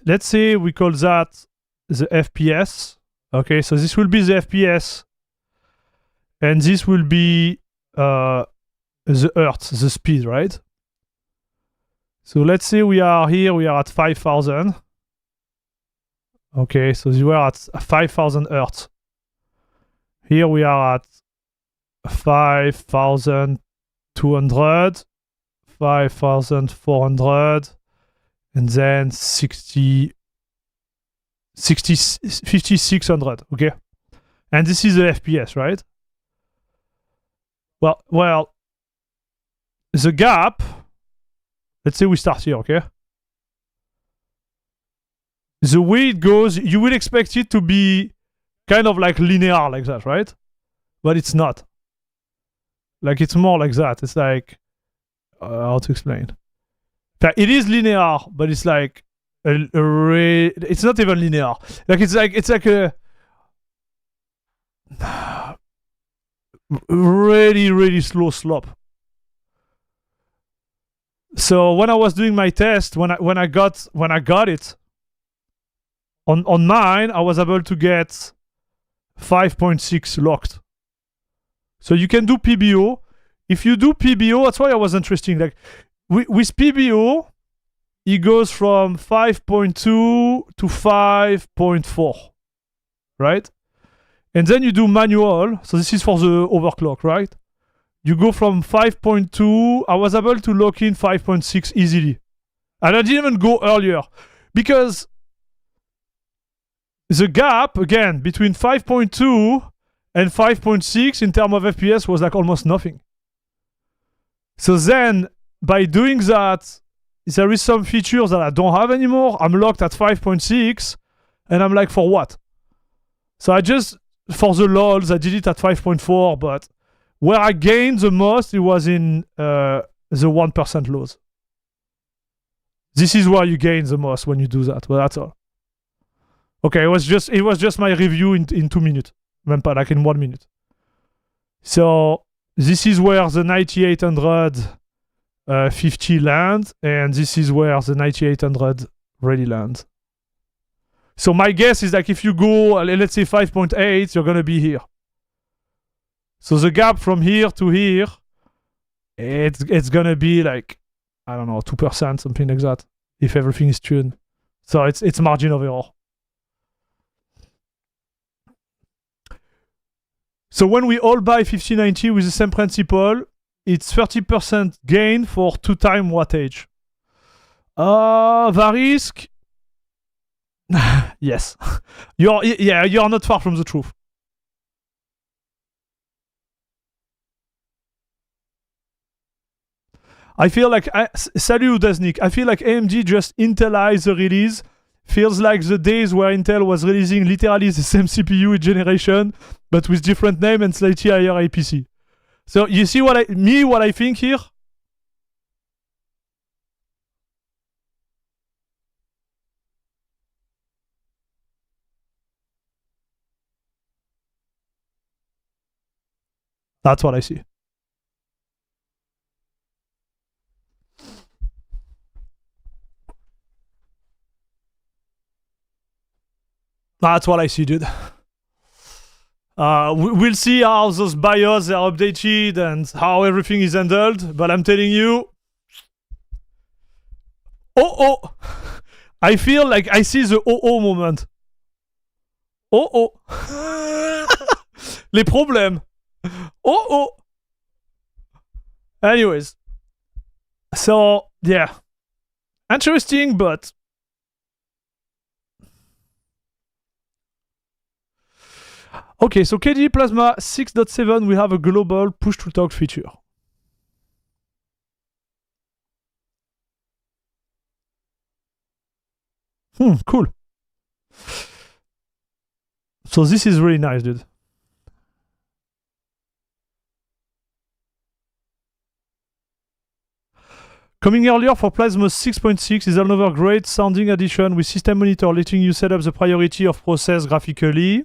let's say we call that the FPS. Okay, so this will be the FPS, and this will be the hertz, the speed, right? So let's say we are here, we are at 5000. Okay, so we are at 5000 hertz. Here we are at 5200, 5400, and then 5600, okay? And this is the FPS, right? Well, the gap, let's say we start here, okay? The way it goes, you would expect it to be kind of like linear like that, right? But it's not. Like, it's more like that. It's like, how to explain? It is linear, but it's like, it's not even linear. Like, it's like a really, really slow slope. So when I was doing my test, when I got it on mine, I was able to get 5.6 locked. So you can do PBO. If you do PBO, that's why it was interesting. Like with PBO, it goes from 5.2 to 5.4, right? And then you do manual. So this is for the overclock, right? You go from 5.2. I was able to lock in 5.6 easily. And I didn't even go earlier. Because the gap, again, between 5.2 and 5.6 in terms of FPS was like almost nothing. So then, by doing that, there is some features that I don't have anymore. I'm locked at 5.6, and I'm like, for what? So I just, for the lols, I did it at 5.4, but where I gained the most, it was in the 1% lows. This is where you gain the most when you do that, but that's all. Okay, it was just my review in 2 minutes. Même pas, like in 1 minute. So this is where the 9850 lands, and this is where the 9800 really lands. So my guess is like if you go, let's say 5.8, you're gonna be here. So the gap from here to here, it's gonna be like, I don't know, 2%, something like that, if everything is tuned. So it's margin of error. So when we all buy 5090 with the same principle, it's 30% gain for 2x wattage. Varisk, yes, you're not far from the truth. I feel like salut Dasnik. I feel like AMD just Intelized the release. Feels like the days where Intel was releasing literally the same CPU each generation, but with different name and slightly higher APC. So you see what I think here? That's what I see. That's what I see, dude. We'll see how those BIOS are updated and how everything is handled, but I'm telling you... Oh! I feel like I see the oh moment. Oh! Les problèmes. Oh! Anyways. So, yeah. Interesting, but... Okay, so KDE Plasma 6.7 will have a global push-to-talk feature. Cool. So this is really nice, dude. Coming earlier for Plasma 6.6 is another great sounding addition with System Monitor letting you set up the priority of process graphically.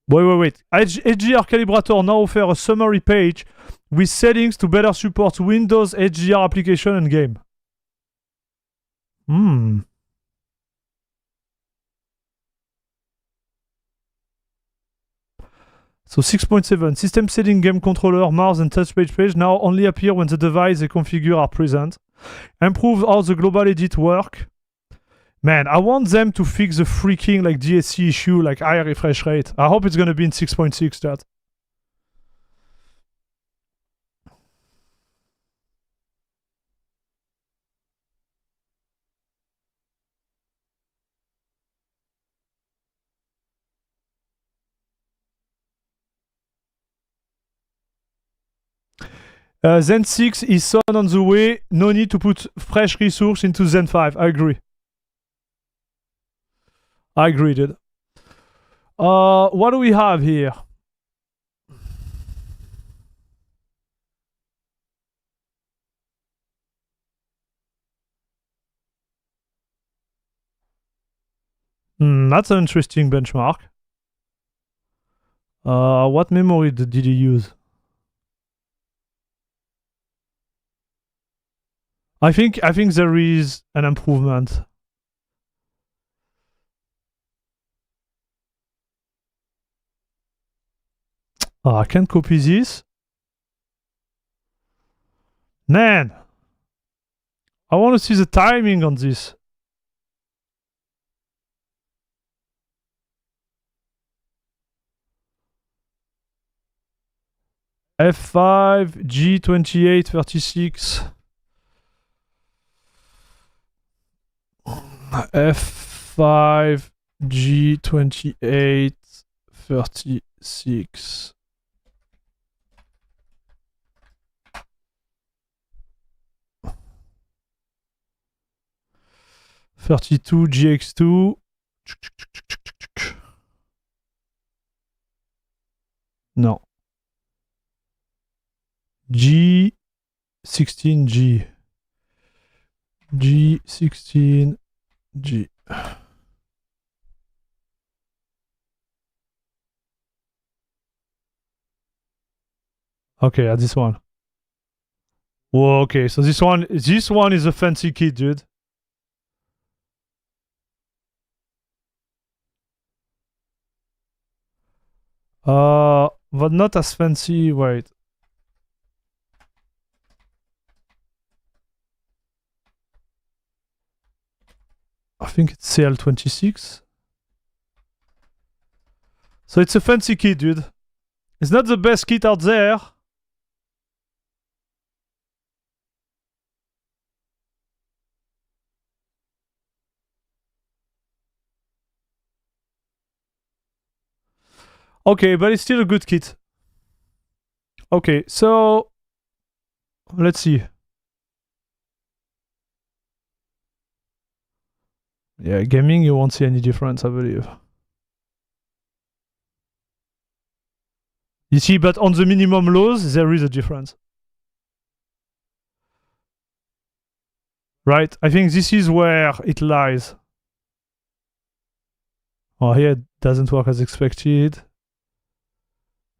Wait. HDR Calibrator now offers a summary page with settings to better support Windows HDR application and game. So 6.7, system setting game controller, mouse and touch page now only appear when the device they configure are present. Improve how the global edit work. Man, I want them to fix the freaking like DSC issue, like higher refresh rate. I hope it's gonna be in 6.6, chat. Zen 6 is soon on the way. No need to put fresh resource into Zen 5. I agree. I agree, dude. What do we have here? That's an interesting benchmark. What memory did you use? I think there is an improvement. I can't copy this. Man, I want to see the timing on this. F5 G28 36. F5 G28 36. GX2. No. G16G. G16G. Okay, this one. Whoa, okay, so this one is a fancy kit, dude. But not as fancy. Wait. I think it's CL26. So it's a fancy kit, dude. It's not the best kit out there. Okay, but it's still a good kit. Okay, so let's see. Yeah, gaming, you won't see any difference, I believe. You see, but on the minimum lows, there is a difference. Right? I think this is where it lies. Oh, here it doesn't work as expected.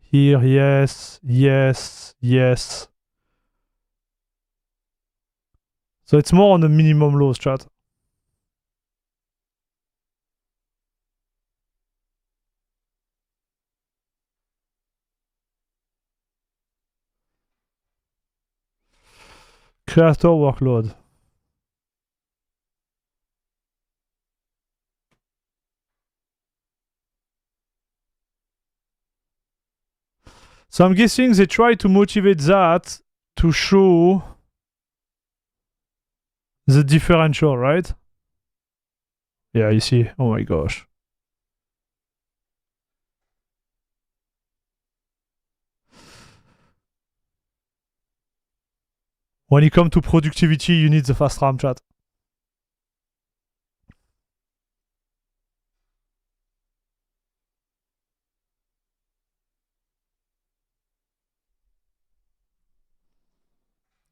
Here, yes, yes, yes. So it's more on the minimum lows, chat. Creator workload. So I'm guessing they try to motivate that to show the differential, right? Yeah, you see. Oh my gosh. When it comes to productivity, you need the fast RAM, chat.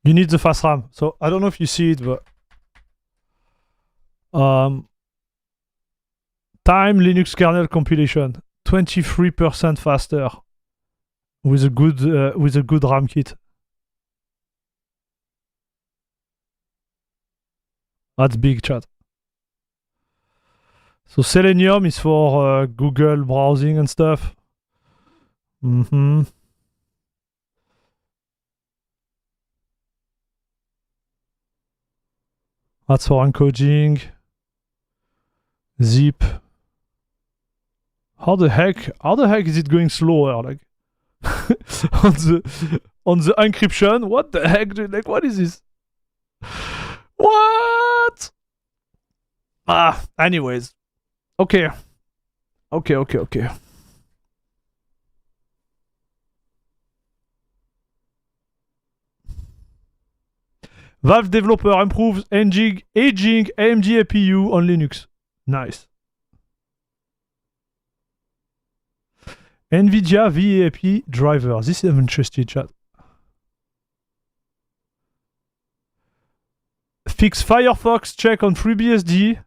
You need the fast RAM. So I don't know if you see it, but time Linux kernel compilation 23% faster with a good RAM kit. That's big, chat. So Selenium is for Google browsing and stuff. That's for encoding. Zip. How the heck is it going slower? Like on the encryption? What the heck, dude? Like, what is this? What? Anyways. Okay. Okay. Valve developer improves aging AMD CPU on Linux. Nice. Nvidia VAP driver. This is interesting, chat. Fix Firefox check on FreeBSD.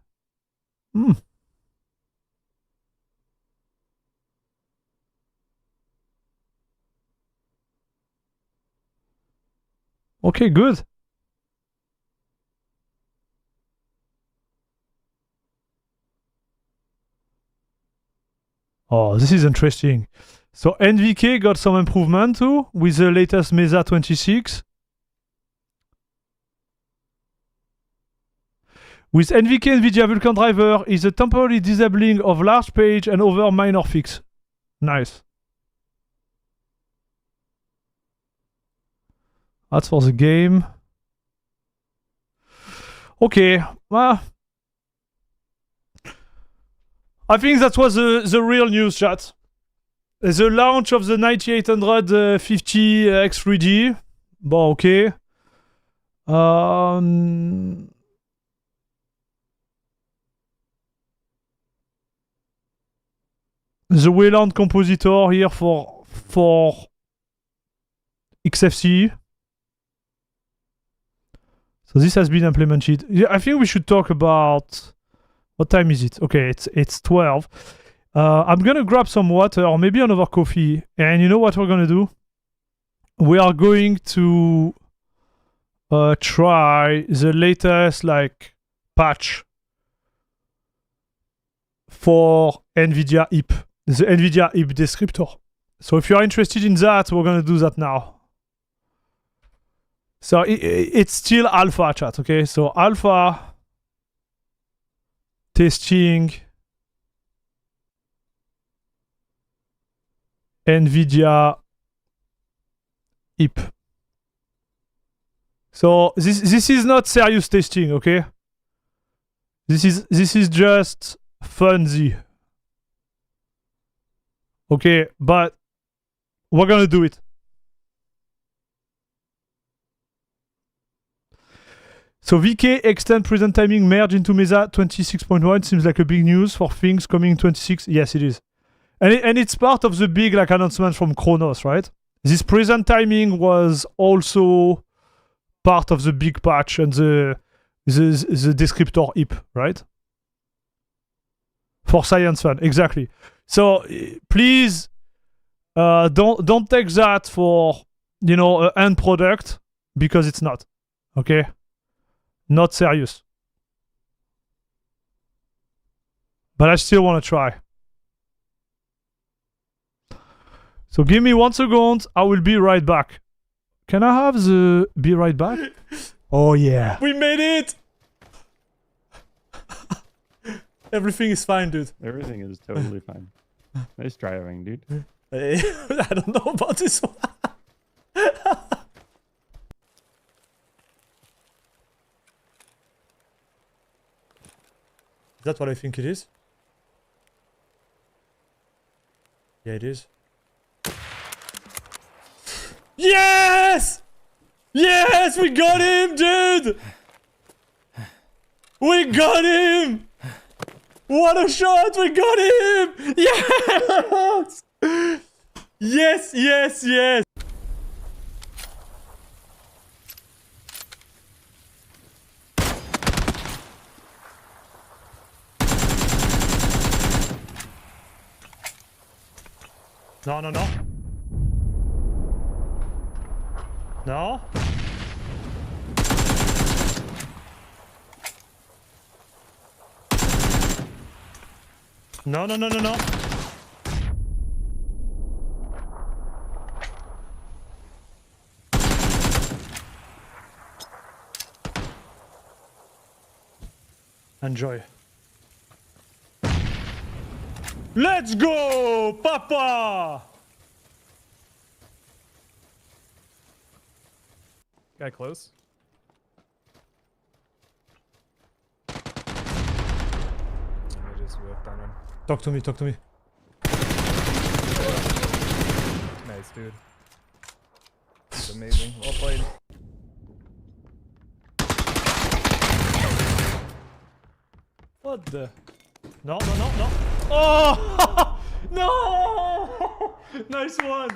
Okay, good. Oh, this is interesting. So NVK got some improvement too with the latest Mesa 26. With NVK Nvidia Vulkan driver is a temporary disabling of large page and other minor fix. Nice. That's for the game. Okay, well, I think that was the real news, chat. The launch of the 9850 X3D. Bon, okay. The Wayland compositor here for XFCE. So this has been implemented. Yeah, I think we should talk about... What time is it? Okay, it's 12. I'm gonna grab some water or maybe another coffee. And you know what we're gonna do? We are going to try the latest patch for Nvidia IP. The Nvidia IP descriptor. So if you're interested in that, we're gonna do that now. So it's still alpha, chat, okay? So alpha testing Nvidia IP. So this is not serious testing, okay? This is just funsy. Okay, but we're gonna do it. So VK extend present timing merge into Mesa 26.1 seems like a big news for things coming in 26. Yes, it is. And it's part of the big announcement from Kronos, right? This present timing was also part of the big patch and the descriptor IP, right? For Science Fan, exactly. So please don't take that for an end product because it's not. Okay? Not serious. But I still want to try. So give me 1 second. I will be right back. Can I have the be right back? Oh yeah. We made it! Everything is fine, dude. Everything is totally fine. Nice driving, dude. I don't know about this one. Is that what I think it is? Yeah, it is. Yes! Yes, we got him, dude! We got him! What a shot! We got him! Yes! Yes, yes, yes! No, no, no. No. No, no, no, no, no. Enjoy. Let's go, papa! Guy close. I just whipped on him. Talk to me, talk to me. Nice, dude. This is amazing. Well played. What the? No, no, no, no. Oh! No! Nice one.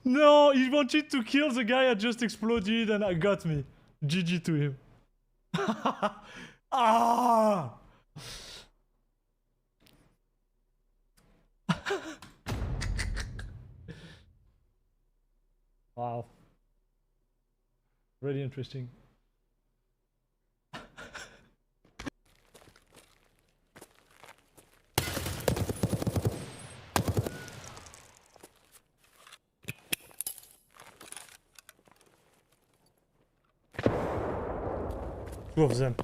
No, he wanted to kill the guy that just exploded and I got me. GG to him. Ah! Wow. Really interesting. Two of them.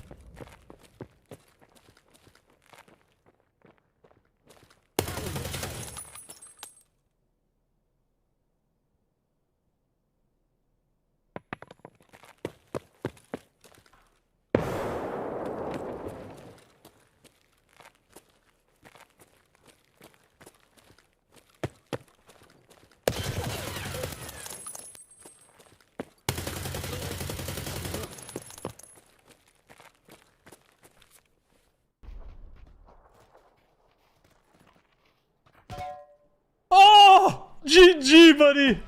Oh! GG, buddy!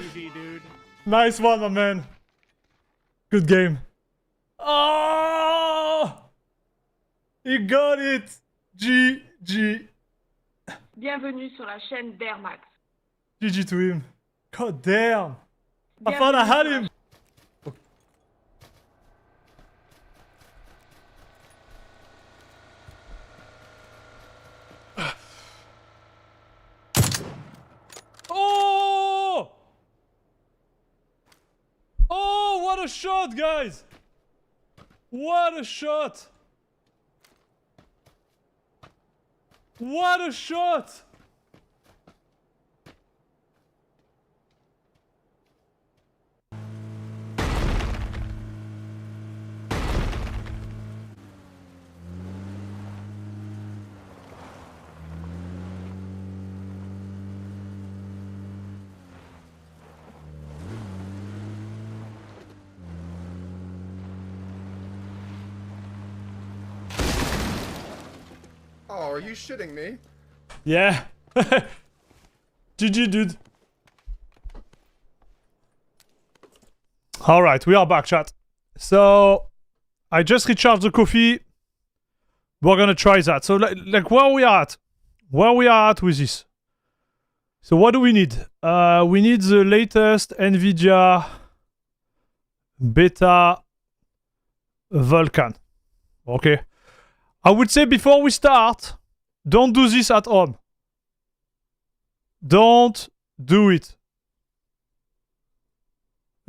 Easy, dude. Nice one, my man. Good game. Oh! He got it! GG. Bienvenue sur la chaîne d'Airmax. GG to him. God damn! I Bienvenue thought I had sur la him! Oh! Oh, what a shot, guys! What a shot! What a shot! Oh, are you shitting me? Yeah. GG, dude. Alright, we are back, chat. So, I just recharged the coffee. We're gonna try that. So, like where we are at? Where we are at with this? So, what do we need? We need the latest Nvidia beta Vulkan. Okay. I would say before we start, don't do this at home. Don't do it.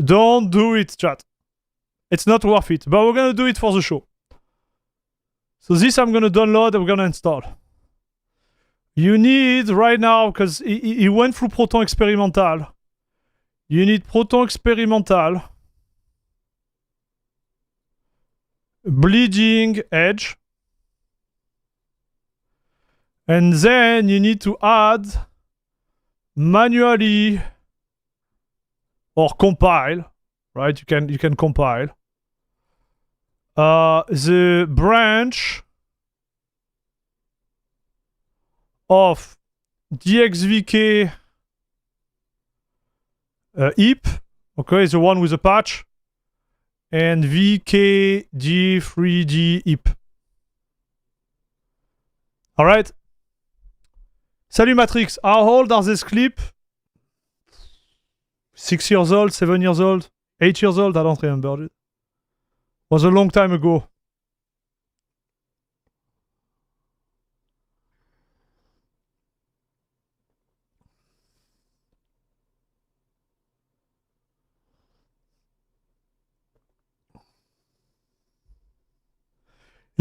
Don't do it, chat. It's not worth it. But we're gonna do it for the show. So this I'm gonna download and we're gonna install. You need right now, because he went through Proton Experimental. You need Proton Experimental. Bleeding Edge. And then you need to add manually or compile, right? You can compile the branch of DXVK heap, okay, the one with the patch, and VKG3D heap. All right. Salut Matrix, how old are these clips? 6 years old, 7 years old, 8 years old? I don't remember. It was a long time ago.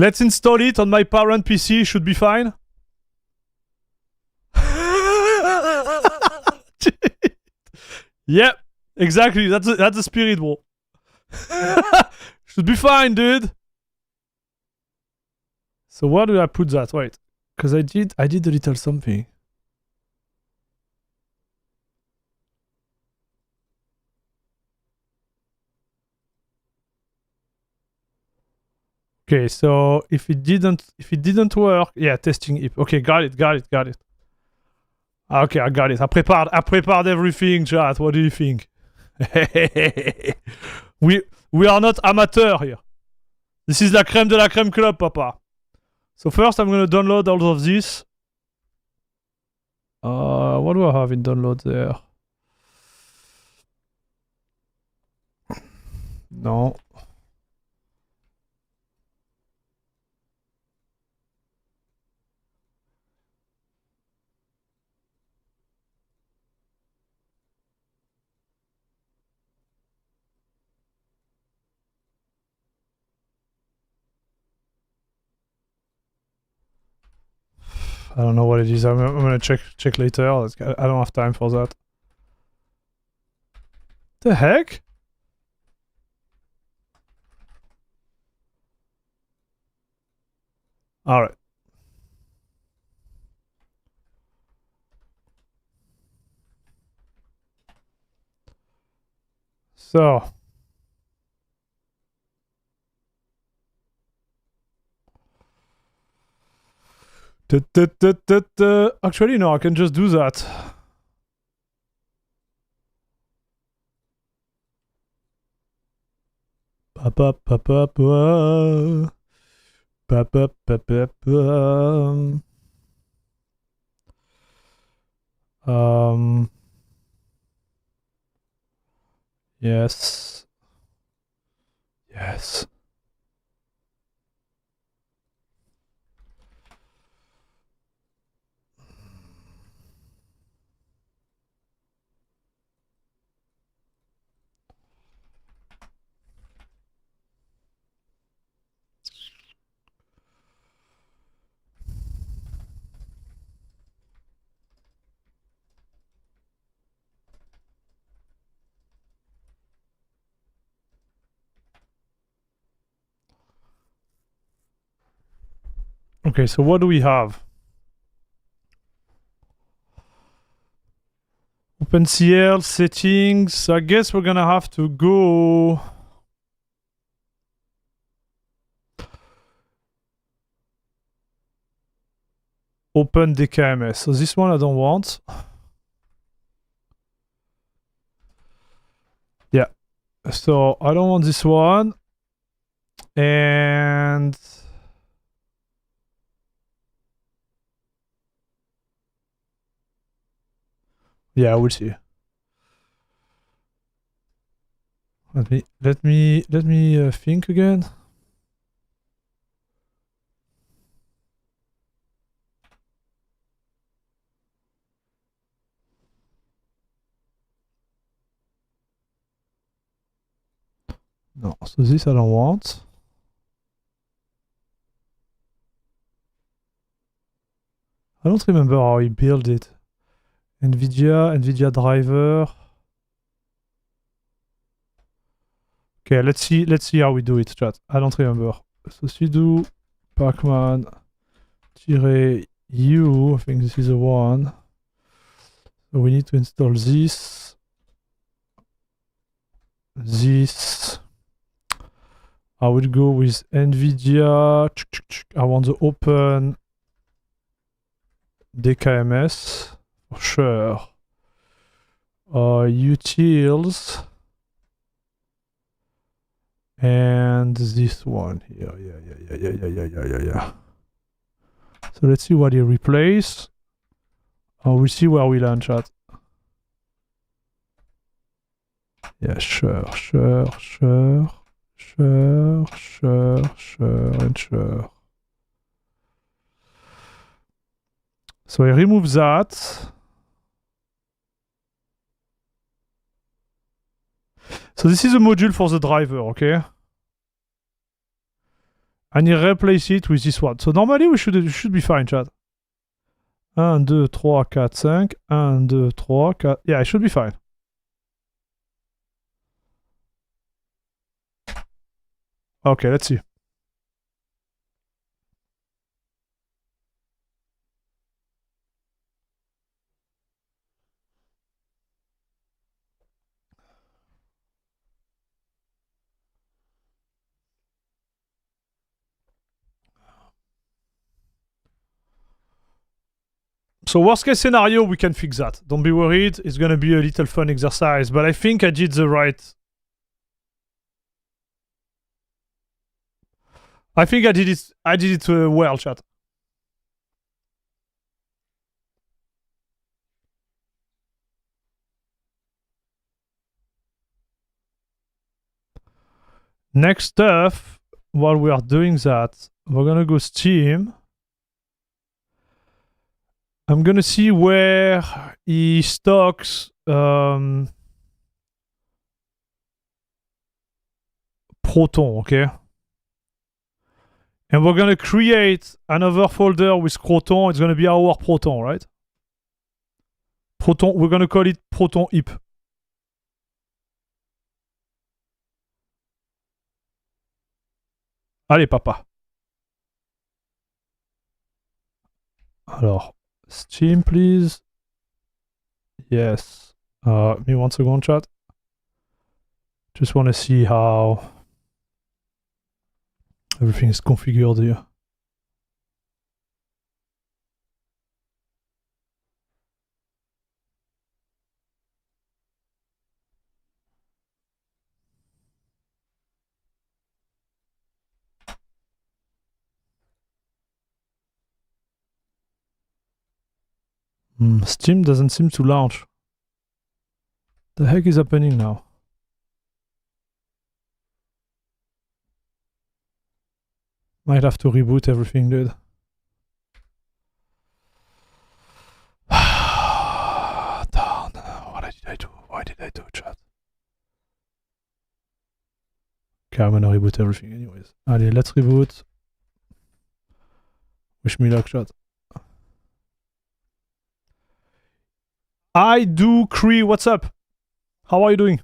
Let's install it on my parent PC. Should be fine. Yep, exactly. That's the spirit, bro. Should be fine, dude. So where do I put that? Wait, because I did a little something. Okay, so if it didn't work, yeah, testing it. Okay, got it. Okay, I got it. I prepared everything, chat. What do you think? we are not amateur here. This is la crème de la crème club, papa. So first, I'm gonna download all of this. What do I have in download there? No. I don't know what it is. I'm gonna check later. I don't have time for that. The heck? All right. So. Actually, no, I can just do that. Yes. Yes. Okay, so what do we have? OpenCL settings. I guess we're gonna have to go. Open DKMS. So this one I don't want. Yeah. So I don't want this one. And yeah, we'll see. Let me think again. No, so this I don't want. I don't remember how he built it. Nvidia driver. Okay, let's see how we do it, chat. I don't remember. So sudo pacman-u, I think this is the one. So we need to install this. This. I will go with Nvidia. I want the open DKMS for sure. Utils. And this one here. Yeah. So let's see what he replaced. We'll see where we land, chat. Yeah, sure. So I remove that. So this is a module for the driver, okay? and you replace it with this one. So normally we should be fine, chat. 1, 2, 3, 4, 5. 1, 2, 3, 4. Yeah, it should be fine. Okay, let's see. So worst case scenario, we can fix that. Don't be worried. It's going to be a little fun exercise, but I think I did the right... I think I did it well, chat. Next stuff, while we are doing that, we're going to go Steam. I'm gonna see where he stocks Proton, okay? And we're gonna create another folder with Proton. It's gonna be our Proton, right? Proton, we're gonna call it Proton heap. Allez, papa. Alors, Steam, please. Yes. Me 1 second, chat. Just want to see how everything is configured here. Steam doesn't seem to launch. The heck is happening now? Might have to reboot everything, dude. Darn. What did I do? Why did I do, chat? Okay, I'm gonna reboot everything anyways. Allez, let's reboot. Wish me luck, chat. I do Cree, what's up? How are you doing?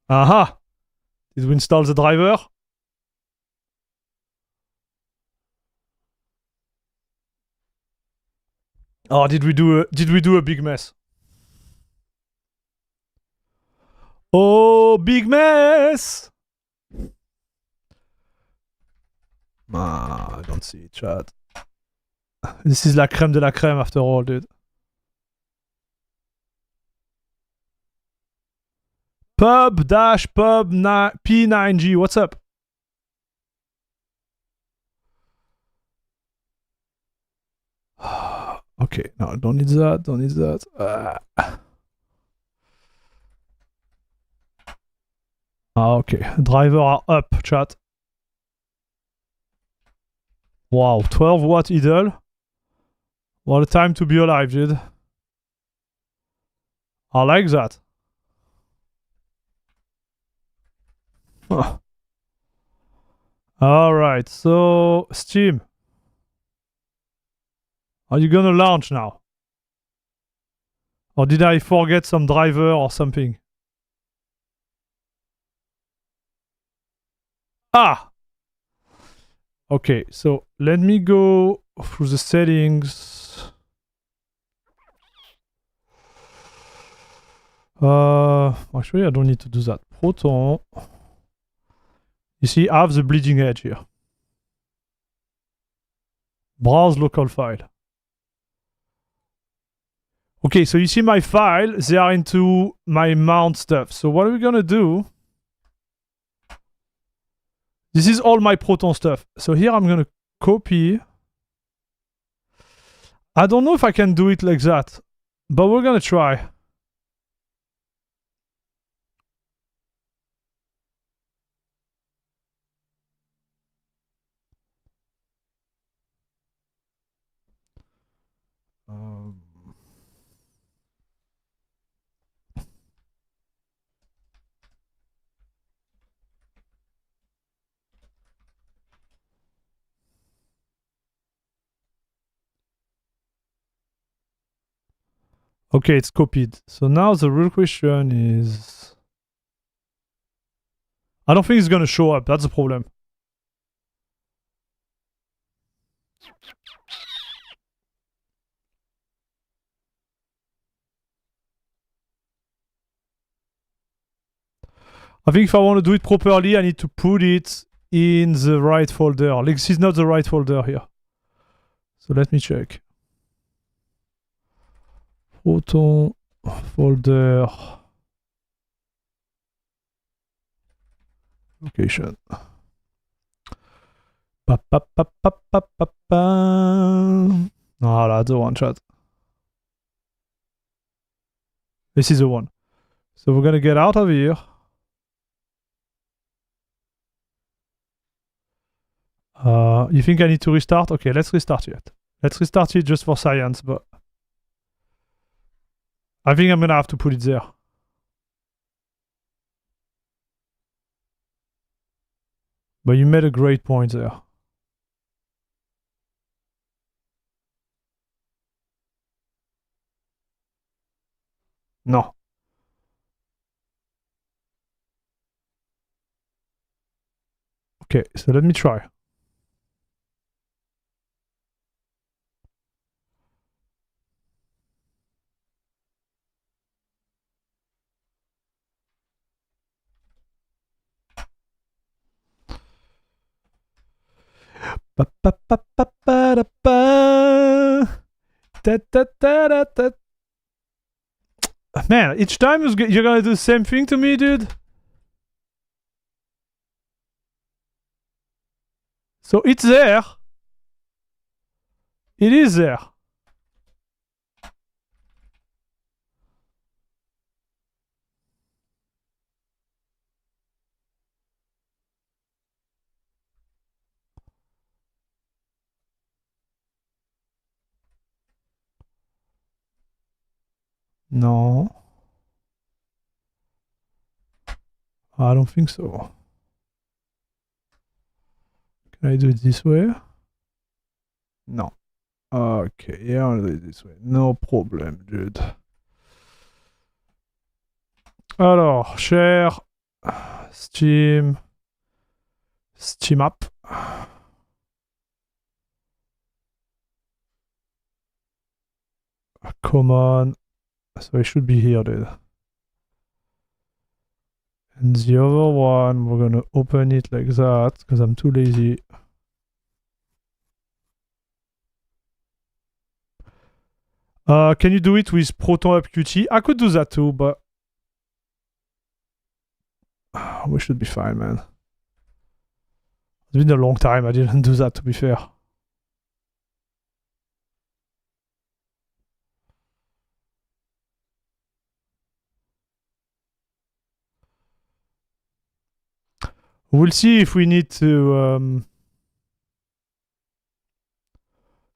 Aha! Did we install the driver? Oh, did we do a big mess? Oh, big mess! Ah, I don't see it, chat. This is la crème de la crème after all, dude. Pub P9G, what's up? Okay, no, don't need that, don't need that. Okay, driver are up, chat. Wow, 12 watt idle. What a time to be alive, dude. I like that. Huh. Alright, so Steam. Are you gonna launch now? Or did I forget some driver or something? Ah! Okay, so let me go through the settings. Actually, I don't need to do that. Proton. You see, I have the bleeding edge here. Browse local file. Okay, so you see my file, they are into my mount stuff. So what are we gonna do? This is all my Proton stuff. So here I'm gonna copy. I don't know if I can do it like that, but we're gonna try. Okay, it's copied. So now the real question is... I don't think it's gonna show up. That's the problem. I think if I want to do it properly, I need to put it in the right folder. Like, this is not the right folder here. So let me check. Proton folder. Location. Pa, pa, pa, pa, pa, pa, pa. Ah, that's the one, chat. This is the one. So we're gonna get out of here. You think I need to restart? Okay, let's restart it. Let's restart it just for science, but I think I'm gonna have to put it there. But you made a great point there. No. Okay, so let me try. Ba, ba, ba, ba, ba, da, ba. Da, da, da, da, da. Man, each time you're gonna do the same thing to me, dude. So it's there. It is there. No. I don't think so. Can I do it this way? No. Okay, yeah, I'll do it this way. No problem, dude. Alors, share, Steam, Steam app. Common. So it should be here, dude. And the other one, we're gonna open it like that, because I'm too lazy. Can you do it with Proton Up Qt? I could do that too, but we should be fine, man. It's been a long time, I didn't do that, to be fair. We'll see if we need to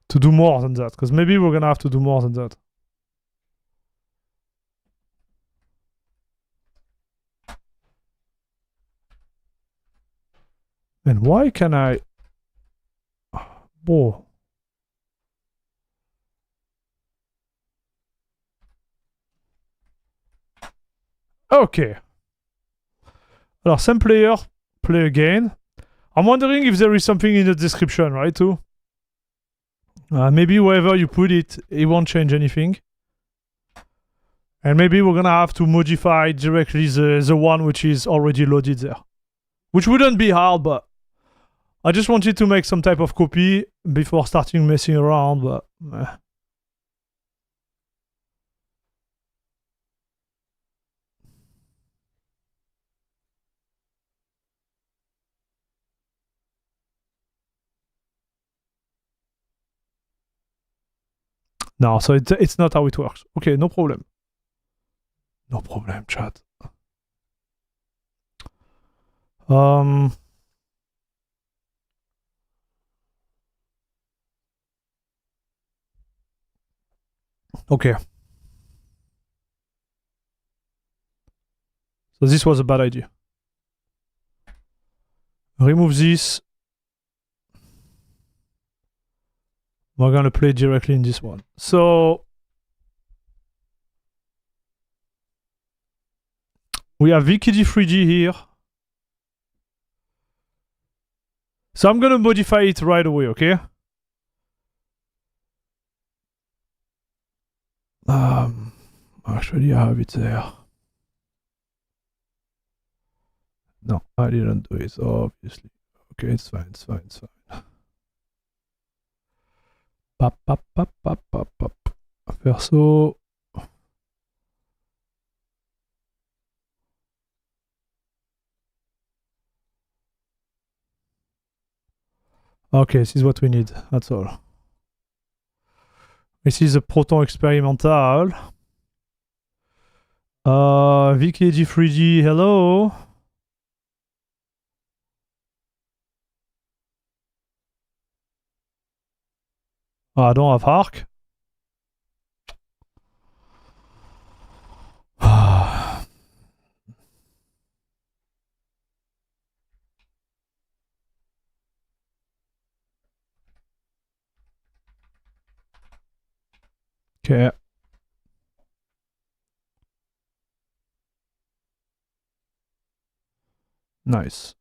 do more than that, because maybe we're gonna have to do more than that. And why can I... Whoa. Okay. Alors, same player, play again. I'm wondering if there is something in the description, right, too? Maybe wherever you put it, it won't change anything. And maybe we're gonna have to modify directly the one which is already loaded there. Which wouldn't be hard, but I just wanted to make some type of copy before starting messing around, but... No, so it's not how it works. Okay, no problem. No problem, chat. Okay. So this was a bad idea. Remove this. We're gonna play directly in this one. So We have VKG3G here. So I'm gonna modify it right away, okay? Actually I have it there. No, I didn't do it, obviously. Okay, it's fine, it's fine, it's fine. Pop, pop, pop, pop, pop, pop. Perso. Okay, this is what we need, that's all. This is a Proton experimental. VKG3G, hello. Oh, I don't have Arc. Okay. Nice.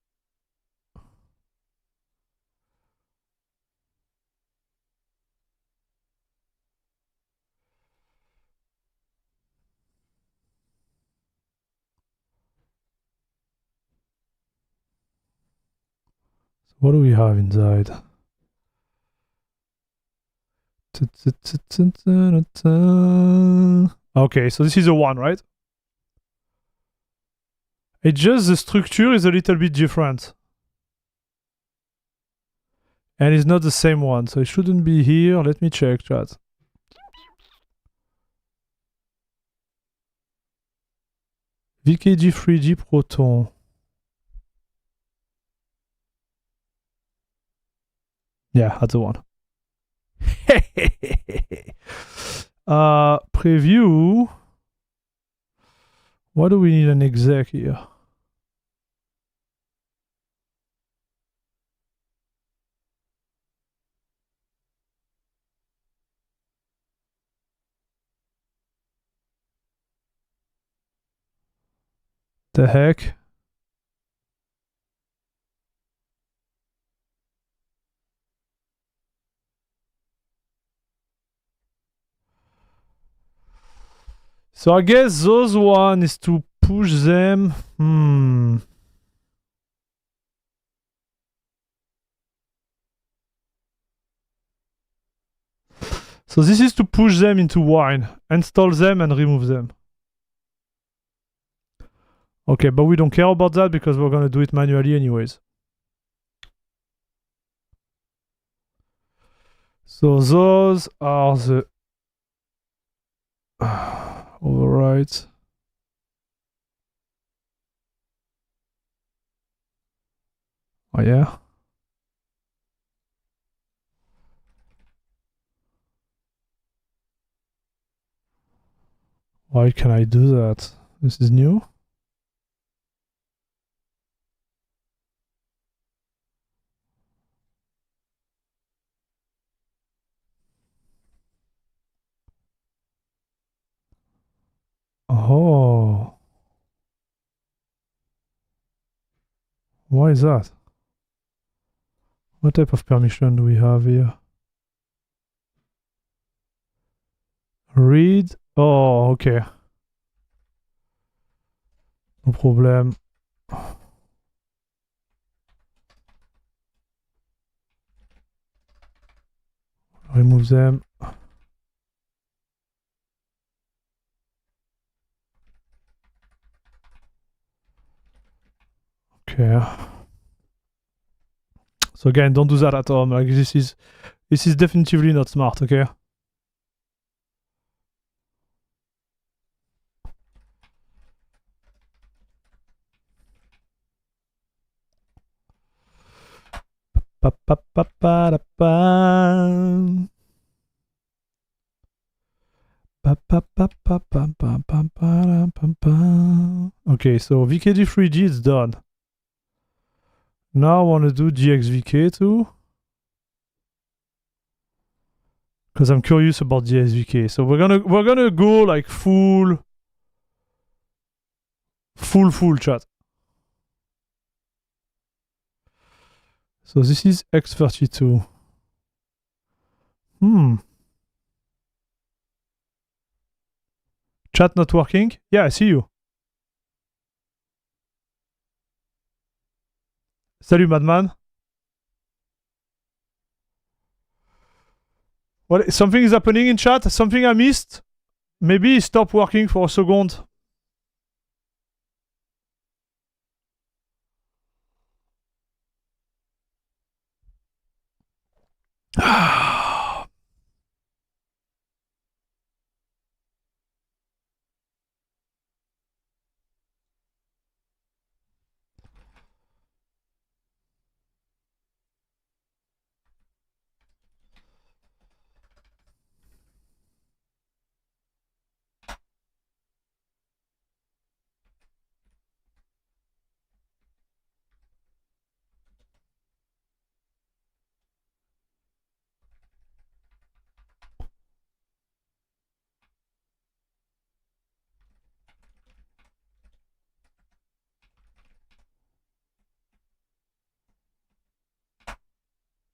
So what do we have inside? Okay, so this is a one, right? It's just the structure is a little bit different. And it's not the same one, so it shouldn't be here. Let me check, chat. VKG3G Proton. Yeah, that's the one. Preview. Why do we need an exec here? The heck? So I guess those one is to push them. So this is to push them into wine, install them and remove them. Okay, but we don't care about that because we're gonna do it manually anyways. So those are the overrides. Oh yeah. Why can I do that? This is new. Oh. Why is that? What type of permission do we have here? Read. Oh, okay. No problem. Remove them. Okay. So again, don't do that at home. Like this is definitively not smart, okay? Okay, so VKG3G is done. Now I want to do GXVK too. Because I'm curious about GXVK. So we're gonna go like full Full chat. So this is X32. Chat not working? Yeah, I see you. Salut, madman. What? Something is happening in chat? Something I missed? Maybe it stopped working for a second.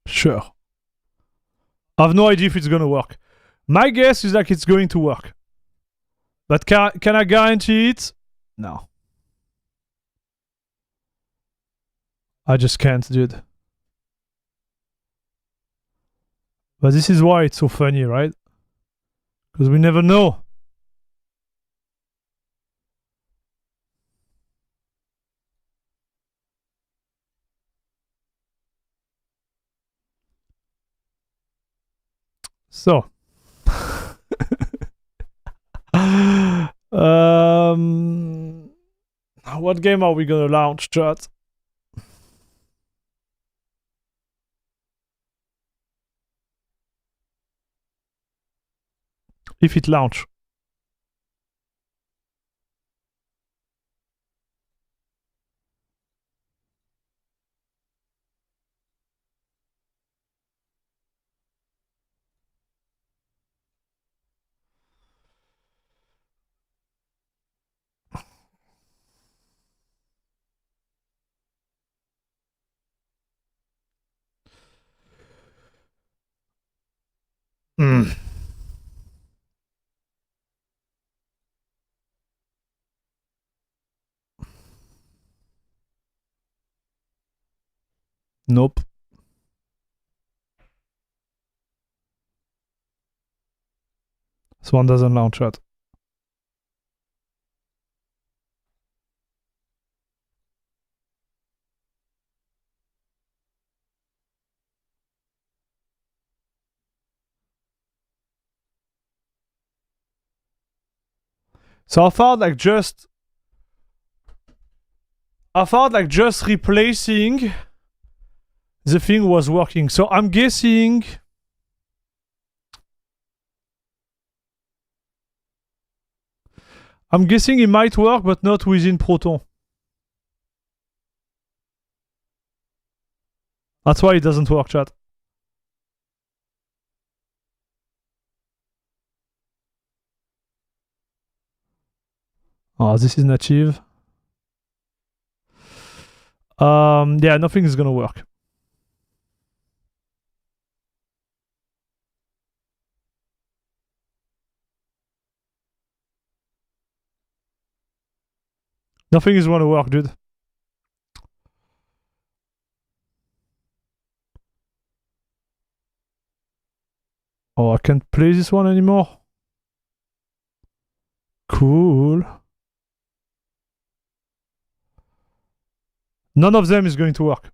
Sure. I have no idea if it's gonna work. My guess is like it's going to work. But can I guarantee it? No. I just can't, dude. But this is why it's so funny, right? Because we never know. So. What game are we gonna launch, chat? If it launch. Nope. This one doesn't launch yet. So I thought like just replacing the thing was working. So I'm guessing it might work, but not within Proton. That's why it doesn't work, chat. Oh, this is native. Yeah, nothing is gonna work. Nothing is gonna work, dude. Oh, I can't play this one anymore. Cool. None of them is going to work.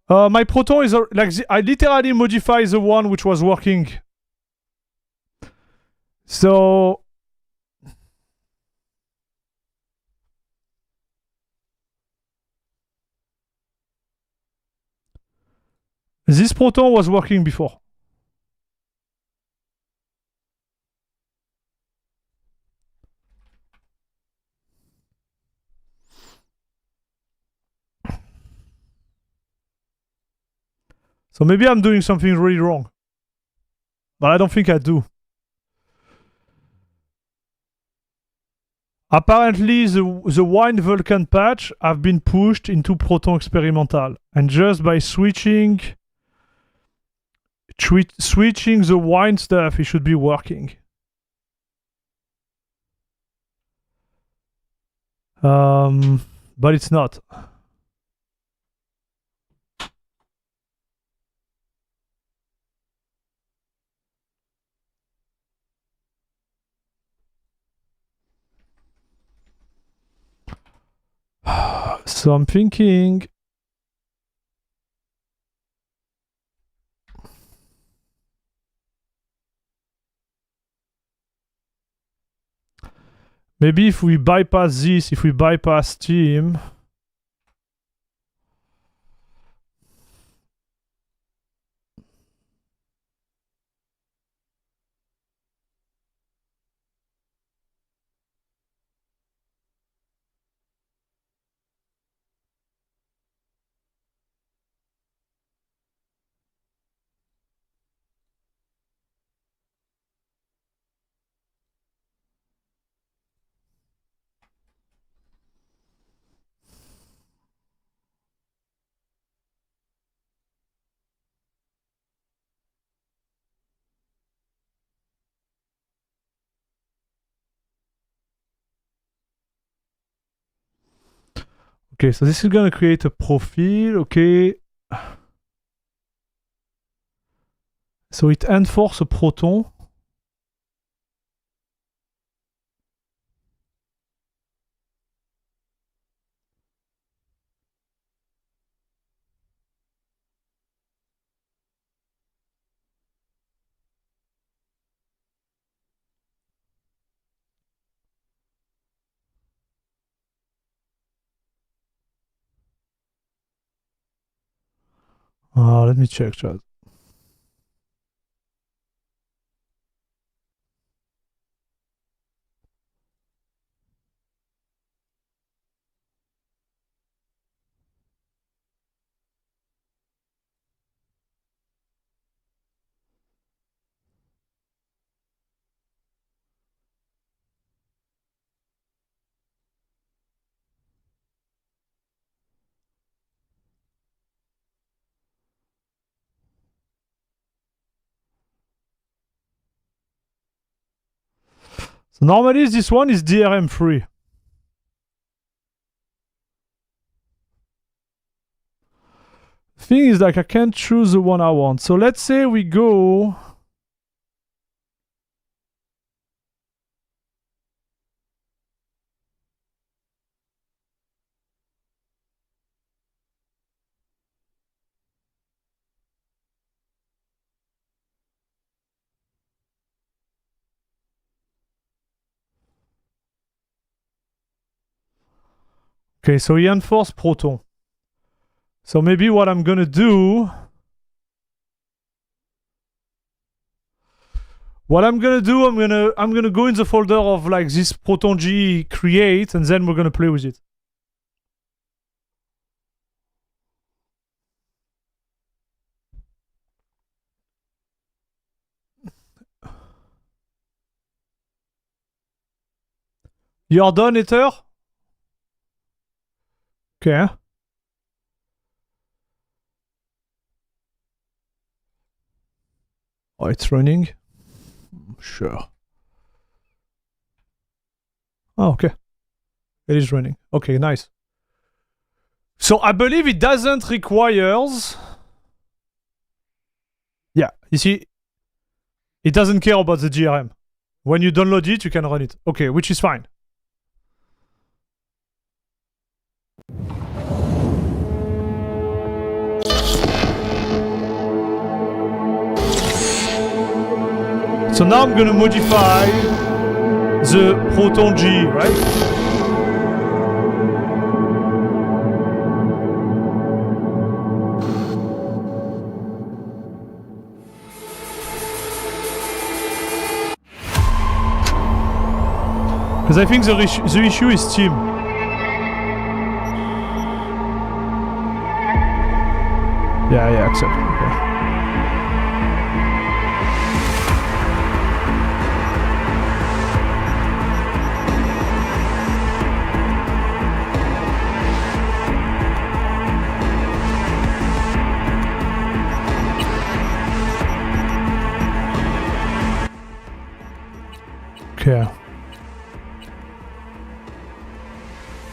My Proton is like I literally modify the one which was working. So this Proton was working before. So maybe I'm doing something really wrong. But I don't think I do. Apparently, the Wine Vulkan patch have been pushed into Proton Experimental. And just by switching the wine stuff, it should be working. But it's not. So I'm thinking maybe if we bypass this, if we bypass Steam, okay, so this is gonna create a profile, okay. So it enforces a Proton. Let me check, chat. So normally this one is DRM free. Thing is, like, I can't choose the one I want. So let's say we go. Okay, so he enforced Proton. So maybe what I'm gonna do... I'm gonna go in the folder of like this Proton G create, and then we're gonna play with it. You're done, Ether? Okay. Oh, it's running? Sure. Oh, okay. It is running. Okay, nice. So I believe it doesn't requires... Yeah, you see, it doesn't care about the DRM. When you download it, you can run it. Okay, which is fine. So now I'm gonna modify the Proton G, right? Because I think the issue is Steam. Yeah, accept. Okay.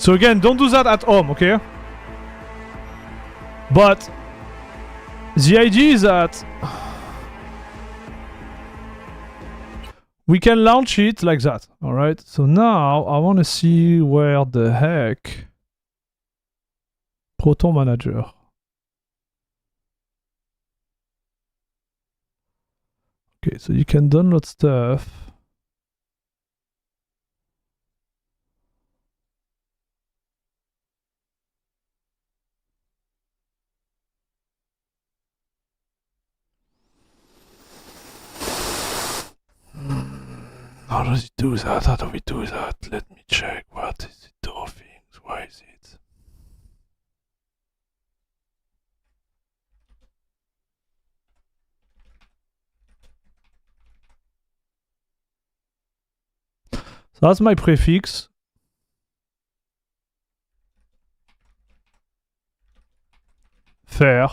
So again, don't do that at home, okay? But the idea is that we can launch it like that, alright? So now I want to see where the heck Proton Manager. Okay, so you can download stuff. How does it do that? How do we do that? Let me check. What is it doing? Why is it? So that's my prefix. Faire.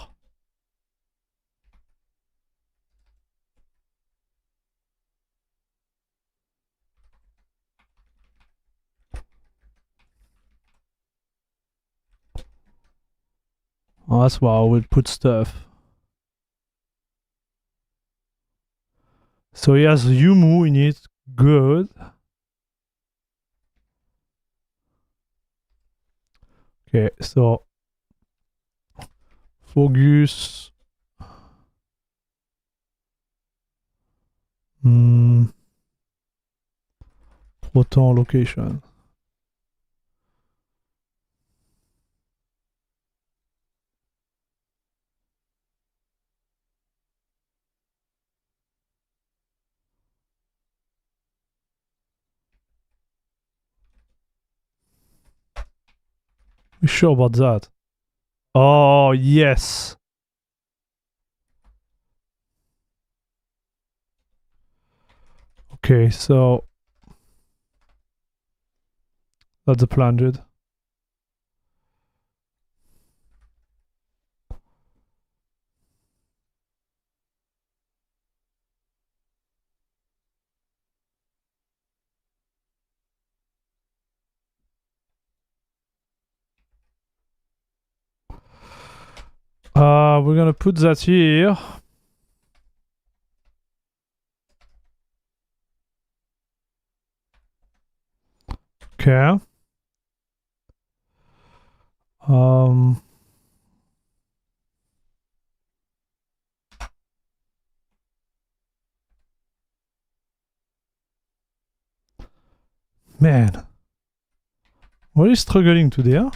Oh, that's where I would put stuff. So he has Yumu in it. Good. Okay, so Focus. Proton location. You sure about that? Oh, yes. Okay, so that's the plan, dude. We're gonna put that here. Okay. Man. What is struggling today, huh?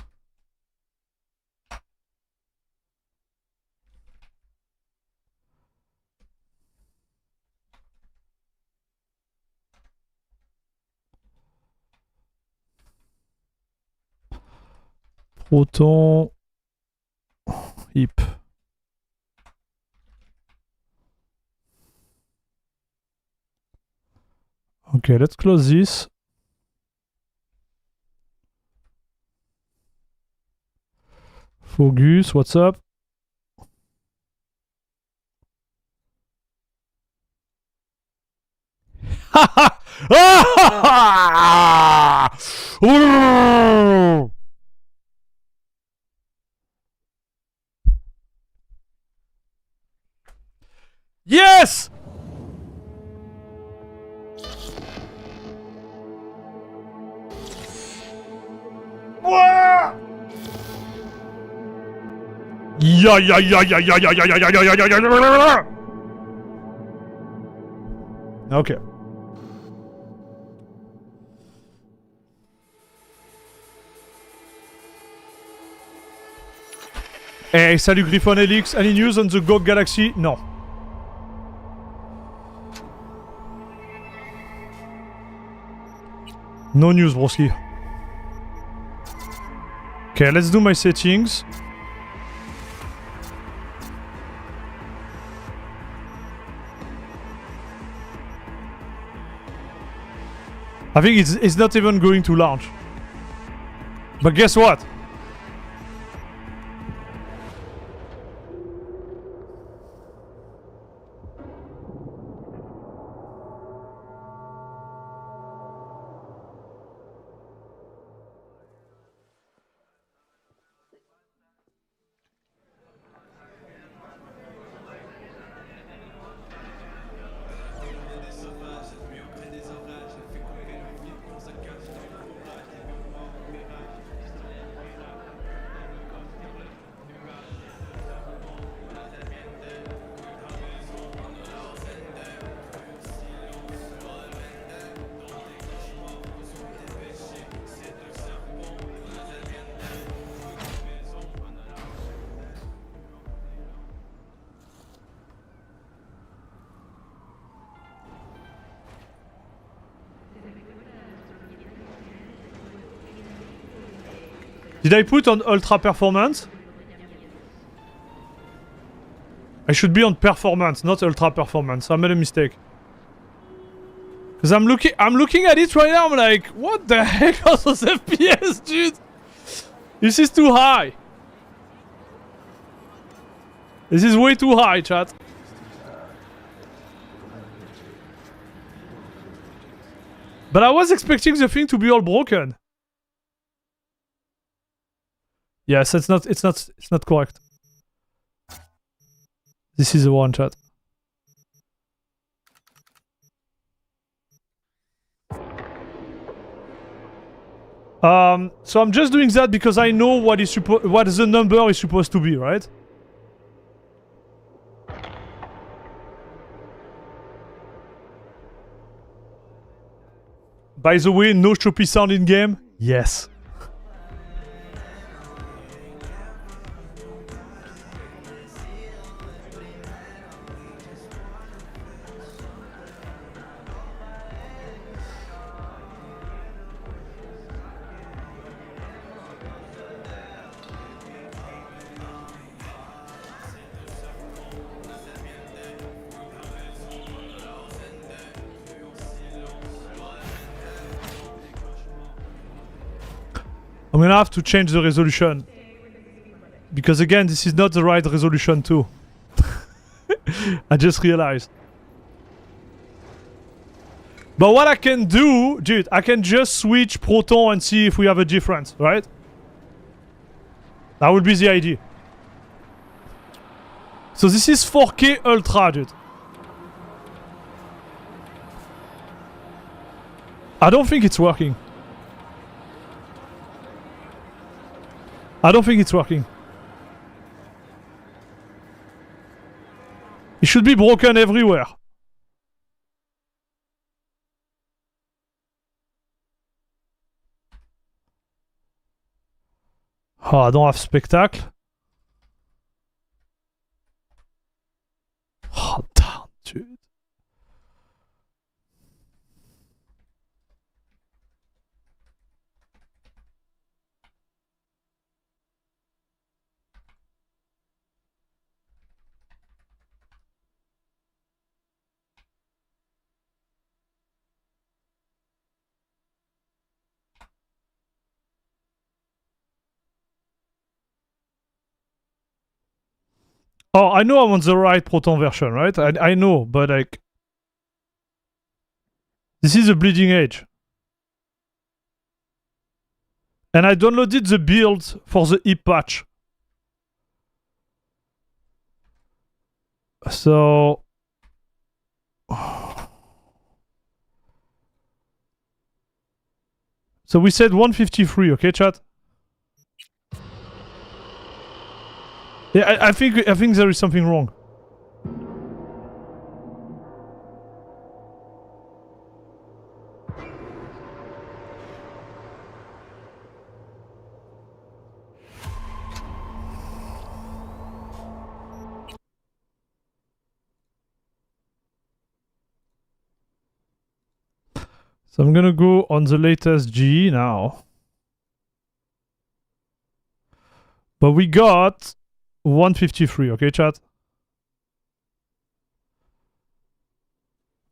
Proton heap. Okay, let's close this. Focus, what's up? Yes! Yeah, yeah, yeah, yeah, yeah, yeah, yeah, yeah, yeah, yeah, yeah, yeah. Okay. Hey, salut Griffon Helix. Any news on the GOG Galaxy? No. No news, broski. Okay, let's do my settings. I think it's not even going to launch. But guess what? Did I put on ultra performance? I should be on performance, not ultra performance. I made a mistake. Cause I'm looking at it right now. I'm like, what the heck are those FPS, dude? This is too high. This is way too high, chat. But I was expecting the thing to be all broken. Yes, it's not correct. This is the one, chat. So I'm just doing that because I know what the number is supposed to be, right? By the way, no choppy sound in game? Yes. I'm gonna have to change the resolution. Because again, this is not the right resolution too. I just realized. But what I can do, dude, I can just switch Proton and see if we have a difference, right? That would be the idea. So this is 4K Ultra, dude. I don't think it's working. I don't think it's working. It should be broken everywhere. Oh, I don't have spectacle. Oh, damn, dude. Oh, I know I'm on the right Proton version, right? I know, but like... This is a bleeding edge. And I downloaded the build for the hip patch. So... So we said 153, okay, chat? Yeah, I think there is something wrong. So I'm gonna go on the latest GE now. But we got 153, okay, chat?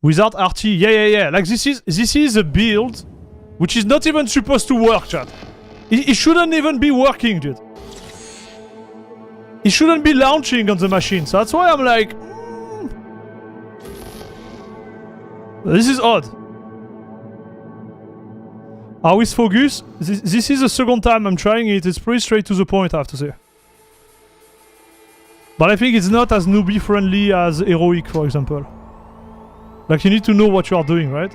Without RT, yeah. Like this is a build which is not even supposed to work, chat. It shouldn't even be working, dude. It shouldn't be launching on the machine, so that's why I'm like... This is odd. Are we focused? This is the second time I'm trying it. It's pretty straight to the point, I have to say. But I think it's not as newbie friendly as Heroic, for example. Like, you need to know what you are doing, right?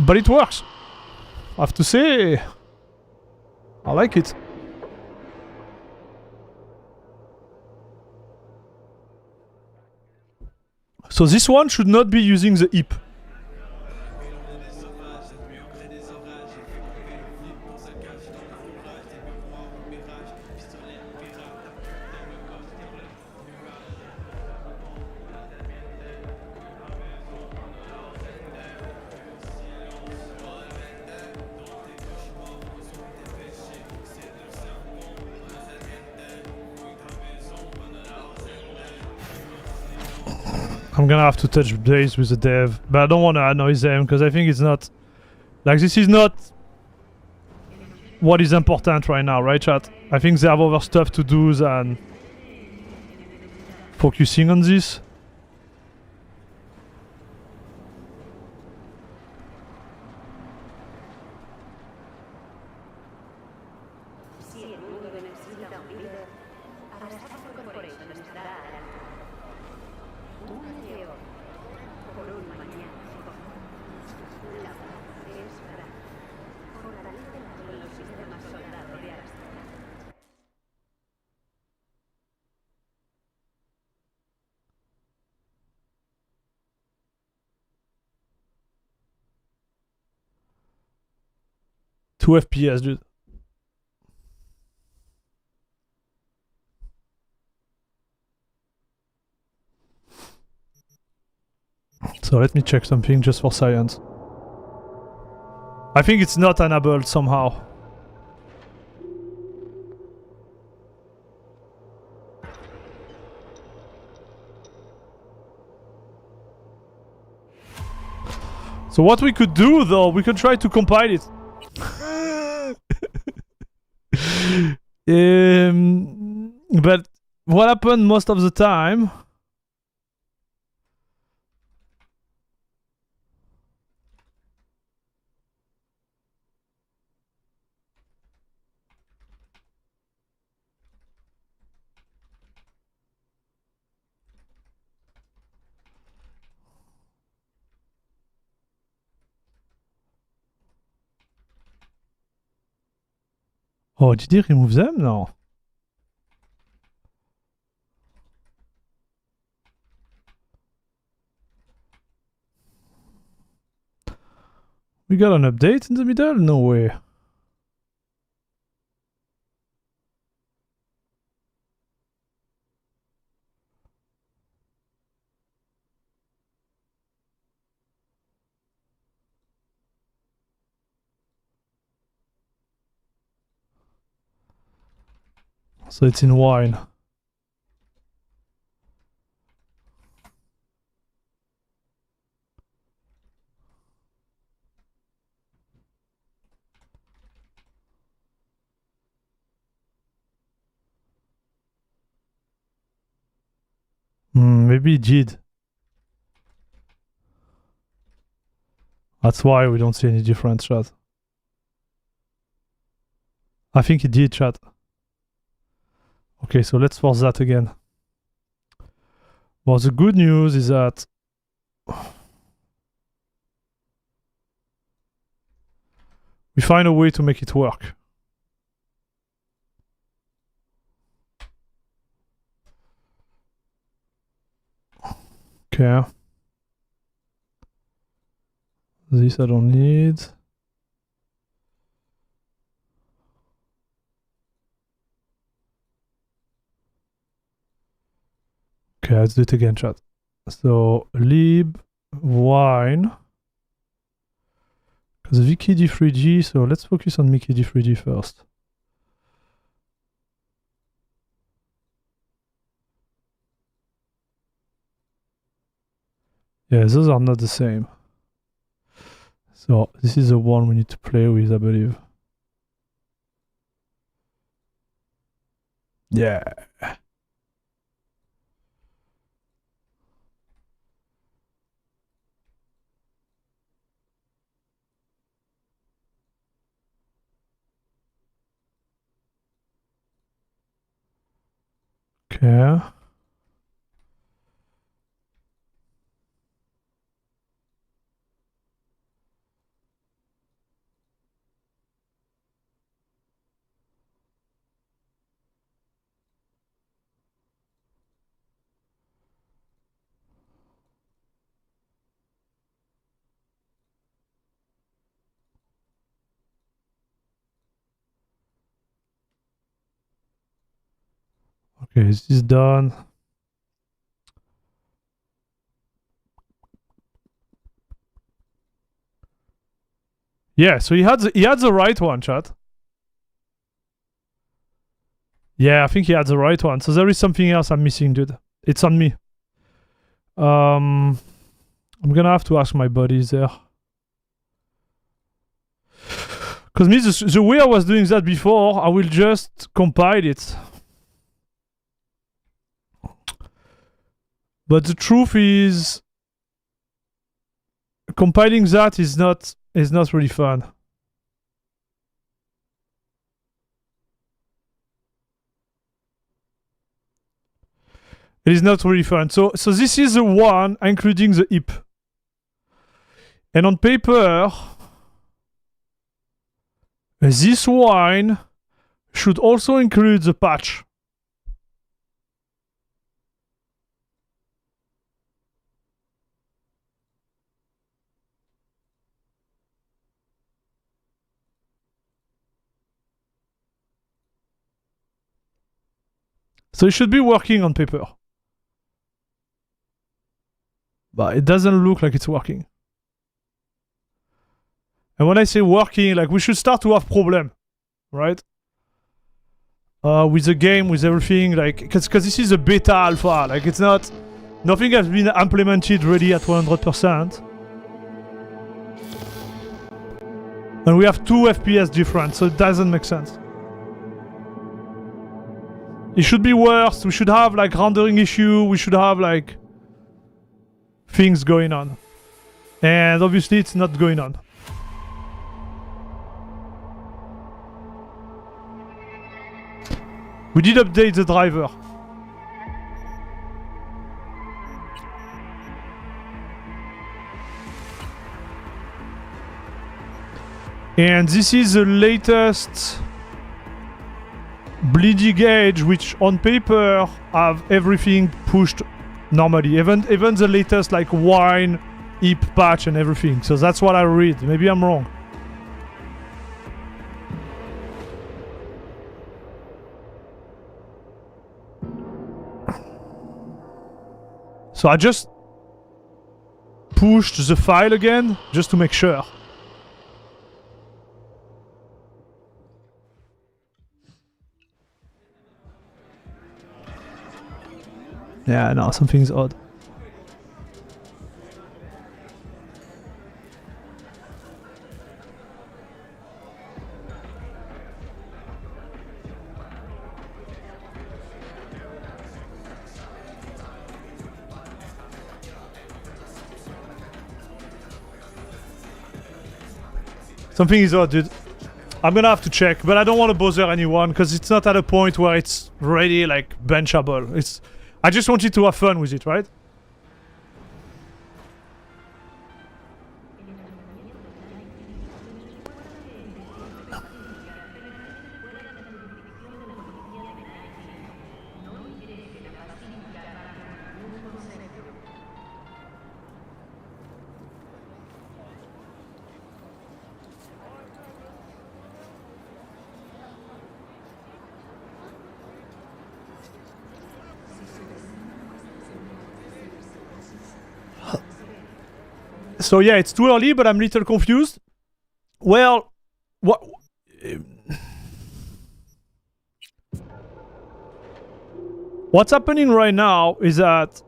But it works. I have to say, I like it. So this one should not be using the hip. I'm gonna have to touch base with the dev, but I don't want to annoy them because I think it's not like this is not what is important right now, right, chat? I think they have other stuff to do than focusing on this. Two FPS, dude. So let me check something just for science. I think it's not enabled somehow. So what we could do though, we could try to compile it. But what happened most of the time? Oh, did he remove them? No. We got an update in the middle? No way. So it's in wine. Maybe he did. That's why we don't see any difference, chat. I think he did, chat. Okay, so let's force that again. Well, the good news is that we find a way to make it work. Okay. This I don't need. Okay, let's do it again, chat. So lib wine. Because Wiki D3G, so let's focus on Mickey D3G first. Yeah, those are not the same. So this is the one we need to play with, I believe. Yeah. Okay. Okay, this is done. Yeah, so he had the right one, chat. Yeah, I think he had the right one. So there is something else I'm missing, dude. It's on me. I'm gonna have to ask my buddies there. Because me, the way I was doing that before, I will just compile it. But the truth is, compiling that is not really fun. It is not really fun. So this is the one including the heap. And on paper, this one should also include the patch. So it should be working on paper. But it doesn't look like it's working. And when I say working, like we should start to have problem, right? With the game, with everything, like, because this is a beta alpha, like it's not, nothing has been implemented really at 100%. And we have 2 FPS difference, so it doesn't make sense. It should be worse, we should have like rendering issue, we should have like things going on. And obviously it's not going on. We did update the driver. And this is the latest bleeding edge, which on paper have everything pushed normally. Even the latest like wine, heap patch and everything. So that's what I read. Maybe I'm wrong. So I just pushed the file again, just to make sure. Yeah, no, something's odd. Something is odd, dude. I'm gonna have to check, but I don't want to bother anyone because it's not at a point where it's really like benchable. It's, I just wanted to have fun with it, right? So yeah, it's too early, but I'm a little confused. Well, what? What's happening right now is that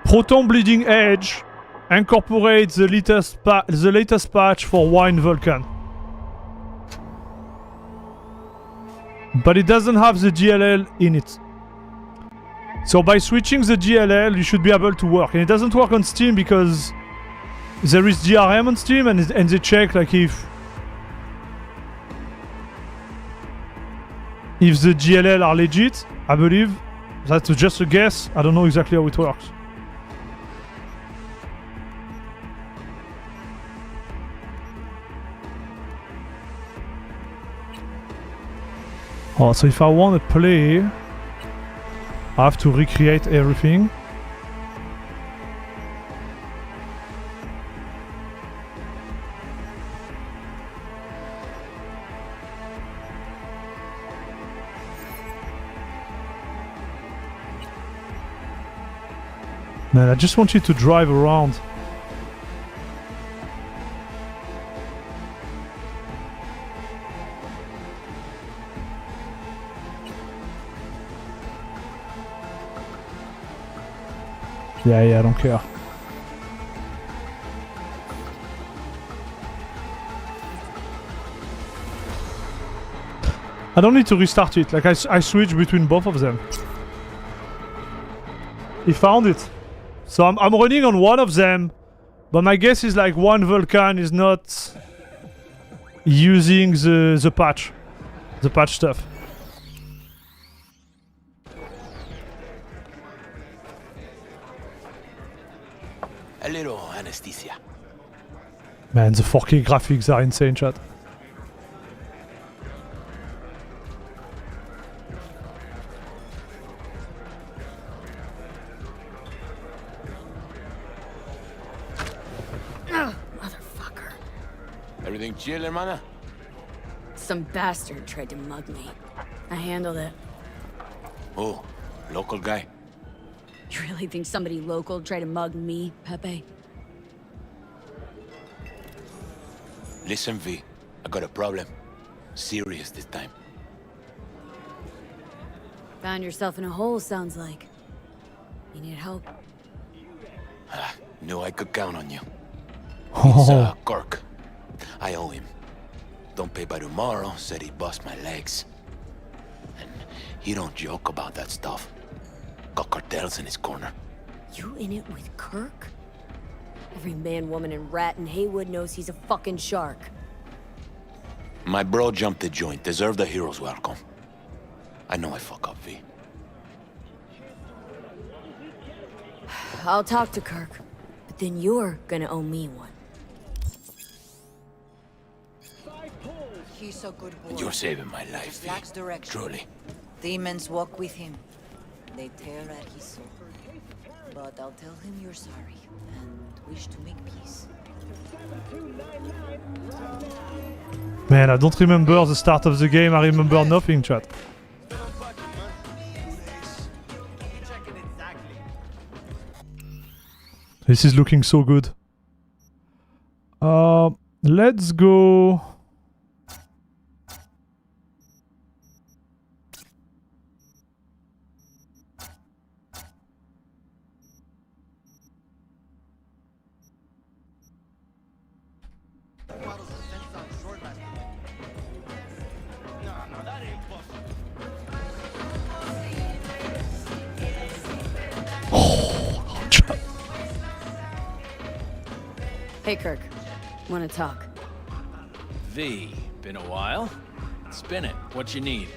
Proton Bleeding Edge incorporates the latest patch for Wine Vulkan. But it doesn't have the DLL in it. So by switching the DLL, you should be able to work. And it doesn't work on Steam because there is DRM on Steam and they check like if the DLL are legit, I believe. That's just a guess. I don't know exactly how it works. Oh, so if I want to play, I have to recreate everything. Man, I just want you to drive around. Yeah, I don't care. I don't need to restart it, like I switch between both of them. He found it. So I'm running on one of them, but my guess is like one Vulkan is not using the patch stuff. A little anesthesia. Man, the 4K graphics are insane, chat. Motherfucker. Everything chill, hermana? Some bastard tried to mug me. I handled it. Oh, local guy. You really think somebody local tried to mug me, Pepe? Listen, V. I got a problem. Serious this time. Found yourself in a hole, sounds like. You need help? Knew I could count on you. It's Kirk. I owe him. Don't pay by tomorrow, said he'd bust my legs. And he don't joke about that stuff. Got cartels in his corner. You in it with Kirk? Every man, woman, and rat in Haywood knows he's a fucking shark. My bro jumped the joint. Deserved a hero's welcome. I know I fuck up, V. I'll talk to Kirk, but then you're gonna owe me one. He's a good boy. You're saving my life, V. Lacks direction. Truly. Demons walk with him. They tear at his soul. But I'll tell him you're sorry and wish to make peace. Man, I don't remember the start of the game. I remember nothing, chat. This is looking so good. Let's go. Hey, Kirk. Wanna talk? V, been a while? Spin it. What you need?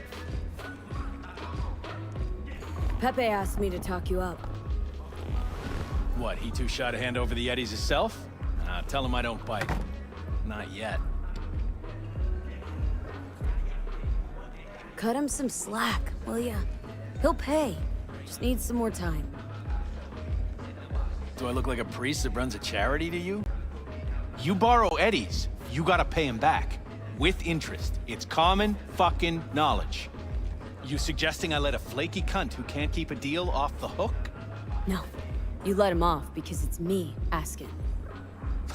Pepe asked me to talk you up. What, he too shy to hand over the Eddies himself? Tell him I don't bite. Not yet. Cut him some slack, will ya? He'll pay. Just needs some more time. Do I look like a priest that runs a charity to you? You borrow Eddies, you gotta pay him back. With interest. It's common fucking knowledge. You suggesting I let a flaky cunt who can't keep a deal off the hook? No. You let him off because it's me asking.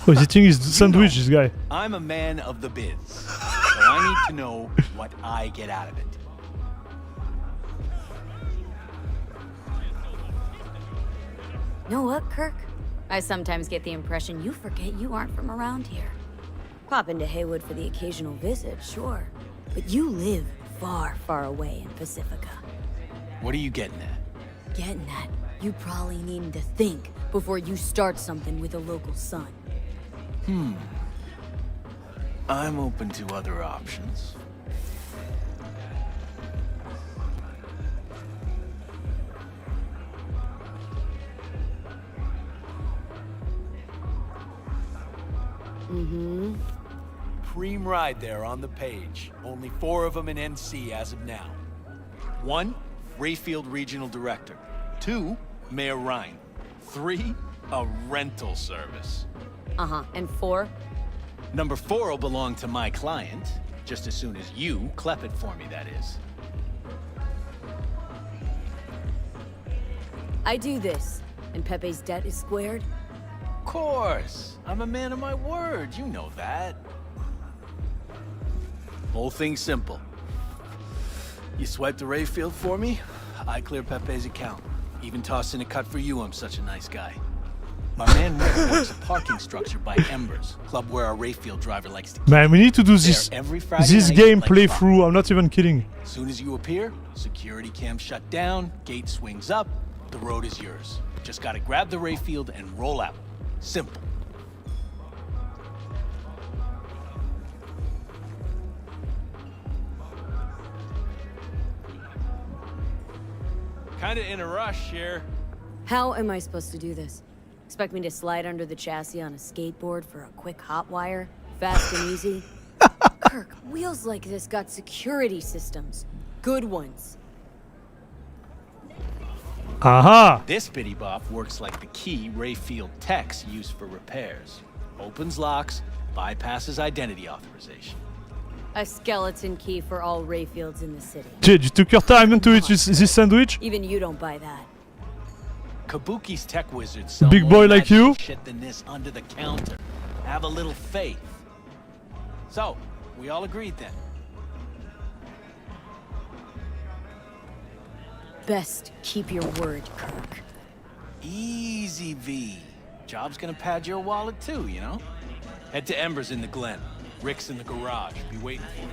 Oh, he's eating his sandwich, this guy. I'm a man of the biz. So I need to know what I get out of it. Know what, Kirk? I sometimes get the impression you forget you aren't from around here. Pop into Haywood for the occasional visit, sure. But you live far, far away in Pacifica. What are you getting at? Getting at, you probably need to think before you start something with a local son. I'm open to other options. Preem ride there on the page. Only 4 of them in NC as of now. 1, Rayfield Regional Director. 2, Mayor Ryan. 3, a rental service. And 4? Number 4 will belong to my client, just as soon as you clep it for me, that is. I do this, and Pepe's debt is squared. Of course. I'm a man of my word, you know that. Whole thing's simple. You swipe the Rayfield for me, I clear Pepe's account. Even tossing a cut for you, I'm such a nice guy. My man Rick works a parking structure by Embers, club where our Rayfield driver likes to keep. Man, we need to do this Every Friday this night, game like playthrough. I'm not even kidding. As soon as you appear, security cam shut down, gate swings up, the road is yours. Just gotta grab the Rayfield and roll out. Simple. Kinda in a rush here. How am I supposed to do this? Expect me to slide under the chassis on a skateboard for a quick hot wire? Fast and easy? Kirk, wheels like this got security systems. Good ones. Aha! This bitty bop works like the key Rayfield techs use for repairs. Opens locks, bypasses identity authorization. A skeleton key for all Rayfields in the city. Dude, you took your time into it, this sandwich? Even you don't buy that. Kabuki's tech wizards sell Big more boy like magic you? shit than this under the counter. Have a little faith. So, we all agreed then. Best keep your word, Kirk. Easy, V. Job's gonna pad your wallet too, you know? Head to Embers in the Glen. Rick's in the garage. Be waiting for you.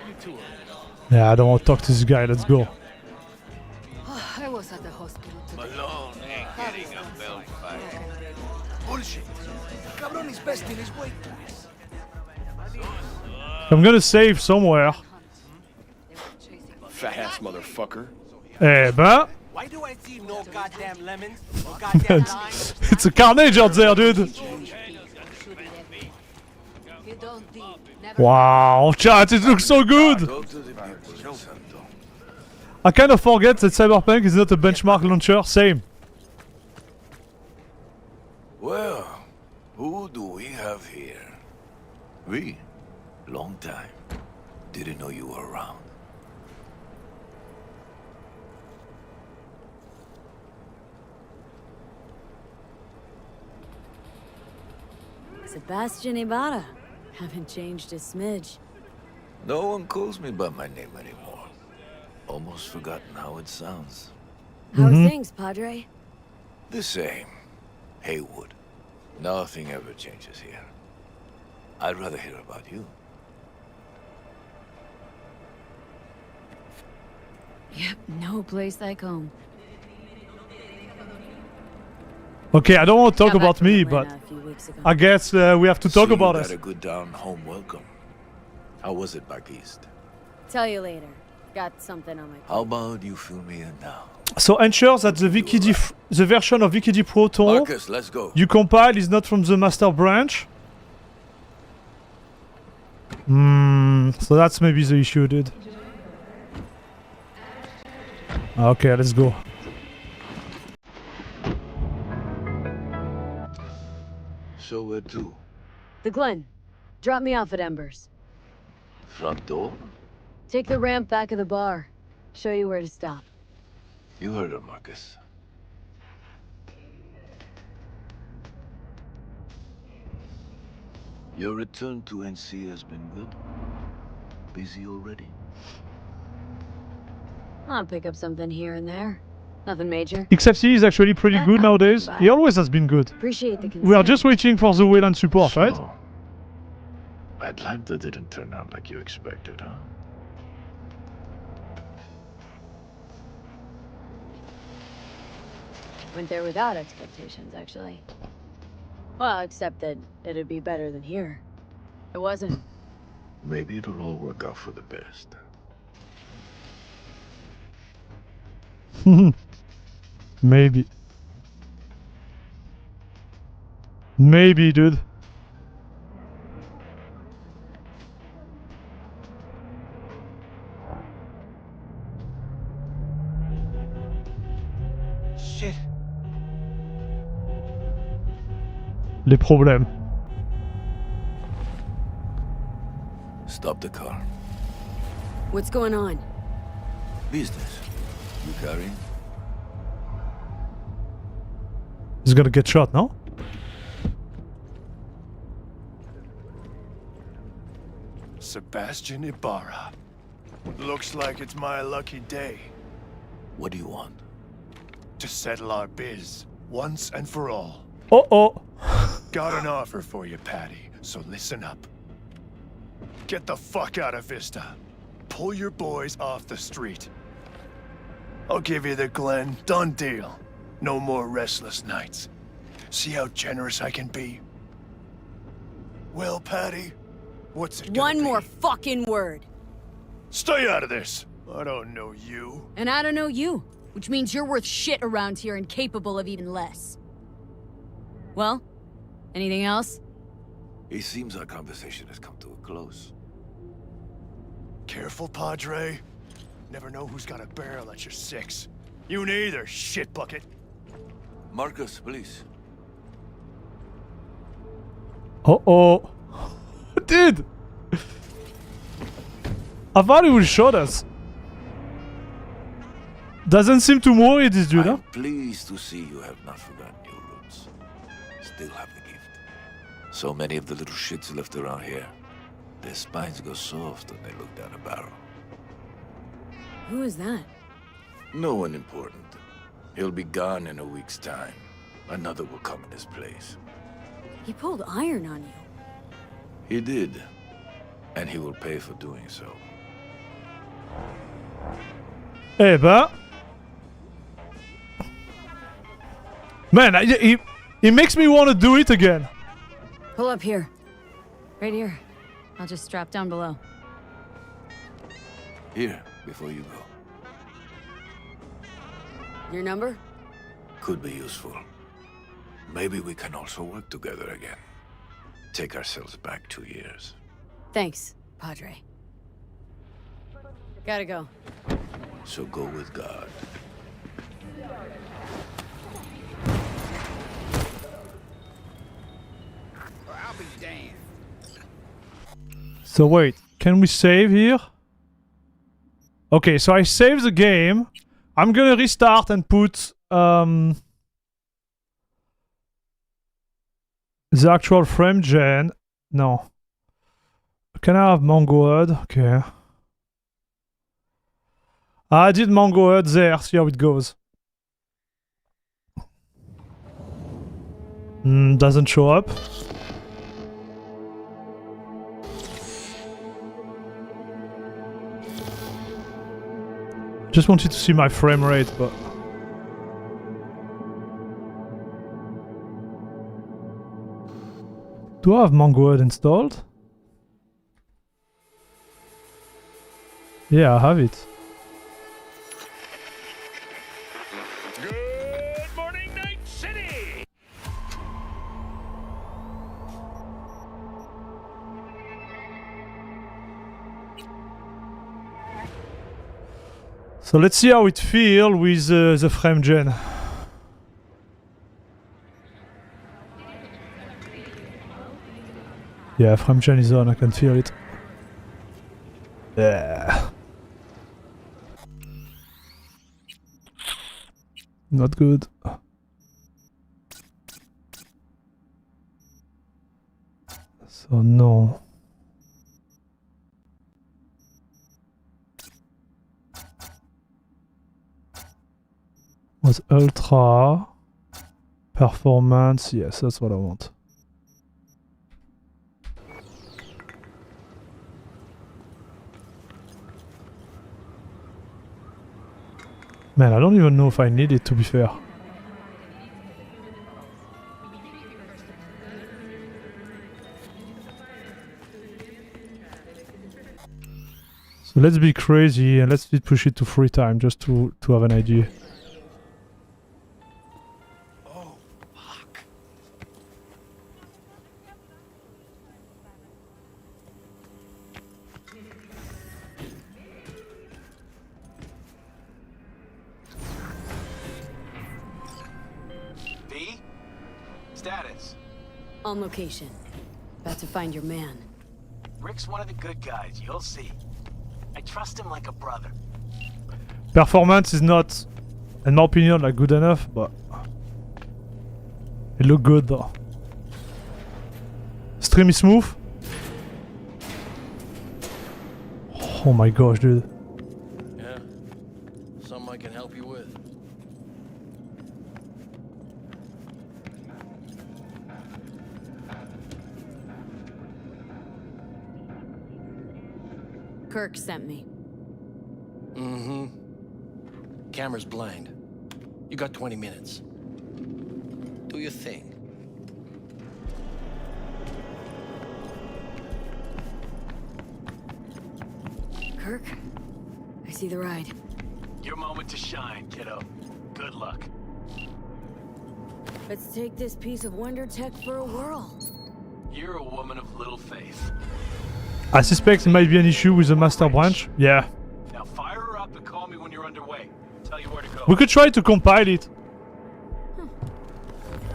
You two are. Yeah, I don't want to talk to this guy. Let's go. I was at the hospital today. Malone ain't getting a belt fight. Bullshit. Cabron is best in his weight class. I'm gonna save somewhere. Fat ass motherfucker. Eh ben, Why do I see no goddamn lemons? No goddamn limes? it's a carnage out there, dude. Wow, chat, it looks so good. I kind of forget that Cyberpunk is not a benchmark launcher. Same. Well, who do we have here? We? Long time. Didn't know you were around. Sebastian Ibarra. Haven't changed a smidge. No one calls me by my name anymore. Almost forgotten how it sounds. How are things, Padre? The same. Haywood. Nothing ever changes here. I'd rather hear about you. Yep, no place like home. Okay, I don't want to talk Got back about from me, Atlanta but a few weeks ago. I guess we have to talk about you us. had a good down home welcome. How was it back east? Tell you later. Got something on my How about you fill me in now? So ensure that the the version of Wiki Proton Marcus, let's go. you compile is not from the master branch. So that's maybe the issue, dude. Okay, let's go. So where to? The Glen. Drop me off at Embers. Front door? Take the ramp back of the bar. Show you where to stop. You heard her, Marcus. Your return to NC has been good? Busy already? I'll pick up something here and there. Nothing major. XFC is actually pretty good nowadays. He always has been good. Appreciate the We are concern. just waiting for the Wayland support, right? So, Atlanta didn't turn out like you expected, huh? Went there without expectations, actually. Well, except that it'd be better than here. It wasn't. Maybe it'll all work out for the best. Maybe. Maybe, dude. Shit. Les problèmes. Stop the car. What's going on? Business. You carrying? He's gonna get shot, no? Sebastian Ibarra. Looks like it's my lucky day. What do you want? to settle our biz once and for all. Uh-oh. Got an offer for you, Patty, so listen up. Get the fuck out of Vista. Pull your boys off the street. I'll give you the Glen. Done deal. No more restless nights. See how generous I can be? Well, Patty, what's it gonna One be? more fucking word. Stay out of this. I don't know you. And I don't know you, which means you're worth shit around here and capable of even less. Well, anything else? It seems our conversation has come to a close. Careful, Padre. Never know who's got a barrel at your six. You neither, shit bucket. Marcus, please. Uh-oh. Dude! I thought he would shoot us. Doesn't seem to worry this dude, huh? I'm pleased to see you have not forgotten your roots. Still have the gift. So many of the little shits left around here. Their spines go soft when they look down a barrel. Who is that? No one important. He'll be gone in a week's time. Another will come in his place. He pulled iron on you. He did. And he will pay for doing so. Eh ben... Man, he makes me want to do it again. Pull up here. Right here. I'll just strap down below. Here, before you go. Your number? Could be useful. Maybe we can also work together again. Take ourselves back 2 years. Thanks, Padre. Gotta go. So go with God. I'll be damned. So wait, can we save here? Okay, so I saved the game. I'm gonna restart and put the actual frame gen. No. Can I have Mango HUD? Okay. I did Mango HUD there, see how it goes. Doesn't show up. Just wanted to see my frame rate, but... Do I have Mango HUD installed? Yeah, I have it. Good morning, Night City! So let's see how it feels with the frame gen. Yeah, frame gen is on, I can feel it. Yeah. Not good. So no. Was ultra performance? Yes, that's what I want. Man, I don't even know if I need it, to be fair. So let's be crazy and let's push it to free time just to have an idea. Oh, fuck. V? Status. On location. About to find your man. Rick's one of the good guys, you'll see. I trust him like a brother. Performance is not, in my opinion, like good enough, but it look good though. Stream is smooth. Oh my gosh, dude. Yeah. Something I can help you with. Kirk sent me. Mm-hmm. Camera's blind. You got 20 minutes. Do your thing. Kirk, I see the ride. Your moment to shine, kiddo. Good luck. Let's take this piece of wonder tech for a whirl. You're a woman of little faith. I suspect there might be an issue with the master branch. Yeah. Now fire her up and call me when you're underway. Tell you where to go. We could try to compile it.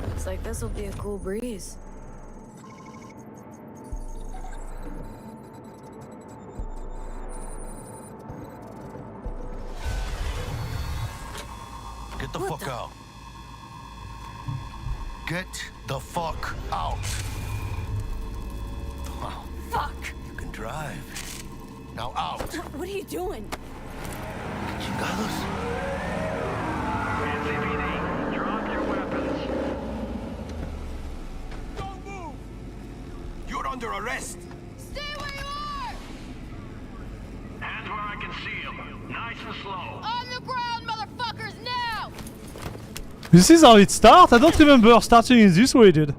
Looks like this'll be a cool breeze. Get the fuck out. Get the fuck out. Wow. Fuck! You can drive. Now out. What are you doing? Chingados. NCPD, drop your weapons. Don't move. You're under arrest. Stay where you are! Hands where I can see them. Nice and slow. On the ground, motherfuckers, now! This is how it starts? I don't remember starting in this way, dude.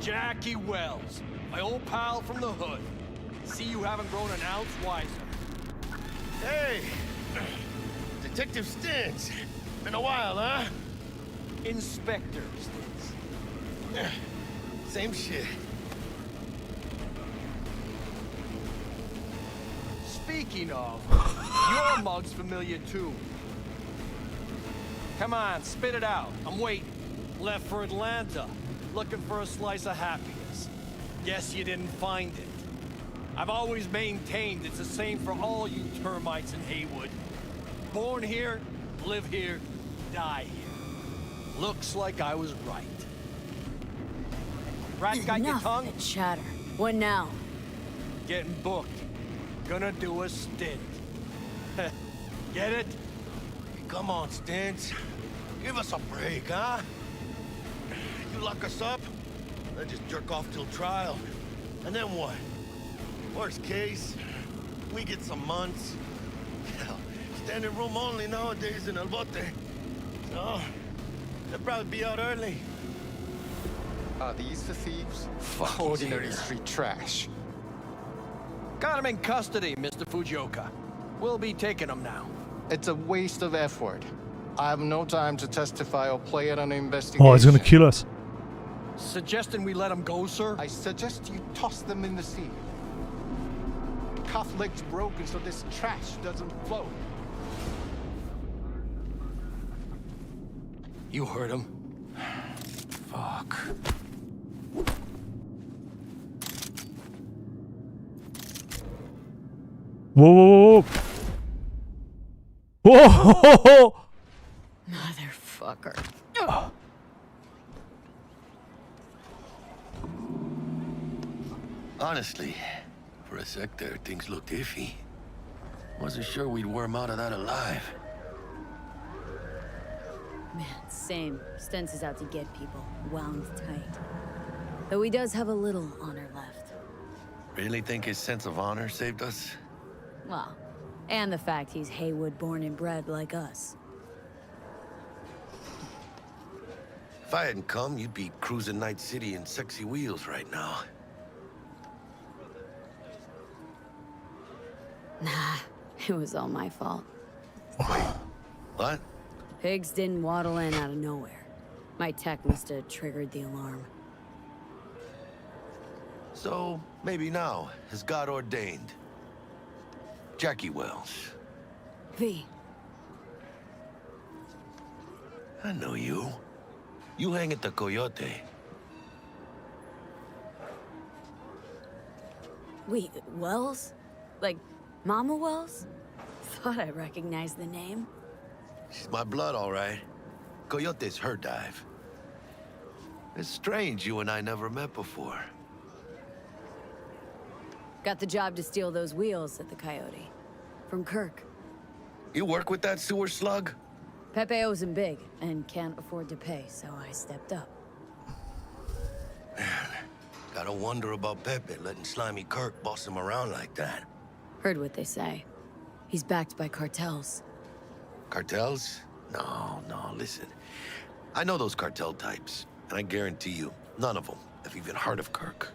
Jackie Wells, my old pal from the hood. See you haven't grown an ounce wiser. Hey, Detective Stintz. Been a while, huh? Inspector Stintz. Same shit. Speaking of, your mug's familiar too. Come on, spit it out. I'm waiting. Left for Atlanta, looking for a slice of happiness. Guess you didn't find it. I've always maintained it's the same for all you termites in Haywood. Born here, live here, die here. Looks like I was right. Rat got your tongue? Enough chatter. What now? Getting booked. Gonna do a stint. Get it? Come on, Stintz. Give us a break, huh? You lock us up, then just jerk off till trial. And then what? Worst case, we get some months. Hell, standing room only nowadays in El Bote. So, they'll probably be out early. Are these the thieves? Fuck, Ordinary street trash. Got him in custody, Mr. Fujioka. We'll be taking him now. It's a waste of effort. I have no time to testify or play at an investigation. Oh, it's gonna kill us. Suggesting we let him go, sir? I suggest you toss them in the sea. Cuff leg's broken so this trash doesn't float. You heard him. Fuck. Whoa, whoa, whoa, whoa. Whoa, whoa. Motherfucker. Honestly, for a sec there, things looked iffy. Wasn't sure we'd worm out of that alive. Man, same. Stentz is out to get people. Wound tight. Though he does have a little honor left. Really think his sense of honor saved us? Well, and the fact he's Haywood born and bred like us. If I hadn't come, you'd be cruising Night City in sexy wheels right now. Nah, it was all my fault. What? Pigs didn't waddle in out of nowhere. My tech must have triggered the alarm. So, maybe now, as God ordained. Jackie Wells. V. I know you. You hang at the Coyote. Wait, Wells? Like, Mama Wells? Thought I recognized the name. She's my blood, all right. Coyote's her dive. It's strange you and I never met before. Got the job to steal those wheels at the Coyote. From Kirk. You work with that sewer slug? Pepe owes him big, and can't afford to pay, so I stepped up. Gotta wonder about Pepe letting slimy Kirk boss him around like that. Heard what they say. He's backed by cartels. Cartels? No, listen. I know those cartel types, and I guarantee you, none of them have even heard of Kirk.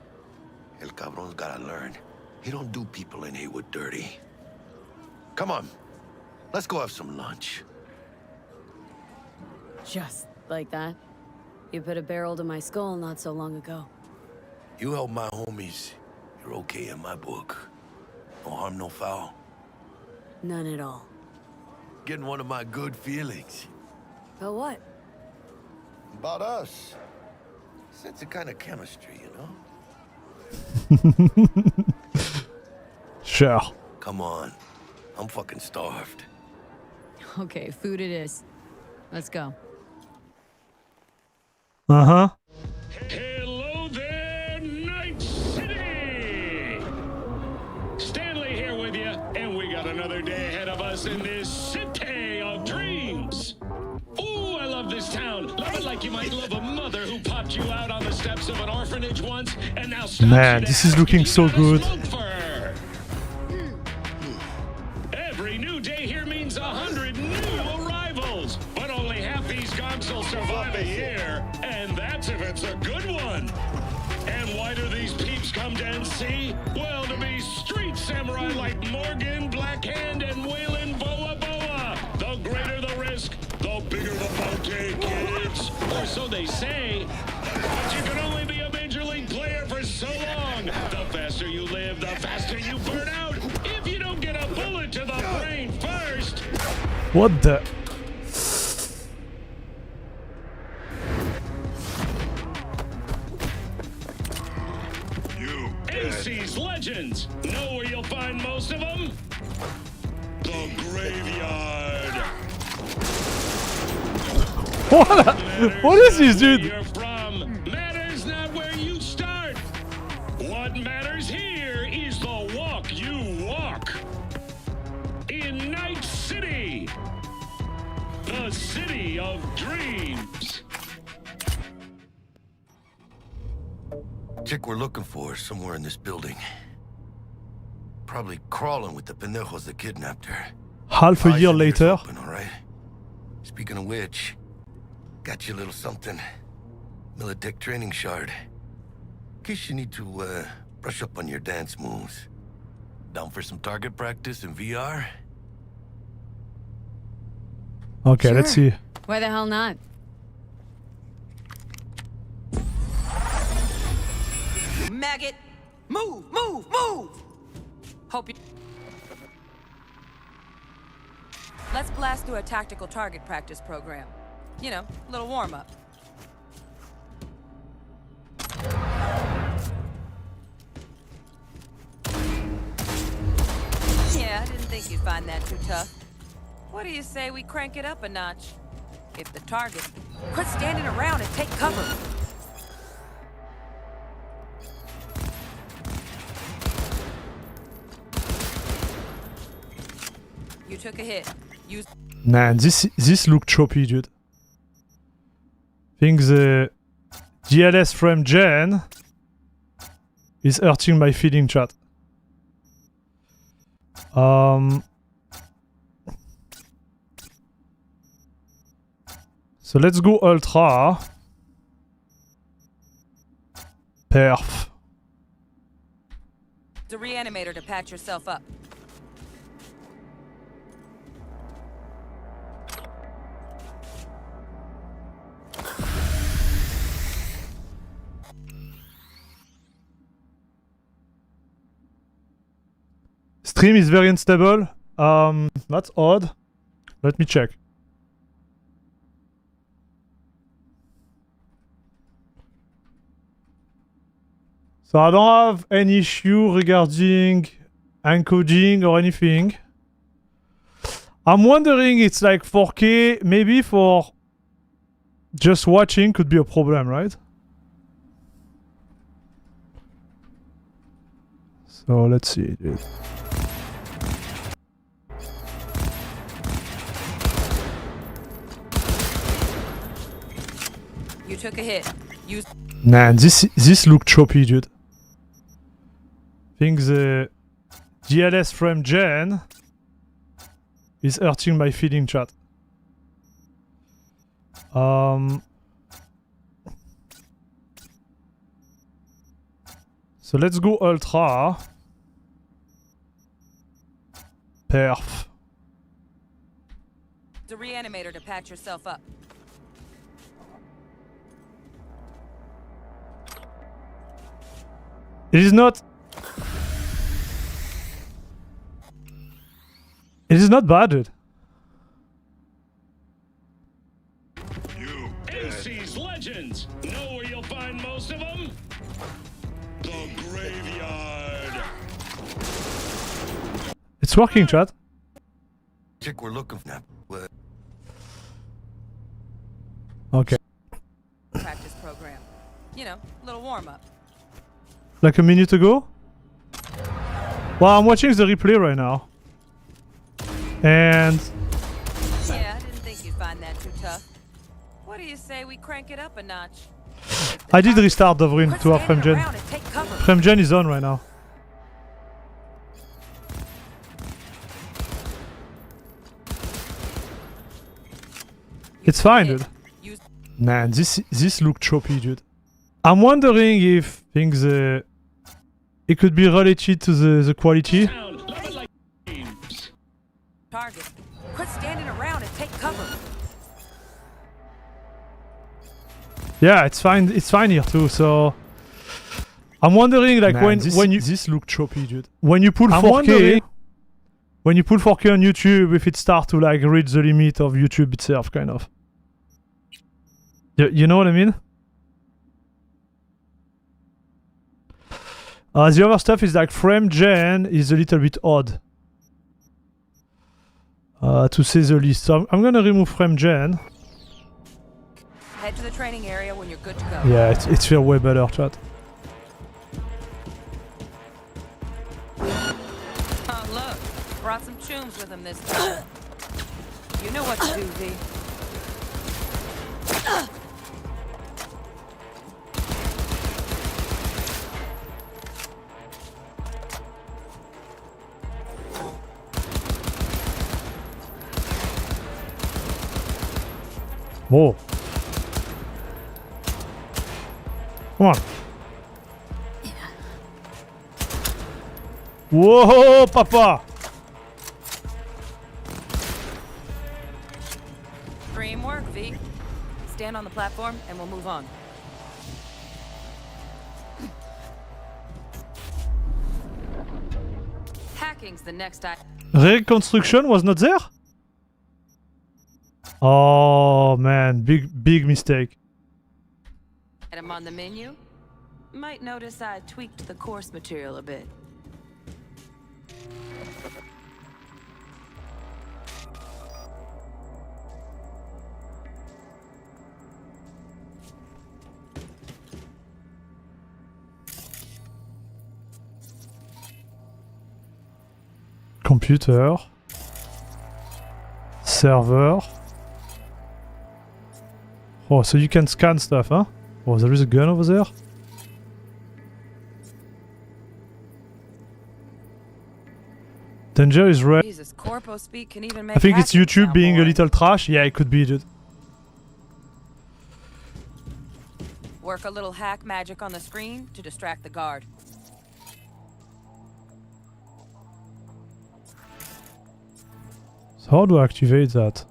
El cabron's gotta learn. He don't do people in Haywood dirty. Come on, let's go have some lunch. Just like that? You put a barrel to my skull not so long ago. You help my homies, you're okay in my book. No harm, no foul. None at all. Getting one of my good feelings. But what? About us. Sense a kind of chemistry, you know? Sure. Come on. I'm fucking starved. Okay, food it is. Let's go. Uh-huh. Hello there, Night City! Stanley here with you, and we got another day ahead of us in this city of dreams. Ooh, I love this town. Love it like you might love a mother who popped you out on the steps of an orphanage once, and now stops Man, you this to is ask looking if so you got a good. smoke for her. Every new day here means 100 new arrivals, but only half these gonks will survive a year, and that's if it's a good one. And why do these peeps come to NC? Well, to be street samurai like Morgan, Blackhand, and Waylon Boa Boa. The greater the risk, the bigger the bounty, kids. Or so they say. But you can only be a major league player for so long. The faster you live, the faster you burn out. If you don't get a bullet to the brain first. What the? AC's legends. Know where you'll find most of them? The graveyard. What is this, dude? Where you're from matters not where you start. What matters here is the walk you walk. In Night City, the city of dreams. Chick we're looking for is somewhere in this building. Probably crawling with the pendejos that kidnapped her. Half a Eyes year and ears later. open, all right? Speaking of which, got you a little something. Militech training shard. In case you need to brush up on your dance moves. Down for some target practice in VR? Okay, let's see. Why the hell not? Maggot! Move! Move! Move! Hope you... Let's blast through a tactical target practice program. You know, a little warm-up. Yeah, I didn't think you'd find that too tough. What do you say we crank it up a notch? If the target... Quit standing around and take cover! You took a hit. Use... Man, this look choppy, dude. Think the DLS frame gen is hurting my feeling, chat. So let's go ultra. Perf. the reanimator to patch yourself up. Stream is very unstable. That's odd. Let me check. So I don't have any issue regarding encoding or anything. I'm wondering, it's like 4K, maybe for just watching could be a problem, right? So let's see, dude. You took a hit. Use Man, this look choppy, dude. I think the DLS frame gen is hurting my feeling, chat. So let's go ultra. Perf. the reanimator to patch yourself up. It is not... It is not bad, dude. AC's legends. Know where you'll find most of them? The graveyard. It's working, chat. Chick we're looking for. Okay. Practice program. You know, little warm up. Like a minute ago? Well, I'm watching the replay right now. And... Yeah, I didn't think you'd find that too tough. What do you say we crank it up a notch? I did restart Dovrin to our frame gen. Frame gen is on right now. It's fine, dude. Man, this look choppy, dude. I'm wondering if things it could be related to the quality. Target. Quit standing around and take cover. Yeah, it's fine. It's fine here too. So I'm wondering, like, Man, when you this look choppy, dude. When you pull 4K, when you pull 4K on YouTube, if it starts to like reach the limit of YouTube itself, kind of. You know what I mean? The other stuff is like frame gen is a little bit odd. To say the least. So I'm gonna remove frame gen. Head to the training area when you're good to go. Yeah, it's feel way better, chat. Oh, look. Brought some chooms with him this time. You know what to do, V. Whoa. Come on. Whoa, papa! Dream work, V. Stand on the platform and we'll move on. Hacking's the next Reconstruction was not there? Oh man, big mistake. item on the menu. Might notice I tweaked the course material a bit. Computer. Server. Oh, so you can scan stuff, huh? Oh, there is a gun over there. Danger is rare. Jesus, corpo speak can even make I think it's hacking YouTube sound being a boring. little trash. Yeah, it could be, dude. Work a little hack magic on the screen to distract the guard. So how do I activate that?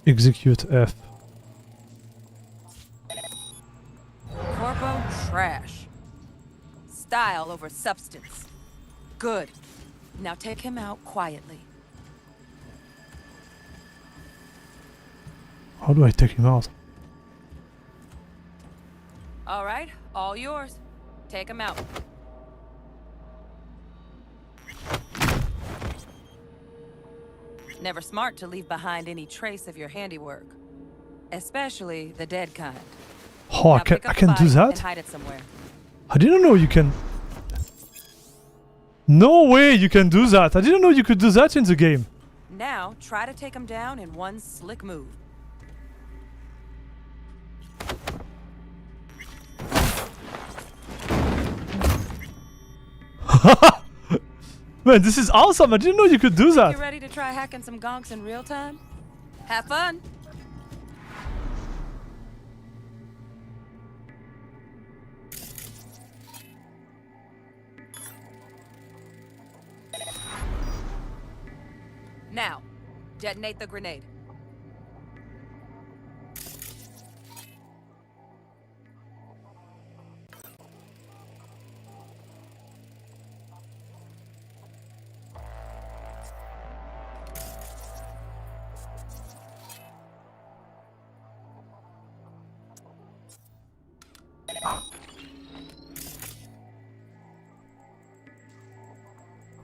Execute F. Corpo trash. Style over substance. Good. Now take him out quietly. How do I take him out? All right, all yours. Take him out. Never smart to leave behind any trace of your handiwork. Especially the dead kind. Oh, I Now can, pick I up can the do body that? and hide it somewhere. I didn't know you can... No way you can do that! I didn't know you could do that in the game. Now, try to take him down in one slick move. Man, this is awesome. I didn't know you could do that. You ready to try hacking some gonks in real time? Have fun. Now, detonate the grenade.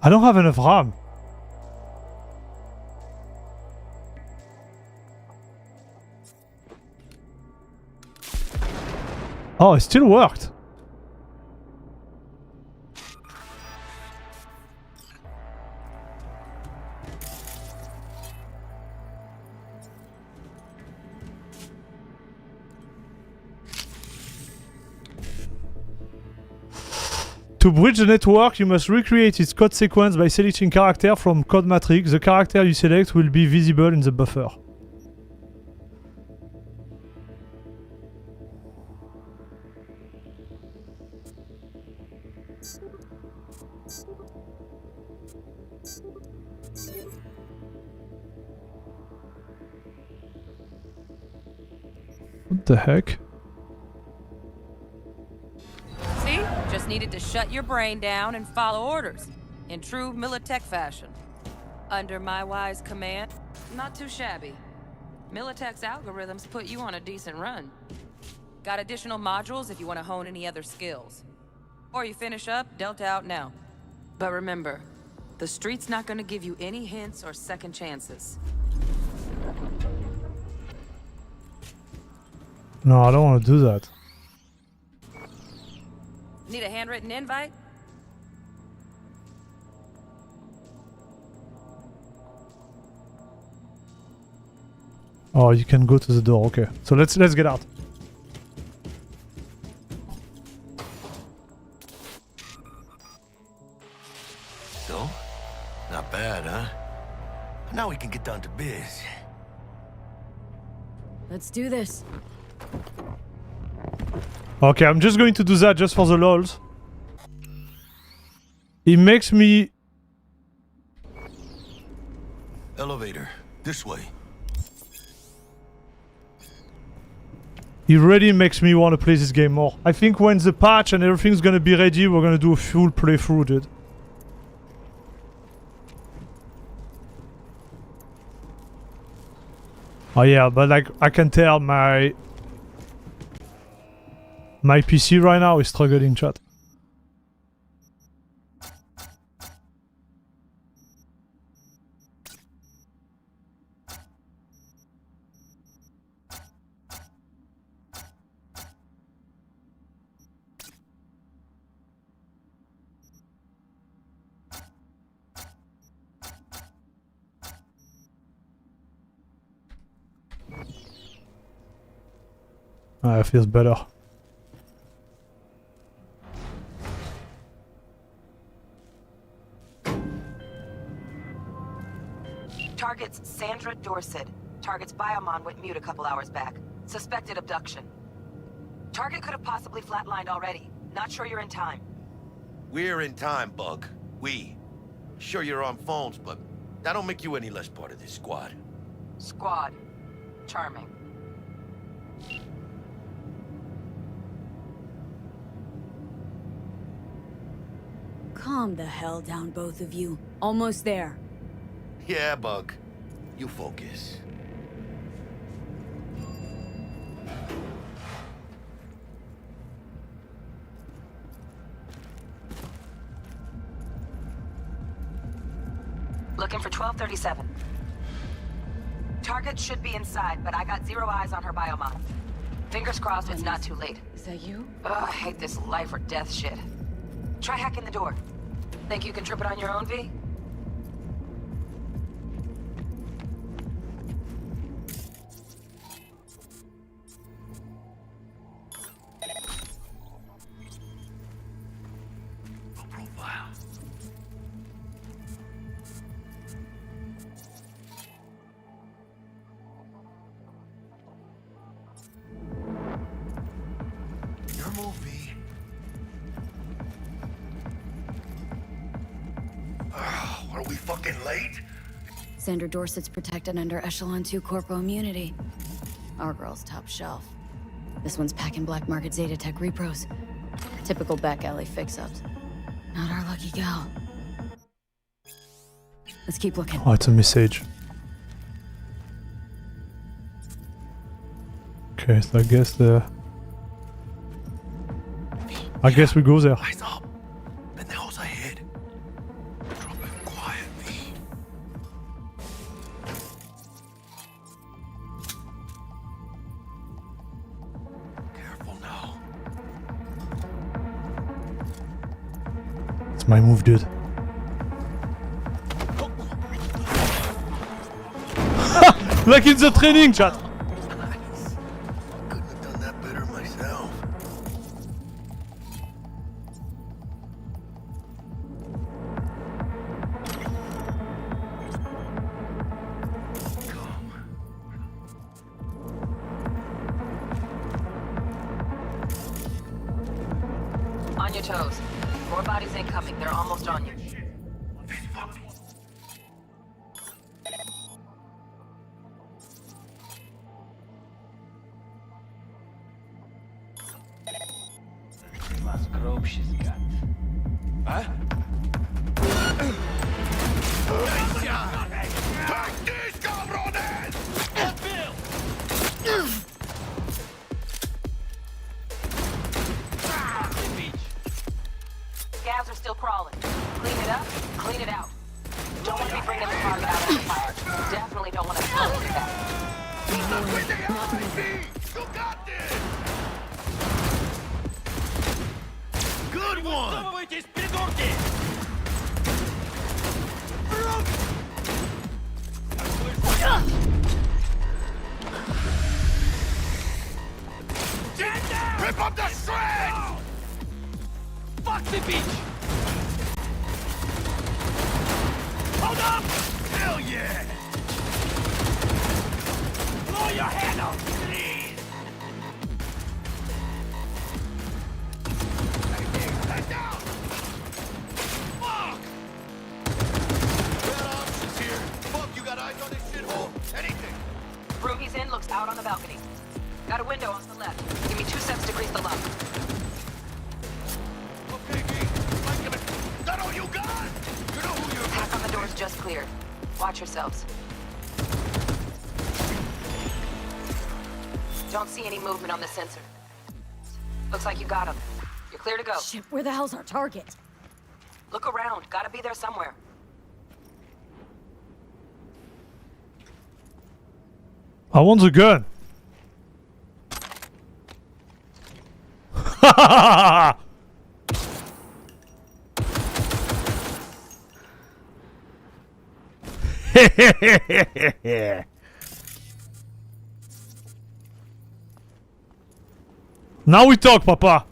I don't have enough RAM. Oh, it still worked. To bridge the network, you must recreate its code sequence by selecting character from code matrix. The character you select will be visible in the buffer. What the heck? See? Just needed to shut your brain down and follow orders. In true Militech fashion. Under my wise command, not too shabby. Militech's algorithms put you on a decent run. Got additional modules if you want to hone any other skills. Or you finish up, Delta out now. But remember, the street's not gonna give you any hints or second chances. No, I don't want to do that. Need a handwritten invite? Oh, you can go to the door. Okay, so let's get out. So, not bad, huh? Now we can get down to biz. Let's do this. Okay, I'm just going to do that just for the lols. It makes me... Elevator, this way. It really makes me want to play this game more. I think when the patch and everything's gonna be ready, we're gonna do a full playthrough, dude. Oh yeah, but like, I can tell my PC right now is struggling, chat. Ah, it feels better. Target's Sandra Dorset. Target's biomon went mute a couple hours back. Suspected abduction. Target could have possibly flatlined already. Not sure you're in time. We're in time, Bug. We. Sure you're on phones, but that don't make you any less part of this squad. Squad. Charming. Calm the hell down, both of you. Almost there. Yeah, Bug. You focus. Looking for 1237. Target should be inside, but I got 0 eyes on her biomon. Fingers crossed it's not too late. Is that you? Ugh, I hate this life or death shit. Try hacking the door. Think you can trip it on your own, V? Profile. move, V. Are we fucking late? Sandra Dorset's protected under Echelon 2 Corpo immunity. Our girl's top shelf. This one's packing black market Zeta Tech repros. Typical back alley fix-ups. Not our lucky gal. Let's keep looking. Oh, it's a message. Okay, so I guess we go there. Eyes up. The nails ahead. Drop it quiet, V. Careful now. It's my move, dude. Like in the training, chat. Nice. Couldn't have done that better myself. On your toes. More bodies incoming. They're almost on you. She's got. Huh? Scavs are still crawling. Clean it up, clean it out. Don't want to be bringing the target out of the fire. Definitely don't want to slow it back. You got this! Good one! Rip up the shreds! Fuck the beach! Hold up! Hell yeah! Blow your head off, please! Head down! Fuck! Bad options here. Fuck, you got eyes on this shithole. Anything. Room he's in looks out on the balcony. Got a window on the left. Give me 2 seconds to grease the lock. Okay, V. Is that all you got? You know who you're... Hack on the door's just cleared. Watch yourselves. Don't see any movement on the sensor. Looks like you got him. You're clear to go. Shit, where the hell's our target? Look around. Gotta be there somewhere. I want the gun. Now we talk, Papa.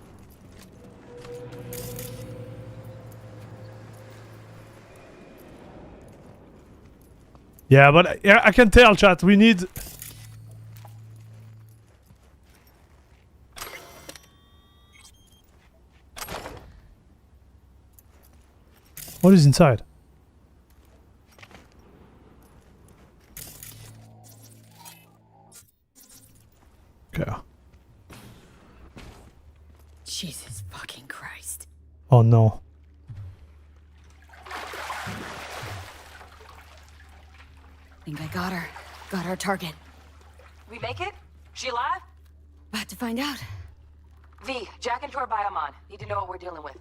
Yeah, but I can tell, chat. We need. What is inside? Okay. Jesus fucking Christ. Oh no. Think I got her. Got our target. We make it? She alive? About to find out. V, jack into her biomon. Need to know what we're dealing with.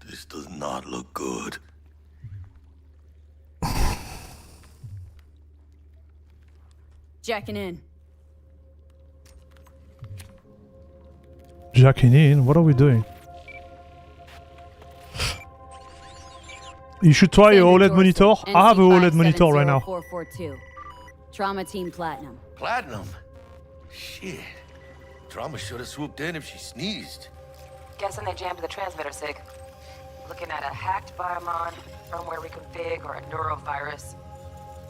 This does not look good. Jacking in. Jacking in? What are we doing? You should try a OLED monitor. I have a OLED monitor right now. 442. Trauma Team Platinum. Platinum? Shit. Drama should have swooped in if she sneezed. Guessing they jammed the transmitter, Sig. Looking at a hacked biomon, firmware reconfig, or a neurovirus.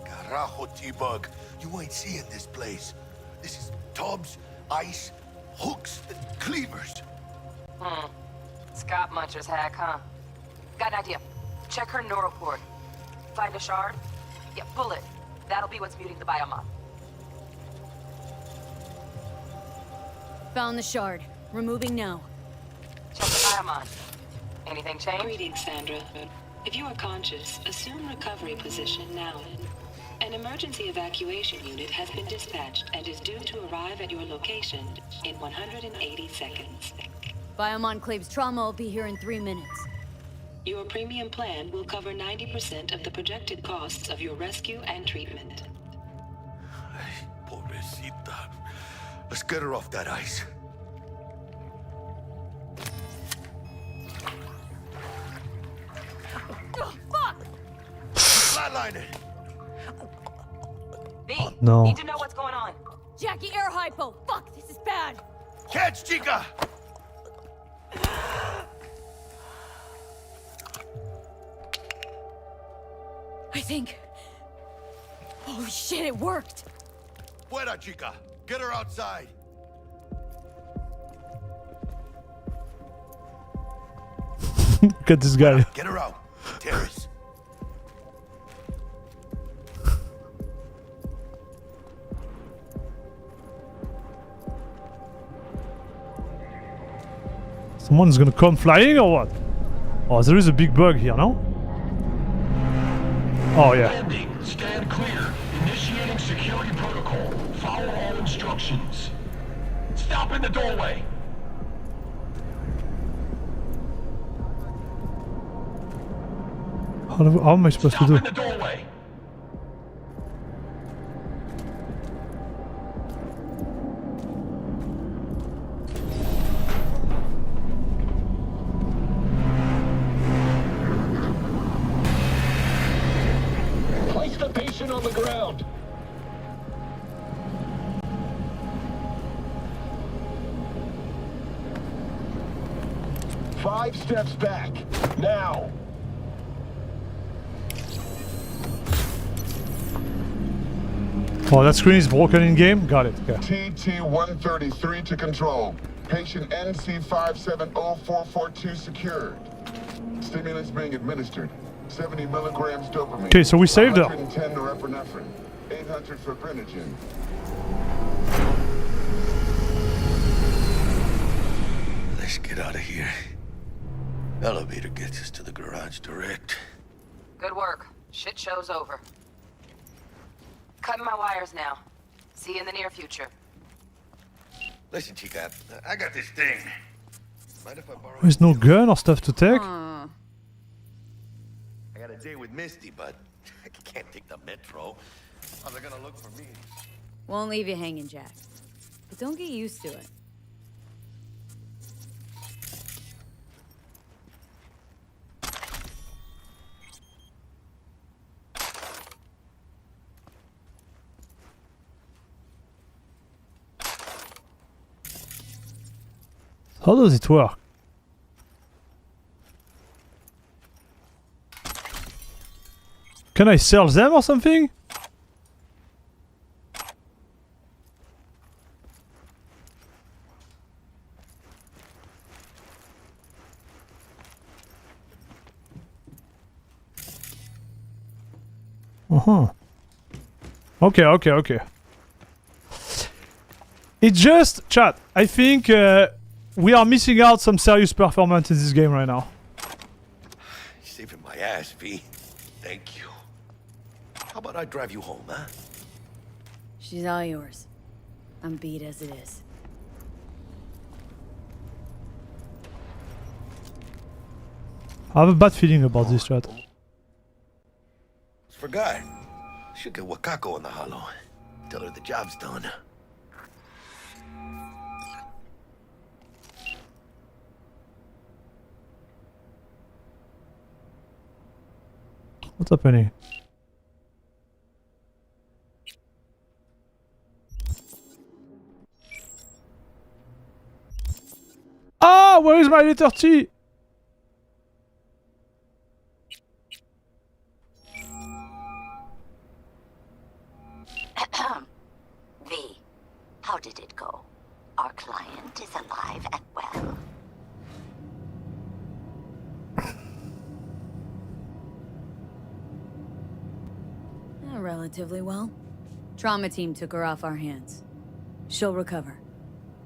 Carajo, T-Bug. You ain't seeing this place. This is tubs, ice, hooks and cleavers. Scott Muncher's hack, huh? Got an idea. Check her neural cord. Find a shard? Yeah, pull it. That'll be what's muting the biomon. Found the shard. Removing now. Check the biomon. Anything change? Greetings, Sandra. If you are conscious, assume recovery position now. An emergency evacuation unit has been dispatched and is due to arrive at your location in 180 seconds. Biomon claims trauma will be here in 3 minutes. Your premium plan will cover 90% of the projected costs of your rescue and treatment. Ay, pobrecita. Let's get her off that ice. Oh, fuck! Flatline it. V, No. need to know what's going on. Jackie, air hypo! Fuck, this is bad! Catch, chica! I think... Holy shit, it worked! Fuera, chica. Get her outside. Look at this guy. Get her out. Terrace. Someone's gonna come flying or what? Oh, there is a big bug here, no? Oh, yeah. Landing. Stand clear. Initiating security protocol. Follow all instructions. Stop in the doorway. How am I supposed to do? In the doorway. Place the patient on the ground. Five steps back. Now. Oh, that screen is broken in game? Got it. Okay. TT-133 to control. Patient NC570442 secured. Stimulants being administered. 70 milligrams dopamine. Okay, so we saved her. 110 norepinephrine. 800 fibrinogen. Let's get out of here. Elevator gets us to the garage direct. Good work. Shit show's over. Cutting my wires now. See you in the near future. Listen, chica, I got this thing. Mind if I borrow? There's no gun or stuff to take? I got a date with Misty, but I can't take the metro. Oh, they're gonna look for me. Won't leave you hanging, Jack. But don't get used to it. How does it work? Can I sell them or something? Okay, okay, okay. It just, chat, I think we are missing out some serious performance in this game right now. You're saving my ass, V. Thank you. How about I drive you home, huh? She's all yours. I'm beat as it is. I have a bad feeling about this, chat. Forgot. Should get Wakako in the hollow. Tell her the job's done. What's happening? Ah, where is my letter T? V, how did it go? Our client is alive and well. Relatively well. Trauma team took her off our hands. She'll recover.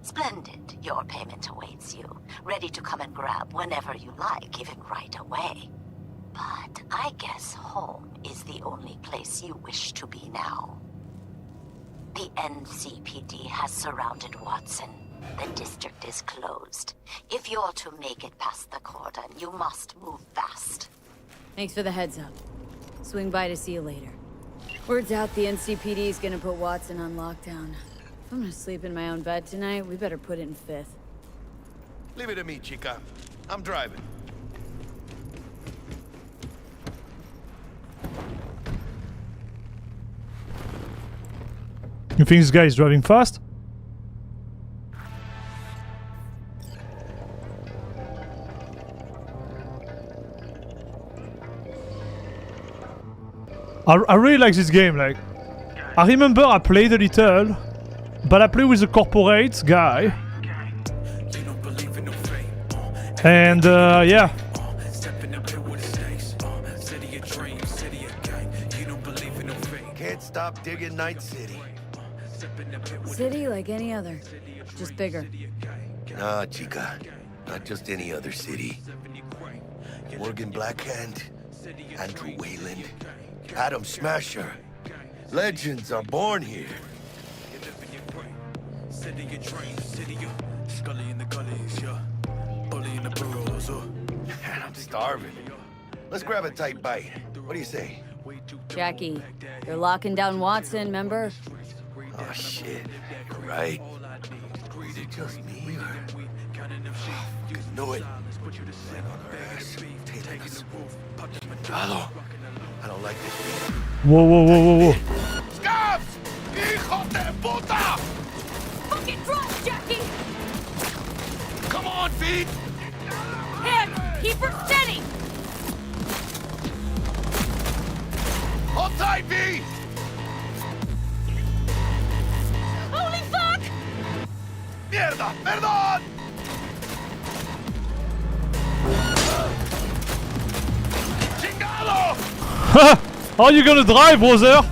Splendid. Your payment awaits you, ready to come and grab whenever you like, even right away. But I guess home is the only place you wish to be now. The NCPD has surrounded Watson. The district is closed. If you're to make it past the cordon, you must move fast. Thanks for the heads up. Swing by to see you later. Word's out the NCPD is gonna put Watson on lockdown. If I'm gonna sleep in my own bed tonight, we better put it in 5th. Leave it to me, chica. I'm driving. You think this guy is driving fast? I really like this game. Like, I remember I played a little, but I played with a corporate guy. And yeah. Can't stop digging Night City. City like any other, just bigger. Nah, chica. Not just any other city. Morgan Blackhand, Andrew Wayland, Adam Smasher. Legends are born here. Man, I'm starving. Let's grab a tight bite. What do you say? Jackie, you're locking down Watson, remember? Oh shit, you're right. Is it just me or... You know it. Land on our ass. Take us. Hello. I don't like this. Whoa, whoa, whoa, whoa, whoa. Scabs! Hijo de puta! Fucking drop, Jackie! Come on, feet! Hands! Keep her steady! Hold tight, V! Holy fuck! Mierda! Perdón! Chingado! How are you gonna drive, brother?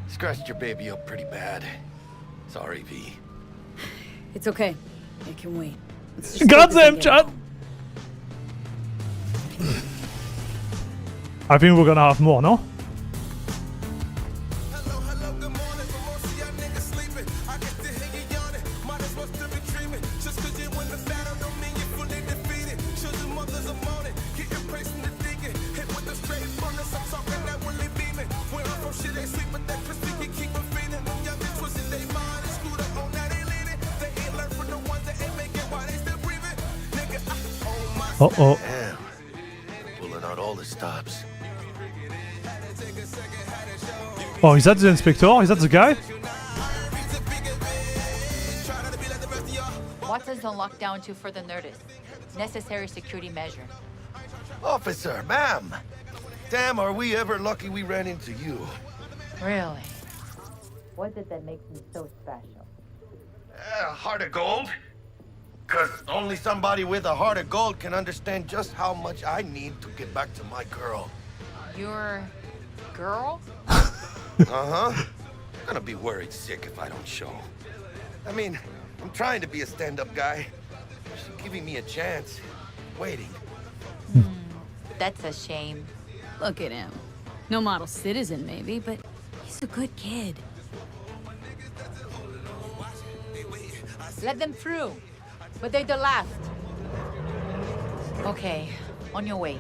Scratched your baby up pretty bad. Sorry, V. It's okay. I can wait. Goddamn, chat! I think we're gonna have more, no? Uh-oh. Damn. Pulling out all the stops. Oh, is that the inspector? Is that the guy? Watson's on lockdown to further notice. Necessary security measure. Officer, ma'am. Damn, are we ever lucky we ran into you. Really? What is it that makes him so special? Heart of gold? Cause only somebody with a heart of gold can understand just how much I need to get back to my girl. Your girl? Uh-huh. I'm gonna be worried sick if I don't show. I mean, I'm trying to be a stand-up guy. She's giving me a chance. Waiting. That's a shame. Look at him. No model citizen, maybe, but he's a good kid. Let them through. But they're the last. Okay, on your way.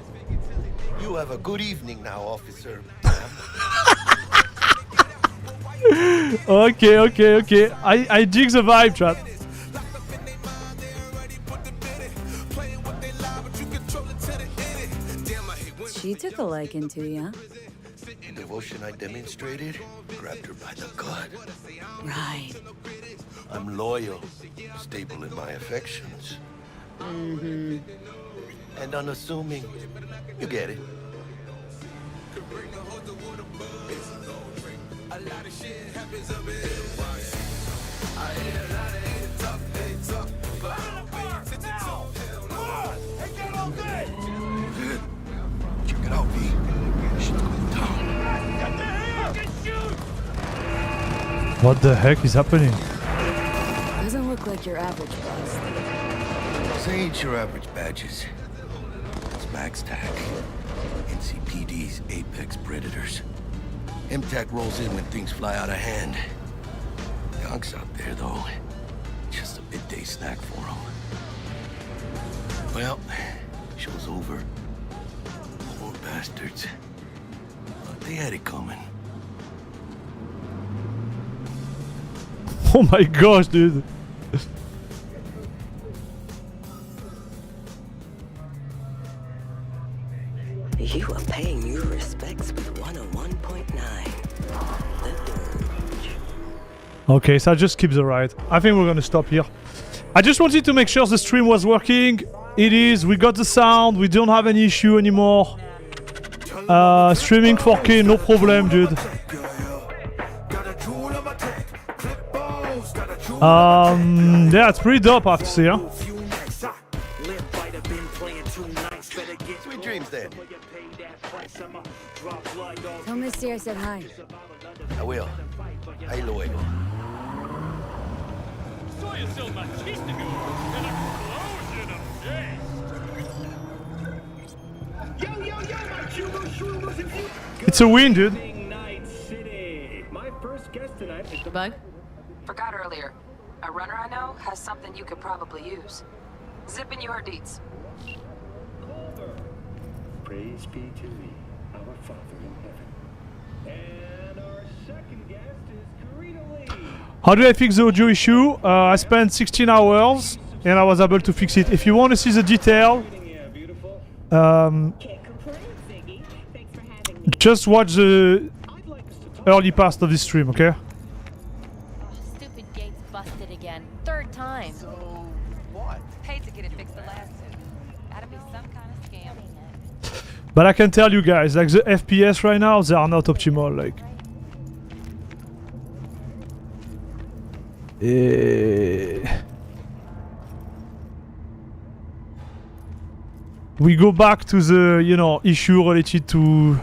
You have a good evening now, officer. Okay. I dig the vibe, chat. She took a liking to you. The devotion I demonstrated grabbed her by the gut. Right. I'm loyal, stable in my affections. Mm-hmm. And unassuming. You get it. Check it out, V. Shit's going down. What the heck is happening? Doesn't look like your average bus. This ain't your average badges. It's Max Tac. NCPD's apex predators. MTAC rolls in when things fly out of hand. Gonks out there, though. Just a midday snack for them. Well, show's over. Poor bastards. But they had it coming. Oh my gosh, dude. You are paying your respects with 101.9. Okay, so I just keep the ride. I think we're gonna stop here. I just wanted to make sure the stream was working. It is. We got the sound. We don't have any issue anymore. Streaming 4K, no problem, dude. Yeah, it's pretty dope, I have to say, huh? Sweet dreams, then. Tell Misty I said hi. I will. Ahí luego. It's a win, dude. Bug? Forgot earlier. A runner I know has something you could probably use. Zip in your deets. Praise be to thee, our Father in heaven. And our second guest is Karina Lee. How do I fix the audio issue? I spent 16 hours and I was able to fix it. If you want to see the detail, just watch the early part of this stream, okay? Stupid gate's busted again. Third time. So what? Paid to get it fixed the last two. Gotta be some kind of scam. But I can tell you guys, like the FPS right now, they are not optimal, like. We go back to the, you know, issue related to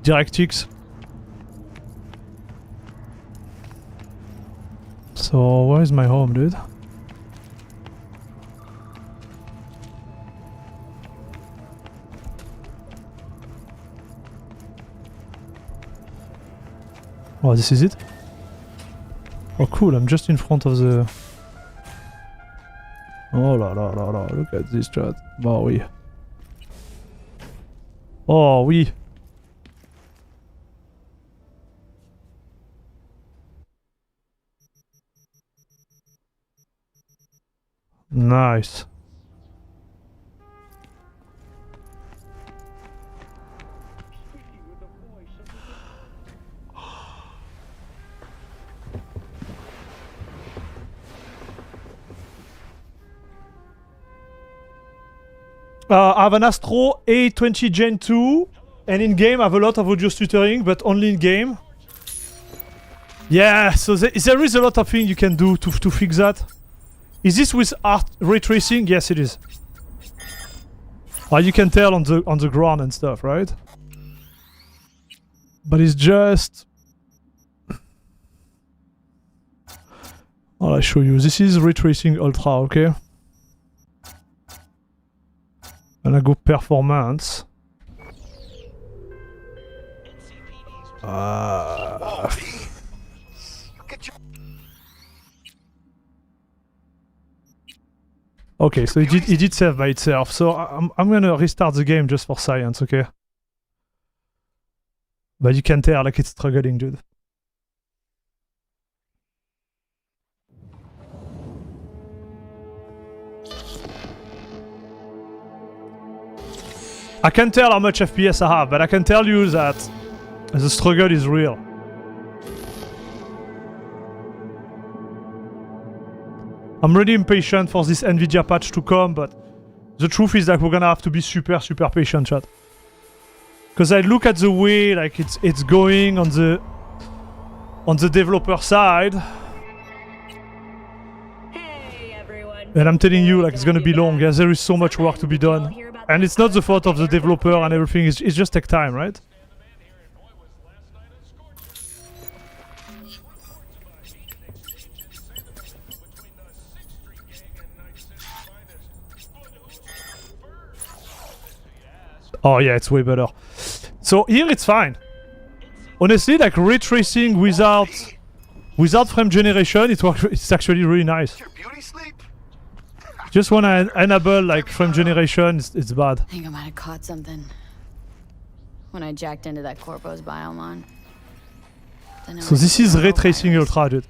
DirectX. So, where is my home, dude? Oh, this is it? Oh, cool, I'm just in front of the... Oh la la la la, look at this chat. Bah oui. Oh oui. Nice. I have an Astro A20 Gen 2, and in game I have a lot of audio stuttering, but only in game. Yeah, so there is a lot of things you can do to fix that. Is this with ray tracing? Yes, it is. You can tell on the ground and stuff, right? But it's just... I'll show you. This is ray tracing ultra, okay? And I go performance. Okay, so it did save by itself. So I'm gonna restart the game just for science, okay? But you can tell like it's struggling, dude. I can't tell how much FPS I have, but I can tell you that the struggle is real. I'm really impatient for this Nvidia patch to come, but the truth is that we're gonna have to be super patient, chat. Because I look at the way like it's going on the on the developer side. And I'm telling you, like, it's gonna be long, as there is so much work to be done. And it's not the fault of the developer and everything, it's just take time, right? Oh yeah, it's way better. So here it's fine. Honestly, like ray tracing without frame generation, it's actually really nice. Just when I enable like frame generation, it's bad. I think I might have caught something when I jacked into that Corpo's biome. So this is ray tracing ultra, dude.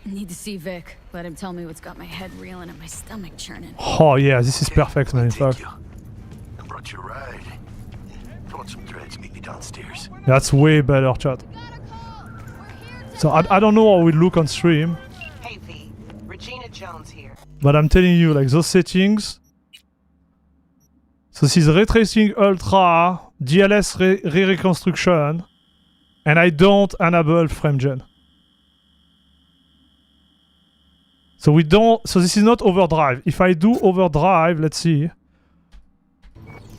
Need to see Vic. Let him tell me what's got my head reeling and my stomach churning. Oh yeah, this is perfect, man. In fact, I brought you a ride. If you want some threads, meet me downstairs. that's way better, chat. So I don't know how we look on stream. Hey V, Regina Jones here. But I'm telling you, like those settings. So this is ray tracing ultra, DLS re-reconstruction, and I don't enable frame gen. So we don't. So this is not overdrive. If I do overdrive, let's see.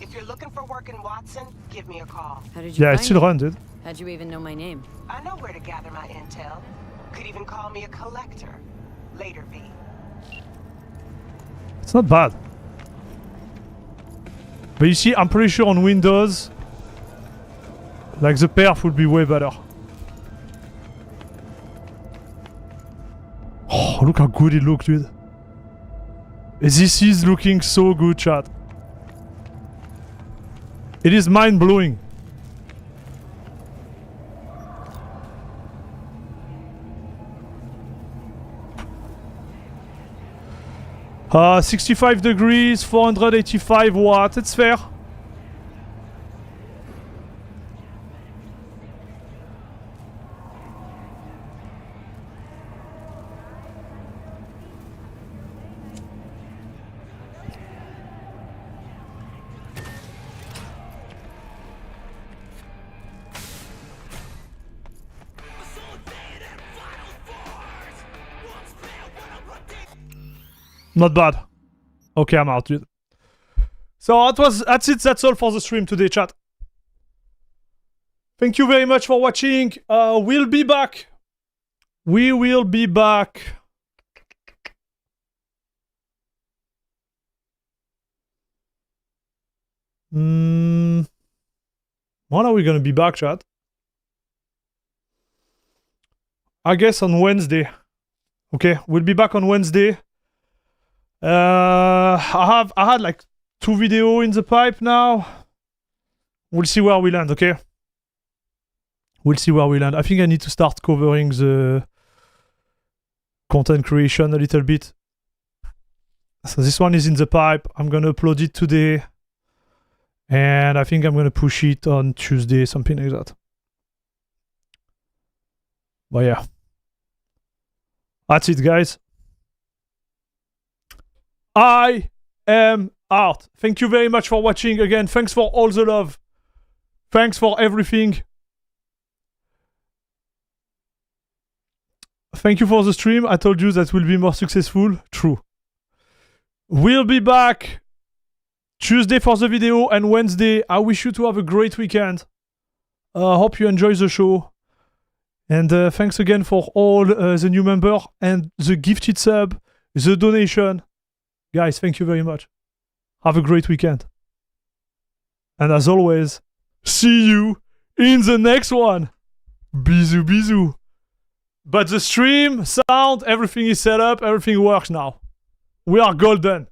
If you're looking for work in Watson, give me a call. How did you Yeah, find it still me? runs, dude. How'd you even know my name? I know where to gather my intel. Could even call me a collector. Later, V. It's not bad. But you see, I'm pretty sure on Windows, like the perf would be way better. Oh, look how good it looks, dude. This is looking so good, chat. It is mind-blowing. 65 degrees, 485 watts, it's fair. Not bad. Okay, I'm out, dude. So that's it. That's all for the stream today, chat. Thank you very much for watching. We'll be back. We will be back. When are we gonna be back, chat? I guess on Wednesday. Okay, we'll be back on Wednesday. I had like 2 videos in the pipe now. We'll see where we land, okay? We'll see where we land. I think I need to start covering the content creation a little bit. So this one is in the pipe. I'm gonna upload it today. And I think I'm gonna push it on Tuesday, something like that. But yeah. That's it, guys. I am out. Thank you very much for watching again. Thanks for all the love. Thanks for everything. Thank you for the stream. I told you that we'll be more successful. True. We'll be back Tuesday for the video and Wednesday. I wish you to have a great weekend. Hope you enjoy the show. And thanks again for all the new members and the gifted sub, the donation. Guys, thank you very much. Have a great weekend. And as always, see you in the next one. Bisous, bisous. But the stream, sound, everything is set up, everything works now. We are golden.